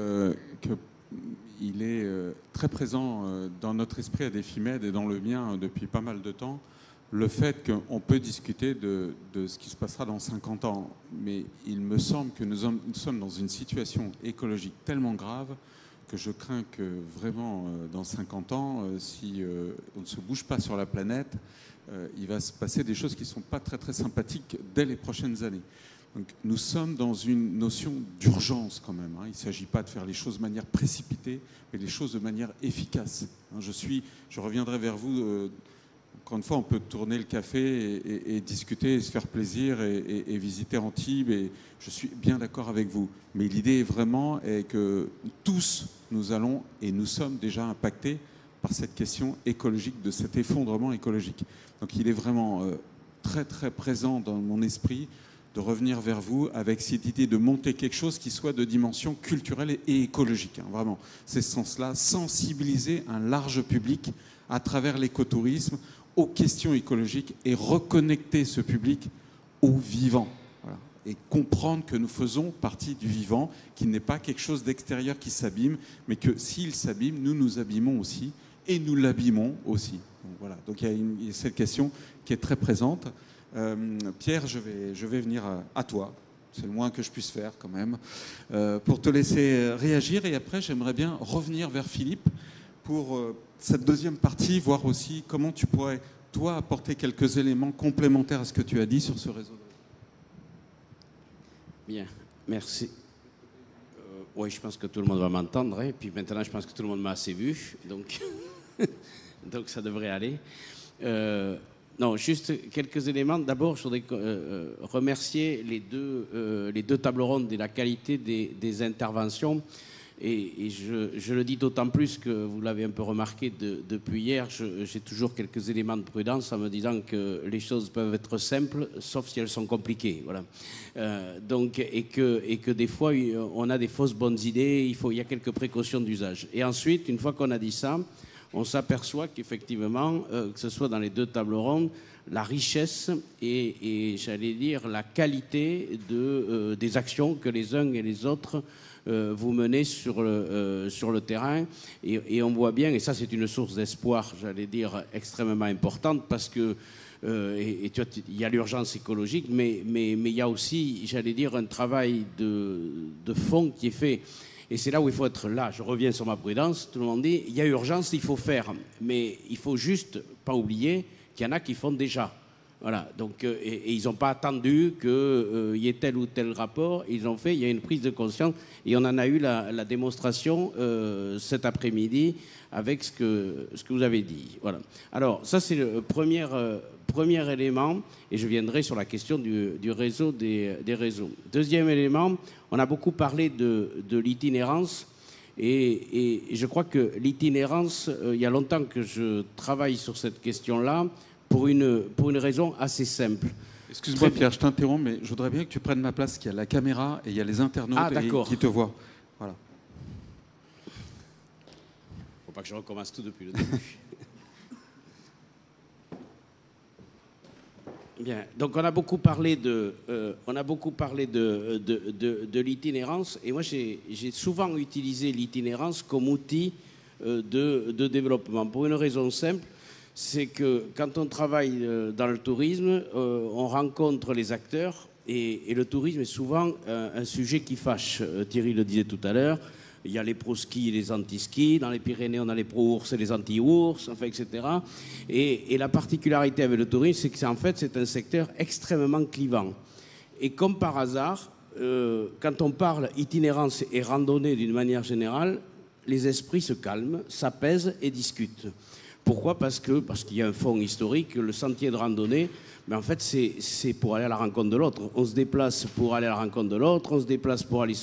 qu'il est très présent dans notre esprit à Défimed et dans le mien depuis pas mal de temps, le fait qu'on peut discuter de ce qui se passera dans 50 ans. Mais il me semble que nous sommes dans une situation écologique tellement grave que je crains que vraiment, dans 50 ans, si on ne se bouge pas sur la planète, il va se passer des choses qui ne sont pas très, très sympathiques dès les prochaines années. Donc, nous sommes dans une notion d'urgence quand même. Hein. Il ne s'agit pas de faire les choses de manière précipitée, mais les choses de manière efficace. Hein, je reviendrai vers vous. Encore une fois, on peut tourner le café et discuter et se faire plaisir et visiter Antibes. Et je suis bien d'accord avec vous. Mais l'idée vraiment est que tous, nous allons et nous sommes déjà impactés par cette question écologique, de cet effondrement écologique. Donc il est vraiment très très présent dans mon esprit de revenir vers vous avec cette idée de monter quelque chose qui soit de dimension culturelle et écologique. Hein, vraiment, c'est ce sens-là, sensibiliser un large public à travers l'écotourisme aux questions écologiques et reconnecter ce public au vivant. Voilà. Et comprendre que nous faisons partie du vivant, qu'il n'est pas quelque chose d'extérieur qui s'abîme, mais que s'il s'abîme, nous nous abîmons aussi et nous l'abîmons aussi. Donc, voilà. Donc il y a cette question qui est très présente. Pierre, je vais venir à toi. C'est le moins que je puisse faire quand même, pour te laisser réagir. Et après, j'aimerais bien revenir vers Philippe pour cette deuxième partie, voir aussi comment tu pourrais, toi, apporter quelques éléments complémentaires à ce que tu as dit sur ce réseau. Bien, merci. Oui, je pense que tout le monde va m'entendre. Et puis maintenant, je pense que tout le monde m'a assez vu. Donc, donc ça devrait aller. Non, juste quelques éléments. D'abord, je voudrais remercier les deux tables rondes et la qualité des interventions. Et je le dis d'autant plus que vous l'avez un peu remarqué depuis hier, j'ai toujours quelques éléments de prudence en me disant que les choses peuvent être simples, sauf si elles sont compliquées. Voilà. Et que des fois, on a des fausses bonnes idées, il y a quelques précautions d'usage. Et ensuite, une fois qu'on a dit ça, on s'aperçoit qu'effectivement, que ce soit dans les deux tables rondes, la richesse et j'allais dire la qualité des actions que les uns et les autres vous menez sur le terrain. Et on voit bien, et ça c'est une source d'espoir, j'allais dire, extrêmement importante, parce que il y a l'urgence écologique, mais il y a aussi, j'allais dire, un travail de fond qui est fait. Et c'est là où il faut être là. Je reviens sur ma prudence. Tout le monde dit, il y a urgence, il faut faire. Mais il faut juste pas oublier qu'il y en a qui font déjà. Voilà. Donc, et ils n'ont pas attendu qu'il y ait tel ou tel rapport. Ils ont fait, il y a une prise de conscience. Et on en a eu la démonstration cet après-midi avec ce que vous avez dit. Voilà. Alors, ça, c'est le premier élément. Et je viendrai sur la question du réseau des réseaux. Deuxième élément, on a beaucoup parlé de l'itinérance. Et je crois que l'itinérance, il y a longtemps que je travaille sur cette question-là pour une raison assez simple. Excuse-moi Pierre, je t'interromps, mais je voudrais bien que tu prennes ma place, parce qu'il y a la caméra et il y a les internautes qui te voient. Voilà. Faut pas que je recommence tout depuis le début. Bien, donc on a beaucoup parlé de l'itinérance, et moi j'ai souvent utilisé l'itinérance comme outil de développement pour une raison simple, c'est que quand on travaille dans le tourisme, on rencontre les acteurs, et le tourisme est souvent un sujet qui fâche. Thierry le disait tout à l'heure. Il y a les pro-ski et les anti-ski. Dans les Pyrénées, on a les pro-ours et les anti-ours, enfin, etc. Et la particularité avec le tourisme, c'est que c'est un secteur extrêmement clivant. Et comme par hasard, quand on parle itinérance et randonnée d'une manière générale, les esprits se calment, s'apaisent et discutent. Pourquoi ? Parce qu'il y a un fond historique. Le sentier de randonnée, mais en fait, c'est pour aller à la rencontre de l'autre. On se déplace pour aller à la rencontre de l'autre, on se déplace pour aller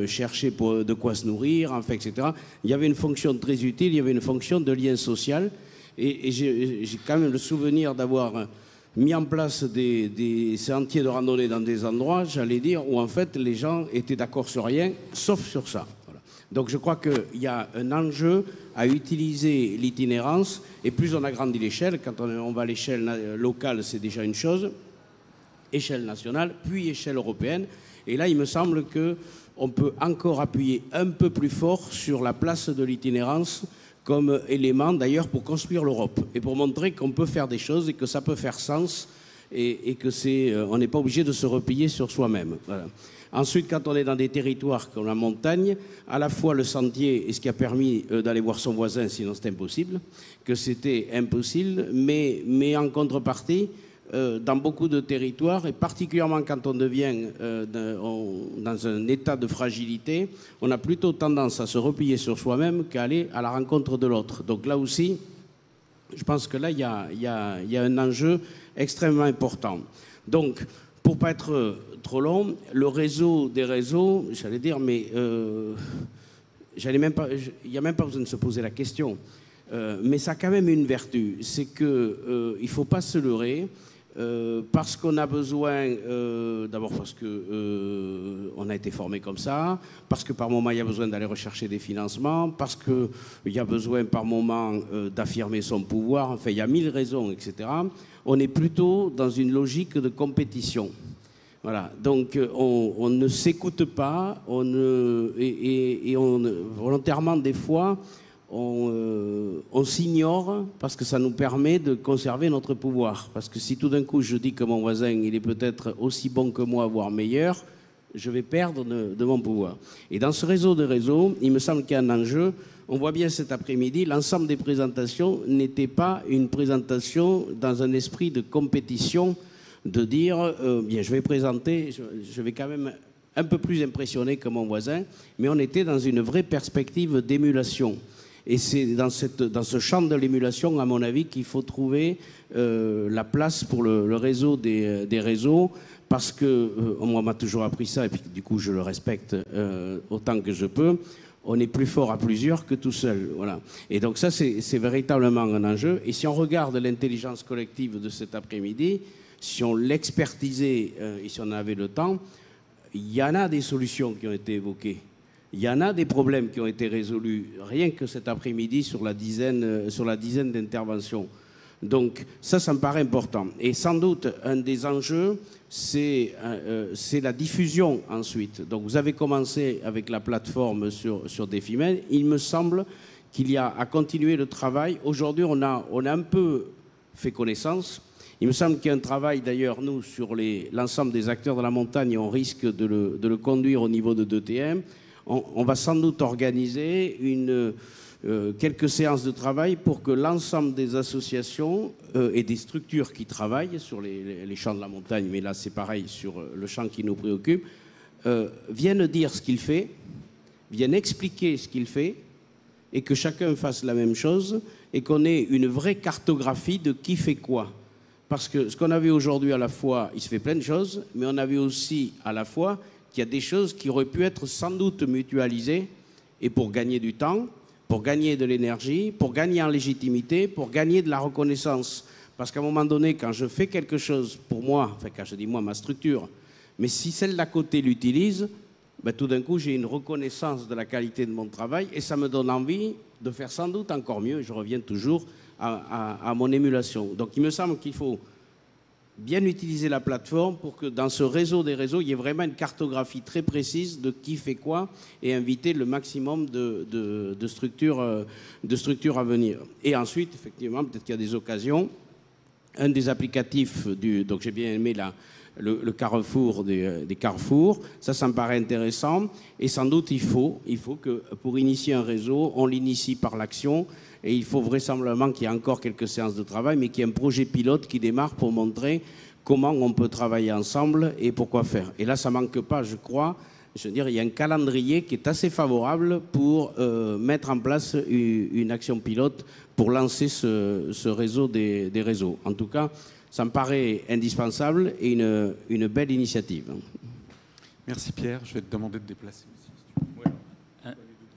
chercher de quoi se nourrir, enfin, etc. Il y avait une fonction très utile, il y avait une fonction de lien social. Et j'ai quand même le souvenir d'avoir mis en place des sentiers de randonnée dans des endroits, j'allais dire, où en fait les gens étaient d'accord sur rien, sauf sur ça. Voilà. Donc je crois qu'il y a un enjeu à utiliser l'itinérance, et plus on agrandit l'échelle, quand on va à l'échelle locale, c'est déjà une chose, échelle nationale, puis échelle européenne, et là il me semble qu'on peut encore appuyer un peu plus fort sur la place de l'itinérance comme élément d'ailleurs pour construire l'Europe, et pour montrer qu'on peut faire des choses et que ça peut faire sens, et que on n'est pas obligé de se replier sur soi-même. Voilà. Ensuite, quand on est dans des territoires comme la montagne, à la fois le sentier est ce qui a permis d'aller voir son voisin, sinon c'était impossible, que c'était impossible, mais en contrepartie, dans beaucoup de territoires, et particulièrement quand on devient dans un état de fragilité, on a plutôt tendance à se replier sur soi-même qu'à aller à la rencontre de l'autre. Donc là aussi, je pense que là, il y a un enjeu extrêmement important. Donc, pour ne pas être trop long, le réseau des réseaux, j'allais dire, mais il n'y a même pas besoin de se poser la question. Mais ça a quand même une vertu, c'est qu'il ne faut pas se leurrer, parce qu'on a besoin, d'abord parce qu'on a été formé comme ça, parce que par moment il y a besoin d'aller rechercher des financements, parce qu'il y a besoin par moment d'affirmer son pouvoir, enfin il y a 1000 raisons, etc. On est plutôt dans une logique de compétition. Voilà, donc on ne s'écoute pas, volontairement des fois, on s'ignore parce que ça nous permet de conserver notre pouvoir. Parce que si tout d'un coup je dis que mon voisin il est peut-être aussi bon que moi, voire meilleur, je vais perdre de mon pouvoir. Et dans ce réseau de réseaux, il me semble qu'il y a un enjeu. On voit bien cet après-midi, l'ensemble des présentations n'était pas une présentation dans un esprit de compétition, de dire, bien, je vais présenter, je vais quand même un peu plus impressionné que mon voisin, mais on était dans une vraie perspective d'émulation. Et c'est dans ce champ de l'émulation, à mon avis, qu'il faut trouver la place pour le réseau des réseaux, parce que, on m'a toujours appris ça, et puis du coup je le respecte autant que je peux, on est plus fort à plusieurs que tout seul. Voilà. Et donc ça, c'est véritablement un enjeu. Et si on regarde l'intelligence collective de cet après-midi, si on l'expertisait et si on avait le temps, il y en a des solutions qui ont été évoquées. Il y en a des problèmes qui ont été résolus, rien que cet après-midi, sur la dizaine d'interventions. Donc ça me paraît important. Et sans doute, un des enjeux, c'est la diffusion ensuite. Donc vous avez commencé avec la plateforme sur Défimel. Il me semble qu'il y a à continuer le travail. Aujourd'hui, on a un peu fait connaissance. Il me semble qu'il y a un travail, d'ailleurs, nous, sur l'ensemble des acteurs de la montagne, et on risque de le conduire au niveau de 2TM. On va sans doute organiser quelques séances de travail pour que l'ensemble des associations et des structures qui travaillent sur les champs de la montagne, mais là c'est pareil sur le champ qui nous préoccupe, viennent dire ce qu'il fait, viennent expliquer ce qu'il fait, et que chacun fasse la même chose, et qu'on ait une vraie cartographie de qui fait quoi. Parce que ce qu'on a vu aujourd'hui, à la fois, il se fait plein de choses, mais on a vu aussi à la fois qu'il y a des choses qui auraient pu être sans doute mutualisées, et pour gagner du temps, pour gagner de l'énergie, pour gagner en légitimité, pour gagner de la reconnaissance. Parce qu'à un moment donné, quand je fais quelque chose pour moi, enfin quand je dis moi, ma structure, mais si celle d'à côté l'utilise, ben, tout d'un coup, j'ai une reconnaissance de la qualité de mon travail et ça me donne envie de faire sans doute encore mieux. Je reviens toujours à mon émulation. Donc il me semble qu'il faut bien utiliser la plateforme pour que dans ce réseau des réseaux, il y ait vraiment une cartographie très précise de qui fait quoi et inviter le maximum de structures à venir. Et ensuite, effectivement, peut-être qu'il y a des occasions. Un des applicatifs donc j'ai bien aimé le carrefour des carrefours, ça me paraît intéressant. Et sans doute, il faut que pour initier un réseau, on l'initie par l'action. Et il faut vraisemblablement qu'il y ait encore quelques séances de travail, mais qu'il y ait un projet pilote qui démarre pour montrer comment on peut travailler ensemble et pourquoi faire. Et là, ça ne manque pas, je crois. Je veux dire, il y a un calendrier qui est assez favorable pour mettre en place une action pilote pour lancer ce réseau des réseaux. En tout cas, ça me paraît indispensable et une belle initiative. Merci Pierre, je vais te demander de déplacer aussi.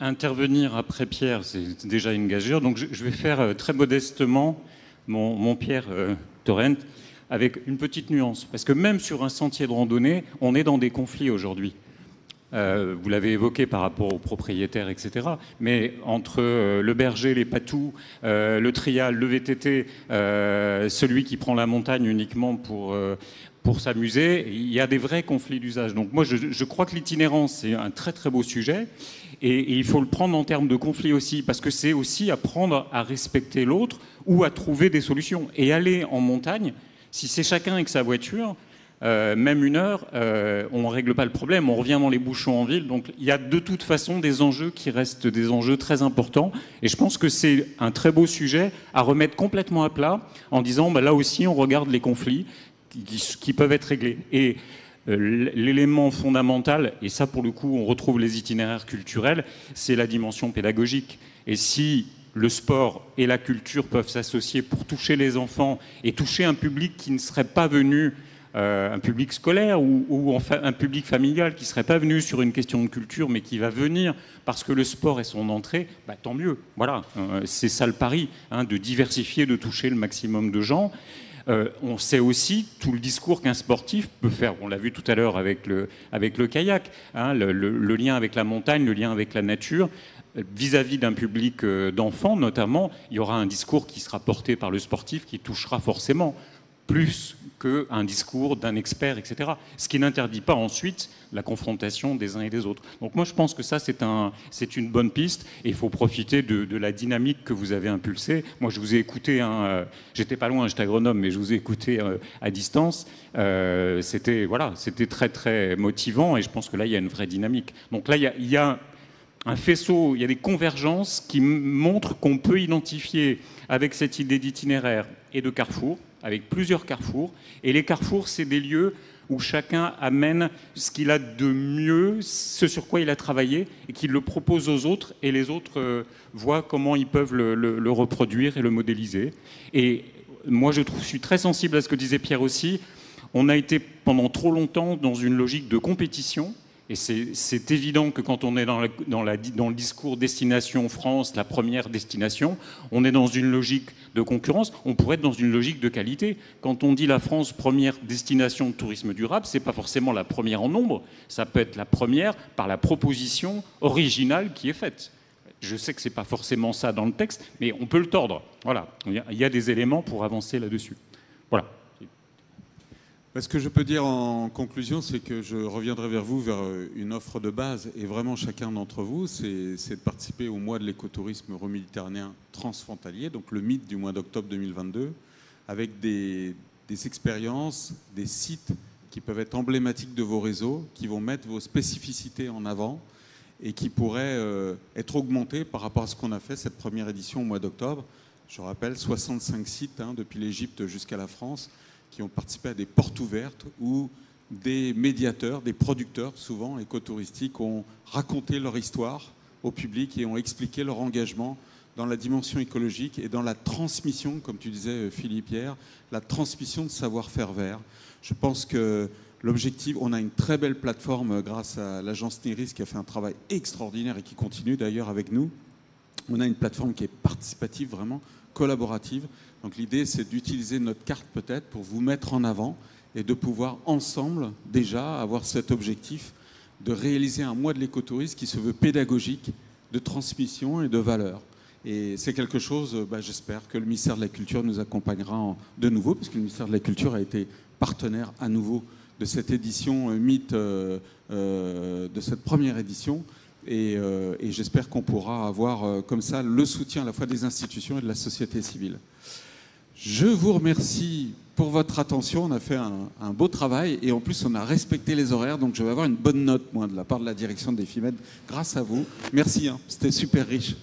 Intervenir après Pierre, c'est déjà une gageure. Donc je vais faire très modestement mon Pierre Torrent avec une petite nuance. Parce que même sur un sentier de randonnée, on est dans des conflits aujourd'hui. Vous l'avez évoqué par rapport aux propriétaires, etc. Mais entre le berger, les patous, le trial, le VTT, celui qui prend la montagne uniquement pour s'amuser, il y a des vrais conflits d'usage. Donc moi, je crois que l'itinérance, c'est un très très beau sujet. Et il faut le prendre en termes de conflit aussi, parce que c'est aussi apprendre à respecter l'autre ou à trouver des solutions. Et aller en montagne, si c'est chacun avec sa voiture, même une heure, on ne règle pas le problème, on revient dans les bouchons en ville. Donc il y a de toute façon des enjeux qui restent des enjeux très importants. Et je pense que c'est un très beau sujet à remettre complètement à plat en disant, bah, là aussi, on regarde les conflits qui peuvent être réglés. Et l'élément fondamental, et ça pour le coup on retrouve les itinéraires culturels, c'est la dimension pédagogique. Et si le sport et la culture peuvent s'associer pour toucher les enfants et toucher un public qui ne serait pas venu, un public scolaire ou enfin un public familial qui ne serait pas venu sur une question de culture mais qui va venir parce que le sport est son entrée, bah, tant mieux. Voilà, c'est ça le pari, hein, de diversifier, de toucher le maximum de gens. On sait aussi tout le discours qu'un sportif peut faire. On l'a vu tout à l'heure avec le kayak, hein, le lien avec la montagne, le lien avec la nature. Vis-à-vis d'un public d'enfants notamment, il y aura un discours qui sera porté par le sportif qui touchera forcément plus qu'un discours d'un expert, etc. Ce qui n'interdit pas ensuite la confrontation des uns et des autres. Donc moi je pense que ça c'est une bonne piste et il faut profiter de la dynamique que vous avez impulsée. Moi je vous ai écouté, hein, j'étais pas loin, j'étais à Grenoble, mais je vous ai écouté à distance. C'était très très motivant et je pense que là il y a une vraie dynamique. Donc là il y a un faisceau, il y a des convergences qui montrent qu'on peut identifier avec cette idée d'itinéraire et de carrefour, avec plusieurs carrefours. Et les carrefours, c'est des lieux où chacun amène ce qu'il a de mieux, ce sur quoi il a travaillé, et qu'il le propose aux autres, et les autres voient comment ils peuvent le reproduire et le modéliser. Et moi, je suis très sensible à ce que disait Pierre aussi. On a été pendant trop longtemps dans une logique de compétition. Et c'est évident que quand on est dans le discours destination France, la première destination, on est dans une logique de concurrence. On pourrait être dans une logique de qualité. Quand on dit la France première destination de tourisme durable, c'est pas forcément la première en nombre. Ça peut être la première par la proposition originale qui est faite. Je sais que c'est pas forcément ça dans le texte, mais on peut le tordre. Voilà, il y a des éléments pour avancer là-dessus. Voilà. Ce que je peux dire en conclusion, c'est que je reviendrai vers vous, vers une offre de base, et vraiment chacun d'entre vous, c'est de participer au mois de l'écotourisme euroméditerranéen transfrontalier, donc le mythe du mois d'octobre 2022, avec des expériences, des sites qui peuvent être emblématiques de vos réseaux, qui vont mettre vos spécificités en avant et qui pourraient être augmentés par rapport à ce qu'on a fait cette première édition au mois d'octobre. Je rappelle, 65 sites, depuis l'Égypte jusqu'à la France, qui ont participé à des portes ouvertes où des médiateurs, des producteurs, souvent écotouristiques, ont raconté leur histoire au public et ont expliqué leur engagement dans la dimension écologique et dans la transmission, comme tu disais Philippe hier, la transmission de savoir-faire vert. Je pense que l'objectif, on a une très belle plateforme grâce à l'agence Niris qui a fait un travail extraordinaire et qui continue d'ailleurs avec nous. On a une plateforme qui est participative, vraiment collaborative. Donc l'idée, c'est d'utiliser notre carte peut-être pour vous mettre en avant et de pouvoir ensemble déjà avoir cet objectif de réaliser un mois de l'écotourisme qui se veut pédagogique, de transmission et de valeur. Et c'est quelque chose, j'espère que le ministère de la Culture nous accompagnera de nouveau, parce que le ministère de la Culture a été partenaire à nouveau de cette édition mythe, de cette première édition. Et j'espère qu'on pourra avoir comme ça le soutien à la fois des institutions et de la société civile. Je vous remercie pour votre attention. On a fait un beau travail et en plus on a respecté les horaires. Donc je vais avoir une bonne note, moi, de la part de la direction des FIMED grâce à vous. Merci, c'était super riche.